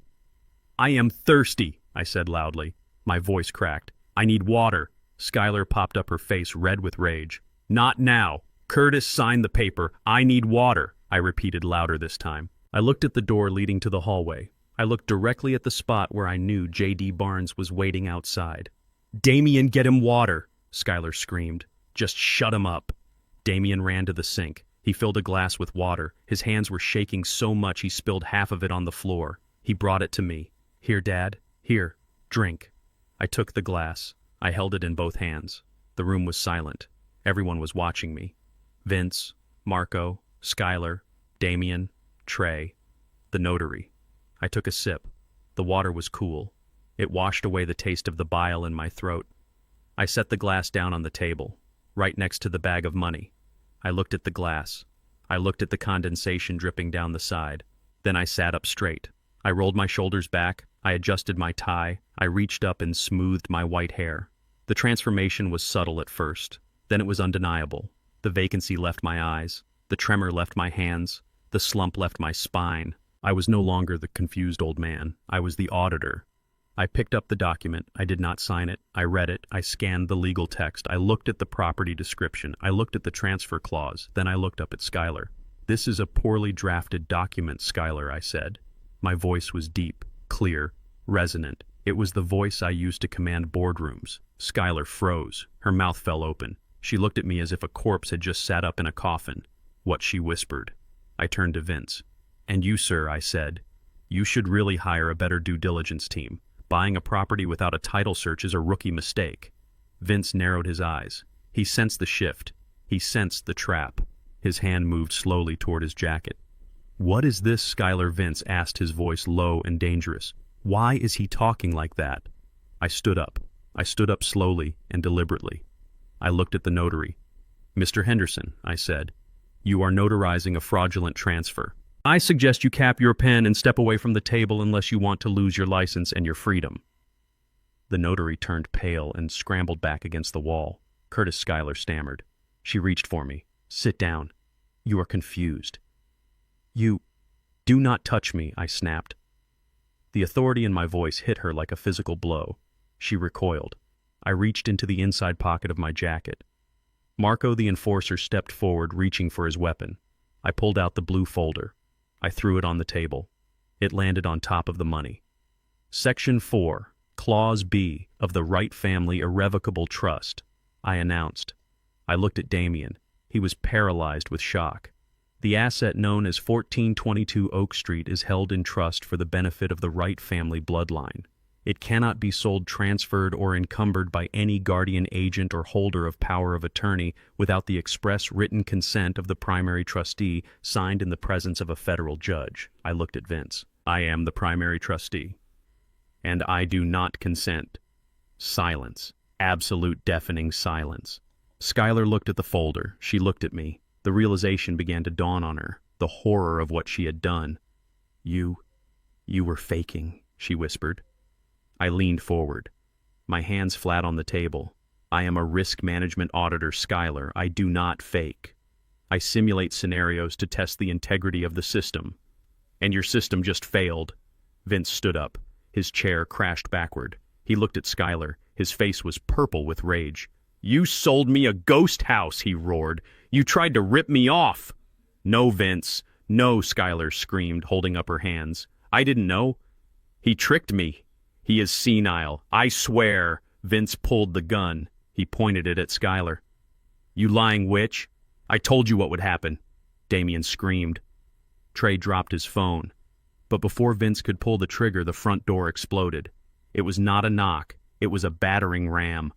"I am thirsty," I said loudly. My voice cracked. "I need water." Skylar popped up, her face red with rage. "Not now. Curtis, sign the paper. I need water," I repeated louder this time. I looked at the door leading to the hallway. I looked directly at the spot where I knew J.D. Barnes was waiting outside. "Damien, get him water," Skylar screamed. "Just shut him up." Damien ran to the sink. He filled a glass with water. His hands were shaking so much he spilled half of it on the floor. He brought it to me. "Here, Dad. Here. Drink." I took the glass. I held it in both hands. The room was silent. Everyone was watching me. Vince, Marco, Skylar, Damien, Trey, the notary. I took a sip. The water was cool. It washed away the taste of the bile in my throat. I set the glass down on the table, right next to the bag of money. I looked at the glass. I looked at the condensation dripping down the side. Then I sat up straight. I rolled my shoulders back. I adjusted my tie. I reached up and smoothed my white hair. The transformation was subtle at first. Then it was undeniable. The vacancy left my eyes. The tremor left my hands. The slump left my spine. I was no longer the confused old man. I was the auditor. I picked up the document. I did not sign it. I read it. I scanned the legal text. I looked at the property description. I looked at the transfer clause. Then I looked up at Skylar. "This is a poorly drafted document, Skylar," I said. My voice was deep, clear, resonant. It was the voice I used to command boardrooms. Skylar froze. Her mouth fell open. She looked at me as if a corpse had just sat up in a coffin. What she whispered. I turned to Vince. "And you, sir," I said. "You should really hire a better due diligence team. Buying a property without a title search is a rookie mistake." Vince narrowed his eyes. He sensed the shift. He sensed the trap. His hand moved slowly toward his jacket. "What is this?" Schuyler Vince asked, his voice low and dangerous. "Why is he talking like that?" I stood up. I stood up slowly and deliberately. I looked at the notary. "Mr. Henderson," I said, "you are notarizing a fraudulent transfer. I suggest you cap your pen and step away from the table unless you want to lose your license and your freedom." The notary turned pale and scrambled back against the wall. Curtis, Schuyler stammered. She reached for me. "Sit down. You are confused." "You do not touch me," I snapped. The authority in my voice hit her like a physical blow. She recoiled. I reached into the inside pocket of my jacket. Marco the enforcer stepped forward, reaching for his weapon. I pulled out the blue folder. I threw it on the table. It landed on top of the money. "Section 4, Clause B of the Wright Family Irrevocable Trust," I announced. I looked at Damien. He was paralyzed with shock. "The asset known as 1422 Oak Street is held in trust for the benefit of the Wright family bloodline. It cannot be sold, transferred, or encumbered by any guardian agent or holder of power of attorney without the express written consent of the primary trustee, signed in the presence of a federal judge." I looked at Vince. "I am the primary trustee, and I do not consent." Silence. Absolute deafening silence. Schuyler looked at the folder. She looked at me. The realization began to dawn on her, the horror of what she had done. You were faking," she whispered. I leaned forward, my hands flat on the table. "I am a risk management auditor, Schuyler. I do not fake. I simulate scenarios to test the integrity of the system. And your system just failed." Vince stood up. His chair crashed backward. He looked at Schuyler. His face was purple with rage. "You sold me a ghost house," he roared. "You tried to rip me off." "No, Vince. No," Schuyler screamed, holding up her hands. "I didn't know. He tricked me. He is senile. I swear." Vince pulled the gun. He pointed it at Schuyler. "You lying witch. I told you what would happen." Damien screamed. Trey dropped his phone. But before Vince could pull the trigger, the front door exploded. It was not a knock. It was a battering ram.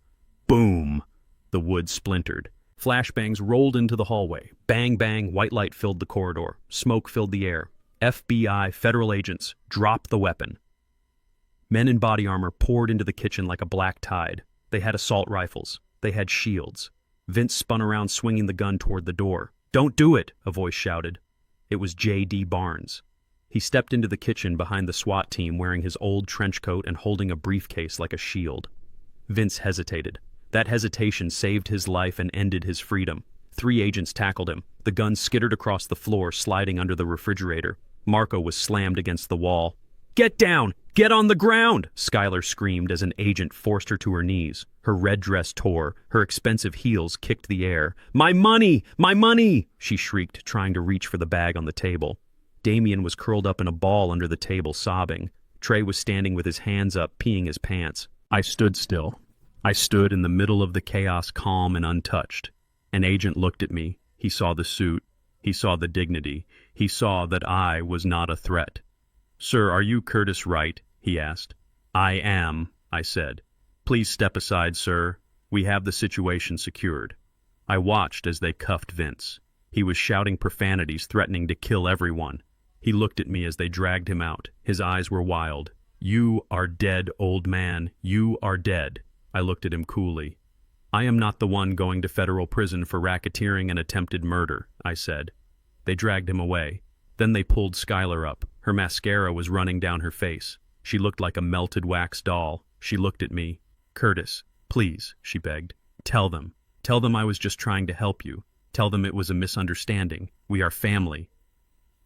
Boom! The wood splintered. Flashbangs rolled into the hallway. Bang, bang, white light filled the corridor. Smoke filled the air. FBI, federal agents, dropped the weapon. Men in body armor poured into the kitchen like a black tide. They had assault rifles. They had shields. Vince spun around, swinging the gun toward the door. "Don't do it!" a voice shouted. It was J.D. Barnes. He stepped into the kitchen behind the SWAT team, wearing his old trench coat and holding a briefcase like a shield. Vince hesitated. That hesitation saved his life and ended his freedom. 3 agents tackled him. The gun skittered across the floor, sliding under the refrigerator. Marco was slammed against the wall. "Get down! Get on the ground!" Schuyler screamed as an agent forced her to her knees. Her red dress tore. Her expensive heels kicked the air. "My money! My money!" she shrieked, trying to reach for the bag on the table. Damien was curled up in a ball under the table, sobbing. Trey was standing with his hands up, peeing his pants. I stood still. I stood in the middle of the chaos, calm and untouched. An agent looked at me. He saw the suit. He saw the dignity. He saw that I was not a threat. "Sir, are you Curtis Wright?" he asked. "I am," I said. "Please step aside, sir. We have the situation secured." I watched as they cuffed Vince. He was shouting profanities, threatening to kill everyone. He looked at me as they dragged him out. His eyes were wild. "You are dead, old man. You are dead." I looked at him coolly. "I am not the one going to federal prison for racketeering and attempted murder," I said. They dragged him away. Then they pulled Schuyler up. Her mascara was running down her face. She looked like a melted wax doll. She looked at me. "Curtis, please," she begged. Tell them I was just trying to help you. Tell them it was a misunderstanding. We are family."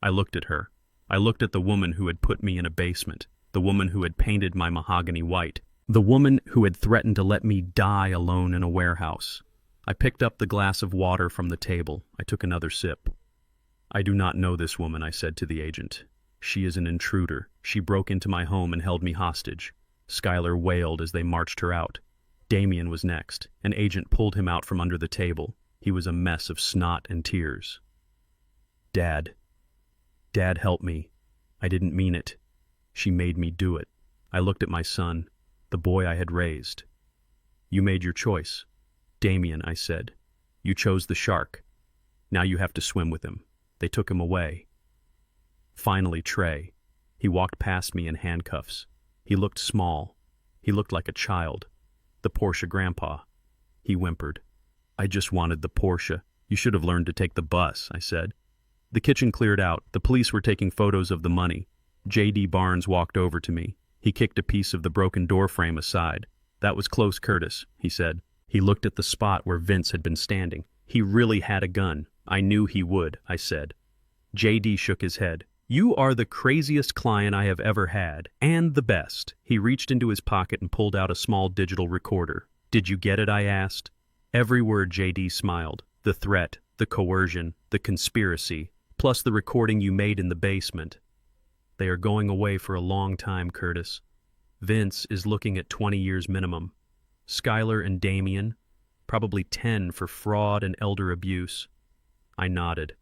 I looked at her. I looked at the woman who had put me in a basement, the woman who had painted my mahogany white, the woman who had threatened to let me die alone in a warehouse. I picked up the glass of water from the table. I took another sip. "I do not know this woman," I said to the agent. "She is an intruder. She broke into my home and held me hostage." Schuyler wailed as they marched her out. Damien was next. An agent pulled him out from under the table. He was a mess of snot and tears. Dad, help me. I didn't mean it. She made me do it." I looked at my son, the boy I had raised. "You made your choice. Damien," I said. "You chose the shark. Now you have to swim with him." They took him away. Finally, Trey. He walked past me in handcuffs. He looked small. He looked like a child. The Porsche grandpa. He whimpered. I just wanted the Porsche. You should have learned to take the bus, I said. The kitchen cleared out. The police were taking photos of the money. J.D. Barnes walked over to me. He kicked a piece of the broken door frame aside. That was close, Curtis, he said. He looked at the spot where Vince had been standing. He really had a gun. I knew he would, I said. J.D. shook his head. You are the craziest client I have ever had, and the best. He reached into his pocket and pulled out a small digital recorder. Did you get it, I asked. Every word. J.D. smiled. The threat, the coercion, the conspiracy, plus the recording you made in the basement. They are going away for a long time, Curtis. Vince is looking at 20 years minimum. Skylar and Damien, probably 10 for fraud and elder abuse. I nodded.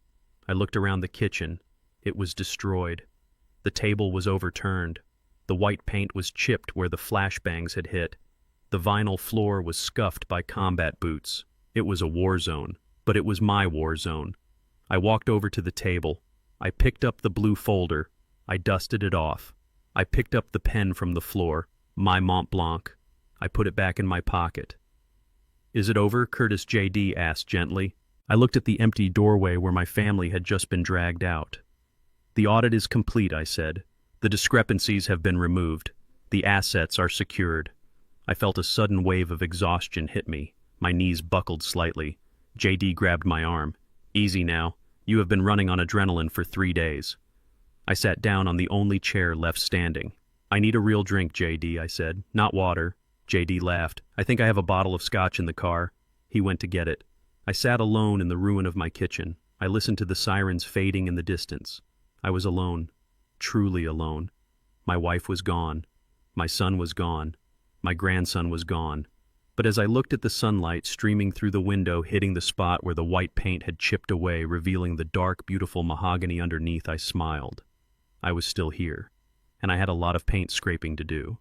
I looked around the kitchen. It was destroyed. The table was overturned. The white paint was chipped where the flashbangs had hit. The vinyl floor was scuffed by combat boots. It was a war zone, but it was my war zone. I walked over to the table. I picked up the blue folder. I dusted it off. I picked up the pen from the floor, my Mont Blanc. I put it back in my pocket. Is it over? Curtis J.D. asked gently. I looked at the empty doorway where my family had just been dragged out. The audit is complete, I said. The discrepancies have been removed. The assets are secured. I felt a sudden wave of exhaustion hit me. My knees buckled slightly. J.D. grabbed my arm. Easy now. You have been running on adrenaline for 3 days. I sat down on the only chair left standing. I need a real drink, J.D., I said. Not water. J.D. laughed. I think I have a bottle of scotch in the car. He went to get it. I sat alone in the ruin of my kitchen. I listened to the sirens fading in the distance. I was alone. Truly alone. My wife was gone. My son was gone. My grandson was gone. But as I looked at the sunlight streaming through the window, hitting the spot where the white paint had chipped away, revealing the dark, beautiful mahogany underneath, I smiled. I was still here, and I had a lot of paint scraping to do.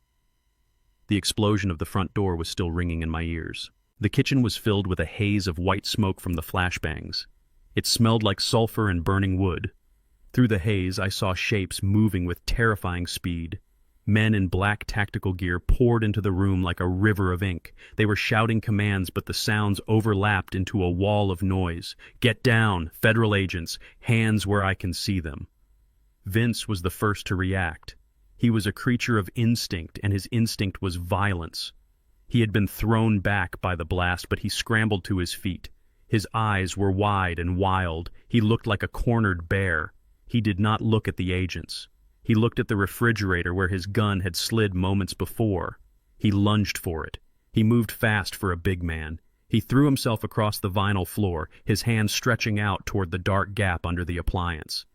The explosion of the front door was still ringing in my ears. The kitchen was filled with a haze of white smoke from the flashbangs. It smelled like sulfur and burning wood. Through the haze, I saw shapes moving with terrifying speed. Men in black tactical gear poured into the room like a river of ink. They were shouting commands, but the sounds overlapped into a wall of noise. Get down, federal agents, hands where I can see them. Vince was the first to react. He was a creature of instinct, and his instinct was violence. He had been thrown back by the blast, but he scrambled to his feet. His eyes were wide and wild. He looked like a cornered bear. He did not look at the agents. He looked at the refrigerator where his gun had slid moments before. He lunged for it. He moved fast for a big man. He threw himself across the vinyl floor, his hands stretching out toward the dark gap under the appliance.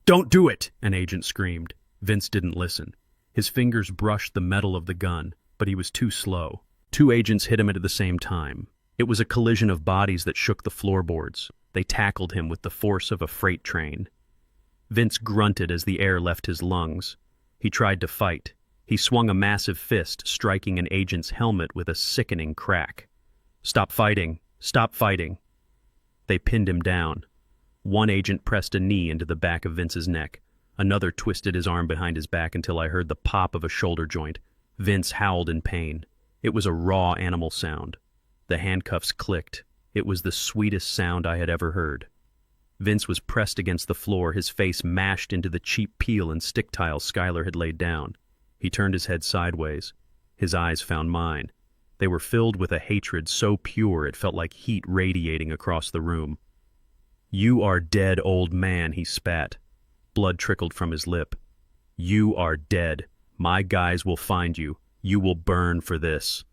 Don't do it! An agent screamed. Vince didn't listen. His fingers brushed the metal of the gun, but he was too slow. 2 agents hit him at the same time. It was a collision of bodies that shook the floorboards. They tackled him with the force of a freight train. Vince grunted as the air left his lungs. He tried to fight. He swung a massive fist, striking an agent's helmet with a sickening crack. Stop fighting! Stop fighting! They pinned him down. One agent pressed a knee into the back of Vince's neck. Another twisted his arm behind his back until I heard the pop of a shoulder joint. Vince howled in pain. It was a raw animal sound. The handcuffs clicked. It was the sweetest sound I had ever heard. Vince was pressed against the floor, his face mashed into the cheap peel and stick tiles Skylar had laid down. He turned his head sideways. His eyes found mine. They were filled with a hatred so pure it felt like heat radiating across the room. You are dead, old man, he spat. Blood trickled from his lip. You are dead. My guys will find you. You will burn for this.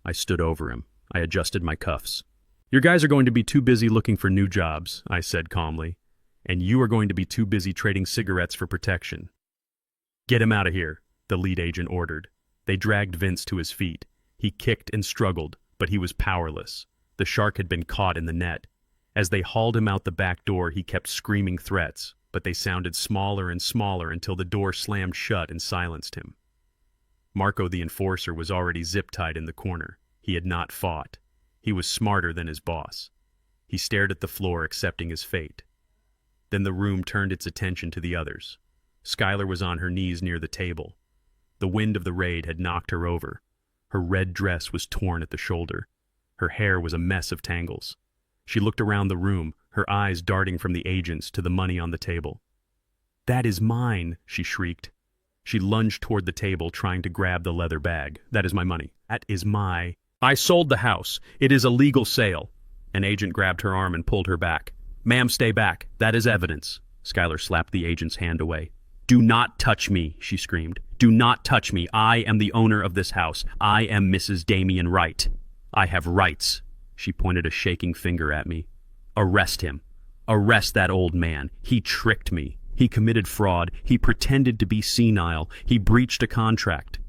I stood over him. I adjusted my cuffs. Your guys are going to be too busy looking for new jobs, I said calmly, and you are going to be too busy trading cigarettes for protection. Get him out of here, the lead agent ordered. They dragged Vince to his feet. He kicked and struggled, but he was powerless. The shark had been caught in the net. As they hauled him out the back door, he kept screaming threats, but they sounded smaller and smaller until the door slammed shut and silenced him. Marco the enforcer was already zip-tied in the corner. He had not fought. He was smarter than his boss. He stared at the floor, accepting his fate. Then the room turned its attention to the others. Skylar was on her knees near the table. The wind of the raid had knocked her over. Her red dress was torn at the shoulder. Her hair was a mess of tangles. She looked around the room, her eyes darting from the agents to the money on the table. "That is mine," she shrieked. She lunged toward the table, trying to grab the leather bag. "That is my money. That is my—" "I sold the house. It is a legal sale." An agent grabbed her arm and pulled her back. "Ma'am, stay back. That is evidence." Skylar slapped the agent's hand away. "Do not touch me," she screamed. "Do not touch me. I am the owner of this house. I am Mrs. Damian Wright. I have rights." She pointed a shaking finger at me. "Arrest him. Arrest that old man. He tricked me. He committed fraud. He pretended to be senile. He breached a contract."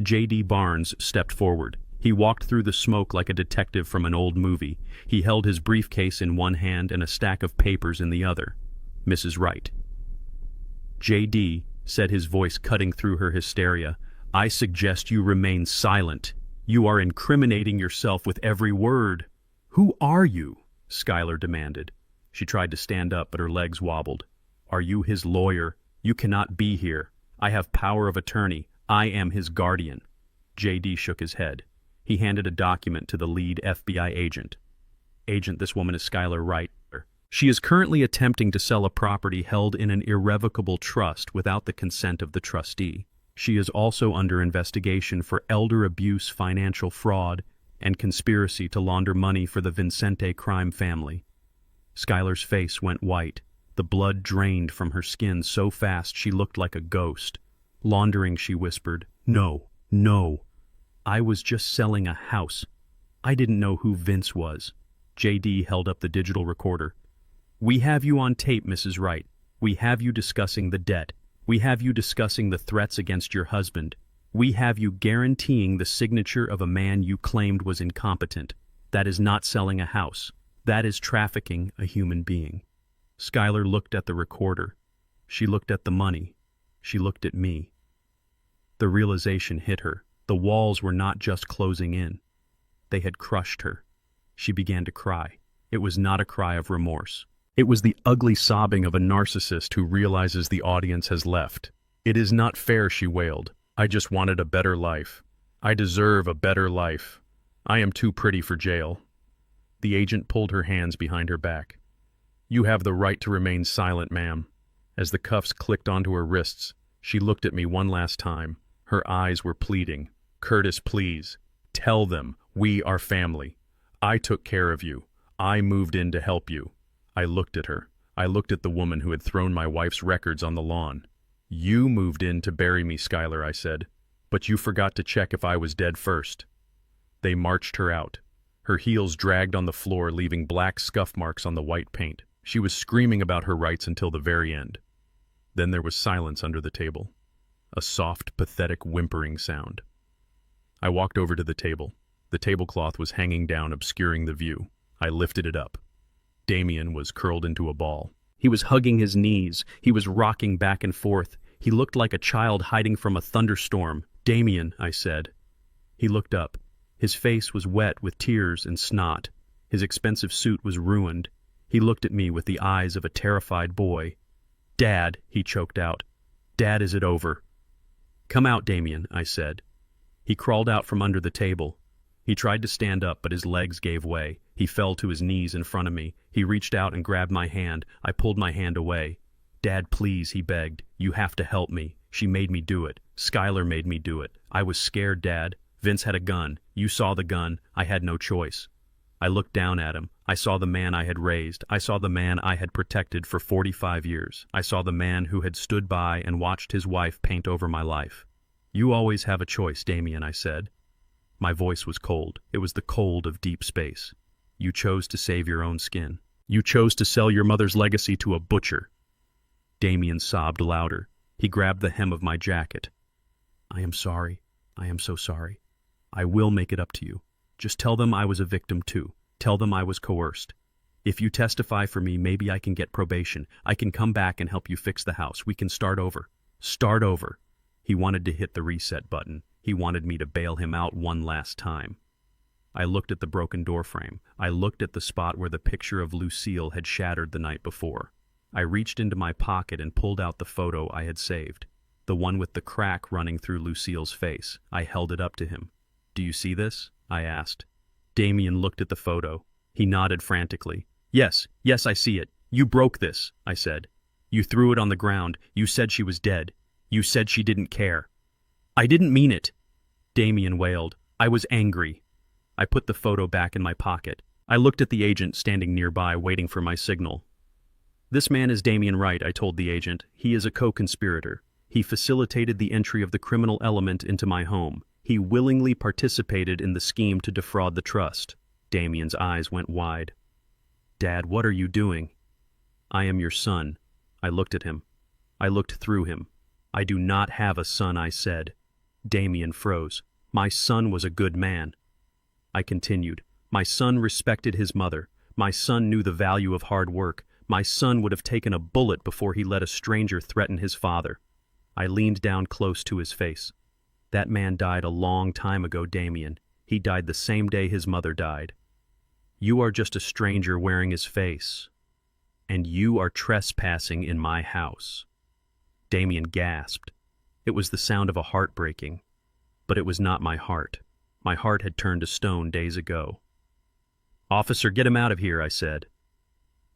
J.D. Barnes stepped forward. He walked through the smoke like a detective from an old movie. He held his briefcase in one hand and a stack of papers in the other. "Mrs. Wright." "J.D.," said his voice cutting through her hysteria, "I suggest you remain silent. You are incriminating yourself with every word." "Who are you?" Skylar demanded. She tried to stand up, but her legs wobbled. "Are you his lawyer? You cannot be here. I have power of attorney. I am his guardian." J.D. shook his head. He handed a document to the lead FBI agent. "Agent, this woman is Skylar Wright. She is currently attempting to sell a property held in an irrevocable trust without the consent of the trustee. She is also under investigation for elder abuse, financial fraud, and conspiracy to launder money for the Vincente crime family." Skylar's face went white. The blood drained from her skin so fast she looked like a ghost. "Laundering," she whispered. "No, no. I was just selling a house. I didn't know who Vince was." J.D. held up the digital recorder. "We have you on tape, Mrs. Wright. We have you discussing the debt. We have you discussing the threats against your husband. We have you guaranteeing the signature of a man you claimed was incompetent. That is not selling a house. That is trafficking a human being." Skylar looked at the recorder. She looked at the money. She looked at me. The realization hit her. The walls were not just closing in. They had crushed her. She began to cry. It was not a cry of remorse. It was the ugly sobbing of a narcissist who realizes the audience has left. "It is not fair," she wailed. "I just wanted a better life. I deserve a better life. I am too pretty for jail." The agent pulled her hands behind her back. "You have the right to remain silent, ma'am." As the cuffs clicked onto her wrists, she looked at me one last time. Her eyes were pleading. "Curtis, please. Tell them we are family. I took care of you. I moved in to help you." I looked at her. I looked at the woman who had thrown my wife's records on the lawn. "You moved in to bury me, Skylar," I said. "But you forgot to check if I was dead first." They marched her out. Her heels dragged on the floor, leaving black scuff marks on the white paint. She was screaming about her rights until the very end. Then there was silence under the table. A soft, pathetic whimpering sound. I walked over to the table. The tablecloth was hanging down, obscuring the view. I lifted it up. Damian was curled into a ball. He was hugging his knees. He was rocking back and forth. He looked like a child hiding from a thunderstorm. "Damian," I said. He looked up. His face was wet with tears and snot. His expensive suit was ruined. He looked at me with the eyes of a terrified boy. "Dad," he choked out. "Dad, is it over?" "Come out, Damian," I said. He crawled out from under the table. He tried to stand up, but his legs gave way. He fell to his knees in front of me. He reached out and grabbed my hand. I pulled my hand away. "Dad, please," he begged. "You have to help me. She made me do it. Skylar made me do it. I was scared, Dad. Vince had a gun. You saw the gun. I had no choice." I looked down at him. I saw the man I had raised. I saw the man I had protected for 45 years. I saw the man who had stood by and watched his wife paint over my life. "You always have a choice, Damian," I said. My voice was cold. It was the cold of deep space. "You chose to save your own skin. You chose to sell your mother's legacy to a butcher." Damian sobbed louder. He grabbed the hem of my jacket. "I am sorry. I am so sorry. I will make it up to you. Just tell them I was a victim too. Tell them I was coerced. If you testify for me, maybe I can get probation. I can come back and help you fix the house. We can start over. Start over." He wanted to hit the reset button. He wanted me to bail him out one last time. I looked at the broken doorframe. I looked at the spot where the picture of Lucille had shattered the night before. I reached into my pocket and pulled out the photo I had saved. The one with the crack running through Lucille's face. I held it up to him. "Do you see this?" I asked. Damien looked at the photo. He nodded frantically. Yes, I see it. You broke this," I said. "You threw it on the ground. You said she was dead. You said she didn't care." "I didn't mean it," Damien wailed. "I was angry." I put the photo back in my pocket. I looked at the agent standing nearby, waiting for my signal. "This man is Damien Wright," I told the agent. "He is a co-conspirator. He facilitated the entry of the criminal element into my home. He willingly participated in the scheme to defraud the trust." Damien's eyes went wide. "Dad, what are you doing?" "I am your son." I looked at him. I looked through him. "I do not have a son," I said. Damien froze. "My son was a good man." I continued. "My son respected his mother. My son knew the value of hard work. My son would have taken a bullet before he let a stranger threaten his father." I leaned down close to his face. "That man died a long time ago, Damien. He died the same day his mother died. You are just a stranger wearing his face. And you are trespassing in my house." Damien gasped. It was the sound of a heart breaking. But it was not my heart. My heart had turned to stone days ago. "Officer, get him out of here," I said.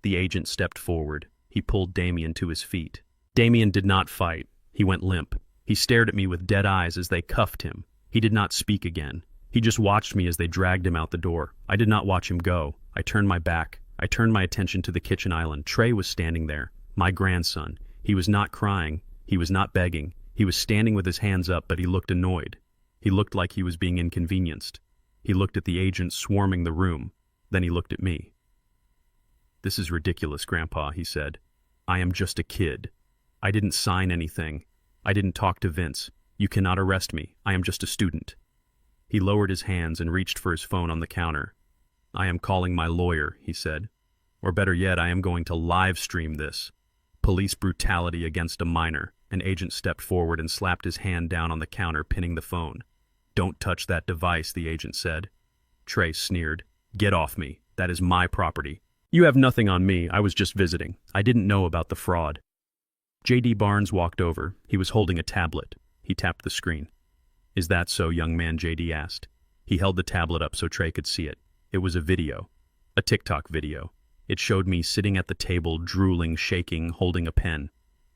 The agent stepped forward. He pulled Damien to his feet. Damien did not fight. He went limp. He stared at me with dead eyes as they cuffed him. He did not speak again. He just watched me as they dragged him out the door. I did not watch him go. I turned my back. I turned my attention to the kitchen island. Trey was standing there, my grandson. He was not crying. He was not begging. He was standing with his hands up, but he looked annoyed. He looked like he was being inconvenienced. He looked at the agent swarming the room. Then he looked at me. "This is ridiculous, Grandpa," he said. "I am just a kid. I didn't sign anything. I didn't talk to Vince. You cannot arrest me. I am just a student." He lowered his hands and reached for his phone on the counter. "I am calling my lawyer," he said. "Or better yet, I am going to live stream this. Police brutality against a minor." An agent stepped forward and slapped his hand down on the counter, pinning the phone. "Don't touch that device," the agent said. Trey sneered. "Get off me. That is my property." "You have nothing on me. I was just visiting. I didn't know about the fraud." J.D. Barnes walked over. He was holding a tablet. He tapped the screen. "Is that so, young man?" J.D. asked. He held the tablet up so Trey could see it. It was a video. A TikTok video. It showed me sitting at the table, drooling, shaking, holding a pen.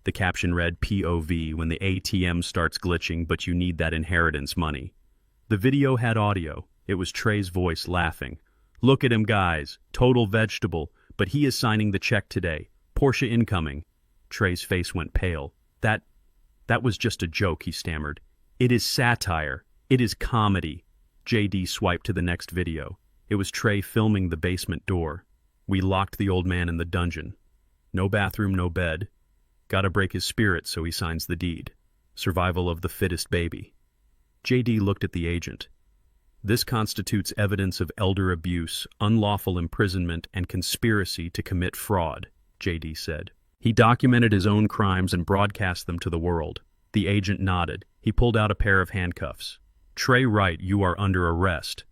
The caption read, "POV, when the ATM starts glitching, but you need that inheritance money." The video had audio. It was Trey's voice laughing. "Look at him, guys. Total vegetable. But he is signing the check today. Porsche incoming." Trey's face went pale. That was just a joke," he stammered. "It is satire. It is comedy." J.D. swiped to the next video. It was Trey filming the basement door. "We locked the old man in the dungeon. No bathroom, no bed. Gotta break his spirit so he signs the deed. Survival of the fittest baby." J.D. looked at the agent. "This constitutes evidence of elder abuse, unlawful imprisonment, and conspiracy to commit fraud," J.D. said. "He documented his own crimes and broadcast them to the world." The agent nodded. He pulled out a pair of handcuffs. "Trey Wright, you are under arrest."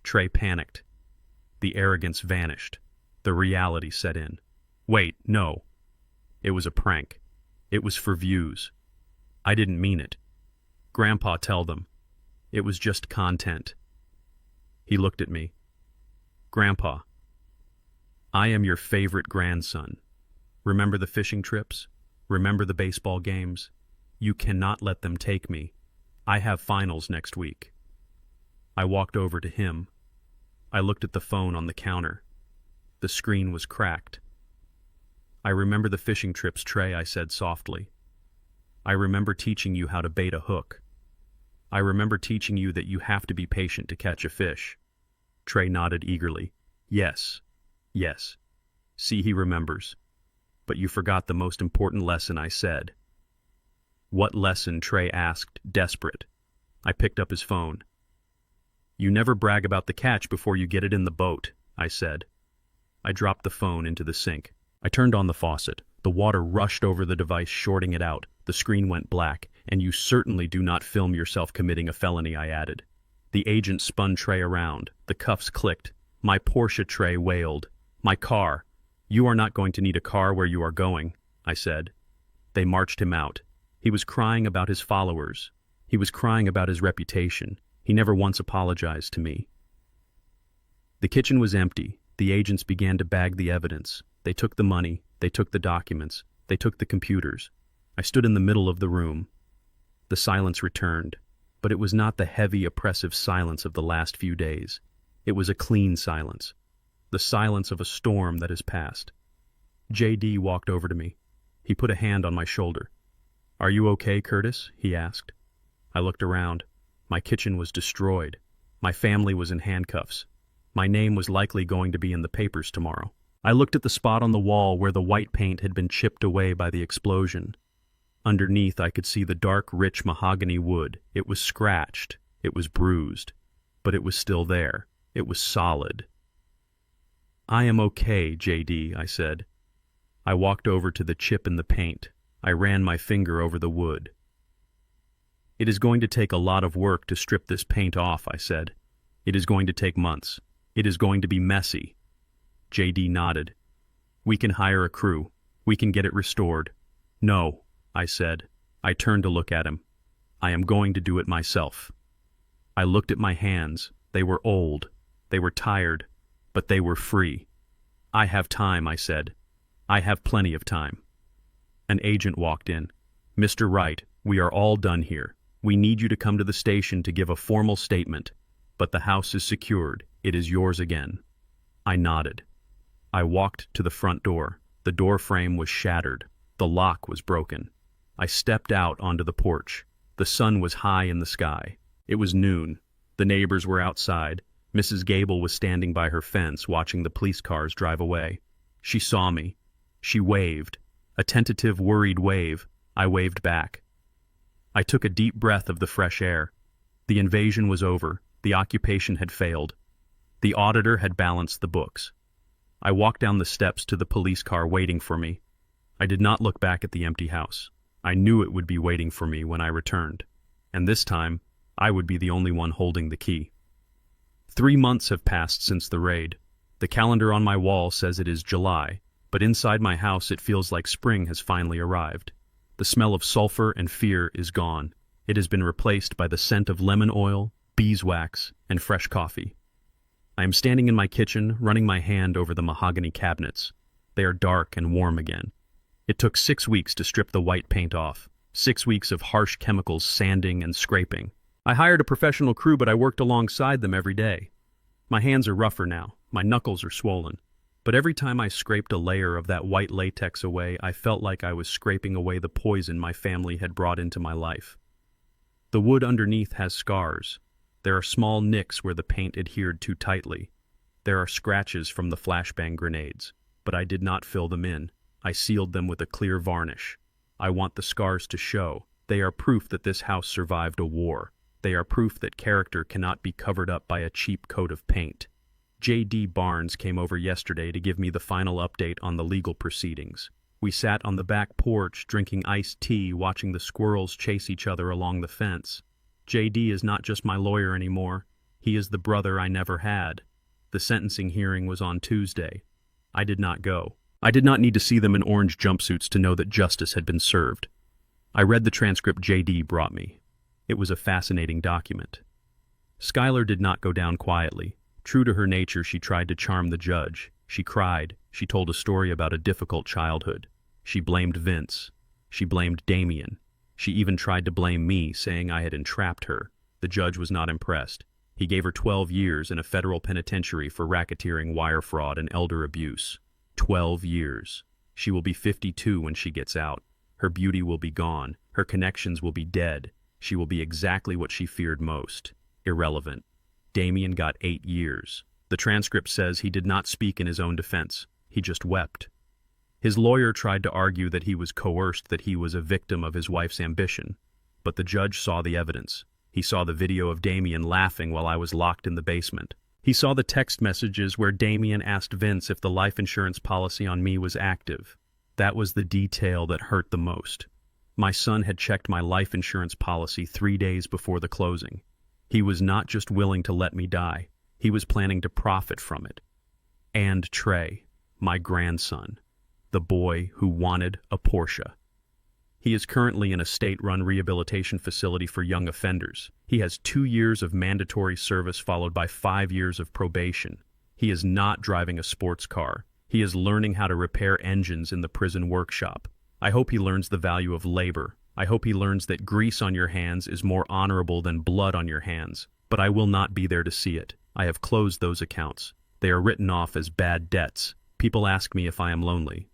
Trey panicked. The arrogance vanished. The reality set in. "Wait, no. It was a prank. It was for views. I didn't mean it. Grandpa, tell them. It was just content." He looked at me. "Grandpa, I am your favorite grandson. Remember the fishing trips? Remember the baseball games? You cannot let them take me. I have finals next week." I walked over to him. I looked at the phone on the counter. The screen was cracked. "I remember the fishing trips, Trey," I said softly. "I remember teaching you how to bait a hook. I remember teaching you that you have to be patient to catch a fish." Trey nodded eagerly. Yes. See, he remembers. "But you forgot the most important lesson," I said. "What lesson?" Trey asked, desperate. I picked up his phone. "You never brag about the catch before you get it in the boat," I said. I dropped the phone into the sink. I turned on the faucet. The water rushed over the device, shorting it out. The screen went black. "And you certainly do not film yourself committing a felony," I added. The agent spun Trey around. The cuffs clicked. "My Porsche," Trey wailed. "My car." You are not going to need a car where you are going, I said. They marched him out. He was crying about his followers. He was crying about his reputation. He never once apologized to me. The kitchen was empty. The agents began to bag the evidence. They took the money. They took the documents. They took the computers. I stood in the middle of the room. The silence returned, but it was not the heavy, oppressive silence of the last few days. It was a clean silence, the silence of a storm that has passed. J.D. walked over to me. He put a hand on my shoulder. "Are you okay, Curtis?" he asked. I looked around. My kitchen was destroyed. My family was in handcuffs. My name was likely going to be in the papers tomorrow. I looked at the spot on the wall where the white paint had been chipped away by the explosion. Underneath, I could see the dark, rich mahogany wood. It was scratched. It was bruised. But it was still there. It was solid. "I am okay, J.D.," I said. I walked over to the chip in the paint. I ran my finger over the wood. "It is going to take a lot of work to strip this paint off," I said. "It is going to take months. It is going to be messy." J.D. nodded. "We can hire a crew. We can get it restored." "No," I said. I turned to look at him. "I am going to do it myself." I looked at my hands. They were old. They were tired. But they were free. "I have time," I said. "I have plenty of time." An agent walked in. "Mr. Wright, we are all done here. We need you to come to the station to give a formal statement. But the house is secured. It is yours again." I nodded. I walked to the front door. The door frame was shattered. The lock was broken. I stepped out onto the porch. The sun was high in the sky. It was noon. The neighbors were outside. Mrs. Gable was standing by her fence watching the police cars drive away. She saw me. She waved. A tentative, worried wave. I waved back. I took a deep breath of the fresh air. The invasion was over. The occupation had failed. The auditor had balanced the books. I walked down the steps to the police car waiting for me. I did not look back at the empty house. I knew it would be waiting for me when I returned. And this time, I would be the only one holding the key. 3 months have passed since the raid. The calendar on my wall says it is July, but inside my house it feels like spring has finally arrived. The smell of sulfur and fear is gone. It has been replaced by the scent of lemon oil, beeswax, and fresh coffee. I am standing in my kitchen, running my hand over the mahogany cabinets. They are dark and warm again. It took 6 weeks to strip the white paint off. 6 weeks of harsh chemicals sanding and scraping. I hired a professional crew, but I worked alongside them every day. My hands are rougher now. My knuckles are swollen. But every time I scraped a layer of that white latex away, I felt like I was scraping away the poison my family had brought into my life. The wood underneath has scars. There are small nicks where the paint adhered too tightly. There are scratches from the flashbang grenades, but I did not fill them in. I sealed them with a clear varnish. I want the scars to show. They are proof that this house survived a war. They are proof that character cannot be covered up by a cheap coat of paint. J.D. Barnes came over yesterday to give me the final update on the legal proceedings. We sat on the back porch drinking iced tea, watching the squirrels chase each other along the fence. J.D. is not just my lawyer anymore. He is the brother I never had. The sentencing hearing was on Tuesday. I did not go. I did not need to see them in orange jumpsuits to know that justice had been served. I read the transcript J.D. brought me. It was a fascinating document. Skylar did not go down quietly. True to her nature, she tried to charm the judge. She cried. She told a story about a difficult childhood. She blamed Vince. She blamed Damien. She even tried to blame me, saying I had entrapped her. The judge was not impressed. He gave her 12 years in a federal penitentiary for racketeering, wire fraud, and elder abuse. 12 years. She will be 52 when she gets out. Her beauty will be gone. Her connections will be dead. She will be exactly what she feared most. Irrelevant. Damien got 8 years. The transcript says he did not speak in his own defense. He just wept. His lawyer tried to argue that he was coerced, that he was a victim of his wife's ambition. But the judge saw the evidence. He saw the video of Damien laughing while I was locked in the basement. He saw the text messages where Damien asked Vince if the life insurance policy on me was active. That was the detail that hurt the most. My son had checked my life insurance policy 3 days before the closing. He was not just willing to let me die. He was planning to profit from it. And Trey. my grandson, the boy who wanted a Porsche. He is currently in a state-run rehabilitation facility for young offenders. He has 2 years of mandatory service followed by 5 years of probation. He is not driving a sports car. He is learning how to repair engines in the prison workshop. I hope he learns the value of labor. I hope he learns that grease on your hands is more honorable than blood on your hands. But I will not be there to see it. I have closed those accounts. They are written off as bad debts. People ask me if I am lonely.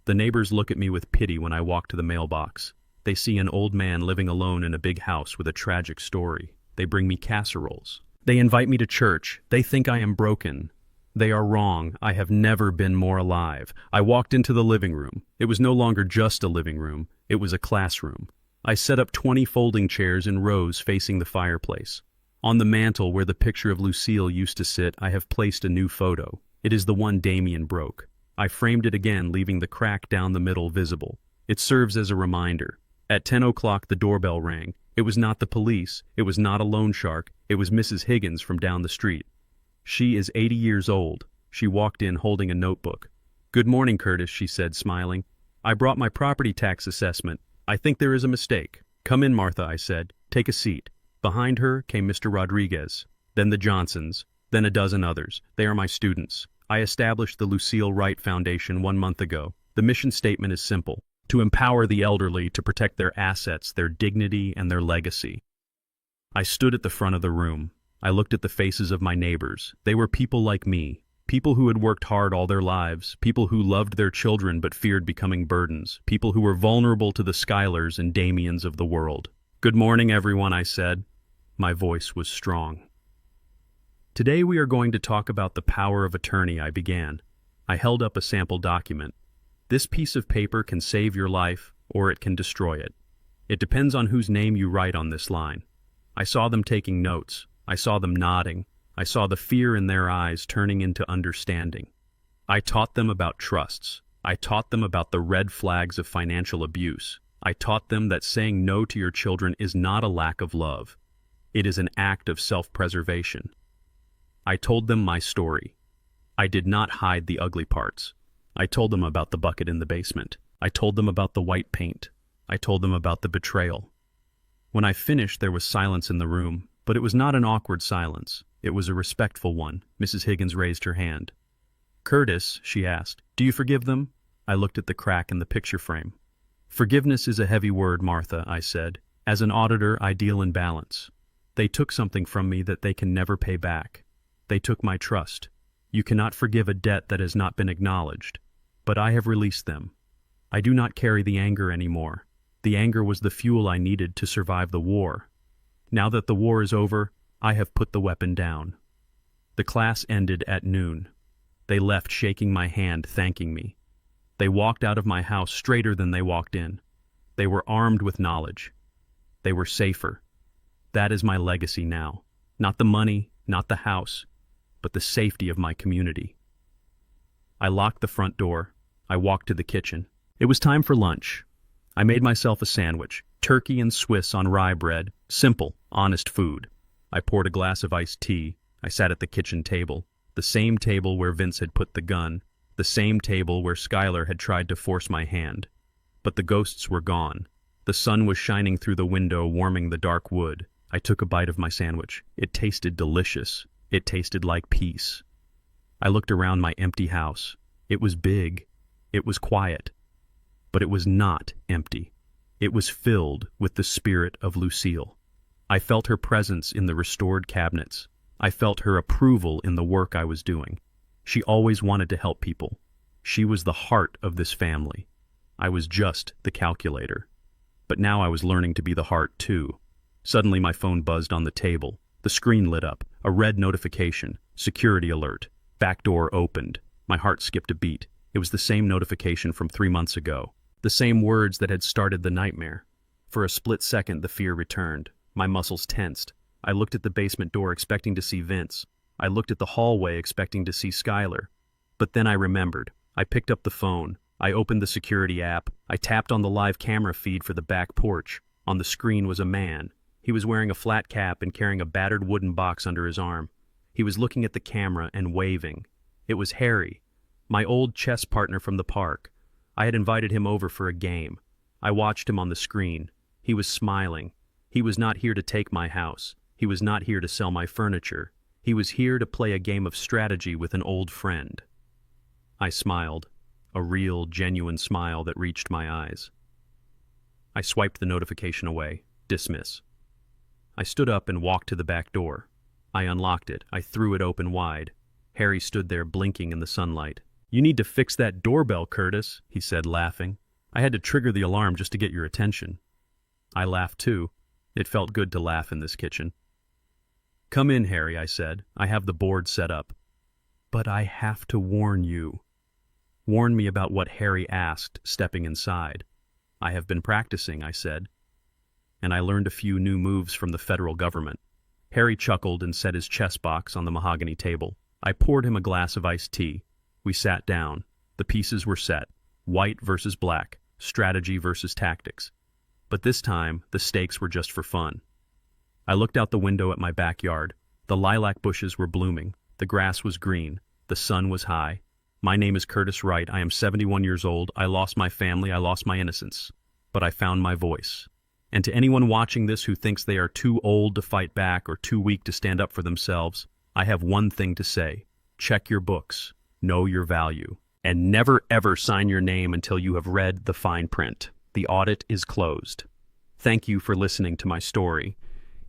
The neighbors look at me with pity when I walk to the mailbox. They see an old man living alone in a big house with a tragic story. They bring me casseroles. They invite me to church. They think I am broken. They are wrong. I have never been more alive. I walked into the living room. It was no longer just a living room. It was a classroom. I set up 20 folding chairs in rows facing the fireplace. On the mantel where the picture of Lucille used to sit, I have placed a new photo. It is the one Damien broke. I framed it again, leaving the crack down the middle visible. It serves as a reminder. At 10 o'clock, the doorbell rang. It was not the police. It was not a loan shark. It was Mrs. Higgins from down the street. She is 80 years old. She walked in holding a notebook. "Good morning, Curtis," she said, smiling. "I brought my property tax assessment. I think there is a mistake." "Come in, Martha," I said. "Take a seat." Behind her came Mr. Rodriguez, then the Johnsons, then a dozen others. They are my students. I established the Lucille Wright Foundation 1 month ago. The mission statement is simple: to empower the elderly to protect their assets, their dignity, and their legacy. I stood at the front of the room. I looked at the faces of my neighbors. They were people like me, people who had worked hard all their lives, people who loved their children but feared becoming burdens, people who were vulnerable to the Skylers and Damiens of the world. "Good morning, everyone," I said. My voice was strong. "Today we are going to talk about the power of attorney," I began. I held up a sample document. "This piece of paper can save your life, or it can destroy it. It depends on whose name you write on this line." I saw them taking notes. I saw them nodding. I saw the fear in their eyes turning into understanding. I taught them about trusts. I taught them about the red flags of financial abuse. I taught them that saying no to your children is not a lack of love. It is an act of self-preservation. I told them my story. I did not hide the ugly parts. I told them about the bucket in the basement. I told them about the white paint. I told them about the betrayal. When I finished, there was silence in the room, but it was not an awkward silence. It was a respectful one. Mrs. Higgins raised her hand. "Curtis," she asked, "do you forgive them?" I looked at the crack in the picture frame. "Forgiveness is a heavy word, Martha," I said. "As an auditor, I deal in balance. They took something from me that they can never pay back. They took my trust. You cannot forgive a debt that has not been acknowledged. But I have released them. I do not carry the anger anymore. The anger was the fuel I needed to survive the war. Now that the war is over, I have put the weapon down." The class ended at noon. They left shaking my hand, thanking me. They walked out of my house straighter than they walked in. They were armed with knowledge. They were safer. That is my legacy now. Not the money, not the house, but the safety of my community. I locked the front door. I walked to the kitchen. It was time for lunch. I made myself a sandwich, turkey and Swiss on rye bread, simple, honest food. I poured a glass of iced tea. I sat at the kitchen table, the same table where Vince had put the gun, the same table where Schuyler had tried to force my hand. But the ghosts were gone. The sun was shining through the window, warming the dark wood. I took a bite of my sandwich. It tasted delicious. It tasted like peace. I looked around my empty house. It was big. It was quiet. But it was not empty. It was filled with the spirit of Lucille. I felt her presence in the restored cabinets. I felt her approval in the work I was doing. She always wanted to help people. She was the heart of this family. I was just the calculator. But now I was learning to be the heart too. Suddenly my phone buzzed on the table. The screen lit up. A red notification. Security alert. Back door opened. My heart skipped a beat. It was the same notification from 3 months ago. The same words that had started the nightmare. For a split second, the fear returned. My muscles tensed. I looked at the basement door expecting to see Vince. I looked at the hallway expecting to see Schuyler. But then I remembered. I picked up the phone. I opened the security app. I tapped on the live camera feed for the back porch. On the screen was a man. He was wearing a flat cap and carrying a battered wooden box under his arm. He was looking at the camera and waving. It was Harry. My old chess partner from the park. I had invited him over for a game. I watched him on the screen. He was smiling. He was not here to take my house. He was not here to sell my furniture. He was here to play a game of strategy with an old friend. I smiled, a real, genuine smile that reached my eyes. I swiped the notification away. Dismiss. I stood up and walked to the back door. I unlocked it. I threw it open wide. Harry stood there blinking in the sunlight. "You need to fix that doorbell, Curtis," he said, laughing. "I had to trigger the alarm just to get your attention." I laughed too. It felt good to laugh in this kitchen. "Come in, Harry," I said. "I have the board set up." "But I have to warn you." "Warn me about what?" Harry asked, stepping inside. "I have been practicing," I said. "And I learned a few new moves from the federal government." Harry chuckled and set his chess box on the mahogany table. I poured him a glass of iced tea. We sat down. The pieces were set. White versus black. Strategy versus tactics. But this time, the stakes were just for fun. I looked out the window at my backyard. The lilac bushes were blooming. The grass was green. The sun was high. My name is Curtis Wright. I am 71 years old. I lost my family. I lost my innocence. But I found my voice. And to anyone watching this who thinks they are too old to fight back or too weak to stand up for themselves, I have one thing to say. Check your books. Know your value. And never ever sign your name until you have read the fine print. The audit is closed. Thank you for listening to my story.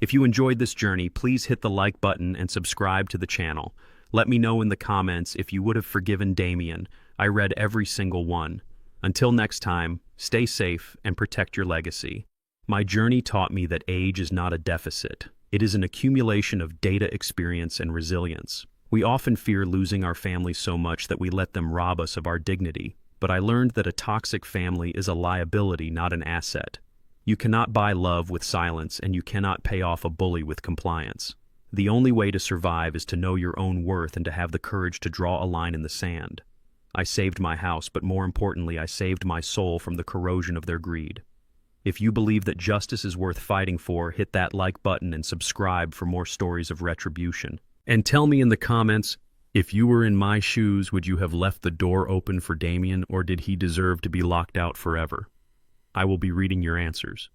If you enjoyed this journey, please hit the like button and subscribe to the channel. Let me know in the comments if you would have forgiven Damien. I read every single one. Until next time, stay safe and protect your legacy. My journey taught me that age is not a deficit. It is an accumulation of data, experience, and resilience. We often fear losing our family so much that we let them rob us of our dignity. But I learned that a toxic family is a liability, not an asset. You cannot buy love with silence, and you cannot pay off a bully with compliance. The only way to survive is to know your own worth and to have the courage to draw a line in the sand. I saved my house, but more importantly, I saved my soul from the corrosion of their greed. If you believe that justice is worth fighting for, hit that like button and subscribe for more stories of retribution. And tell me in the comments, if you were in my shoes, would you have left the door open for Damien, or did he deserve to be locked out forever? I will be reading your answers.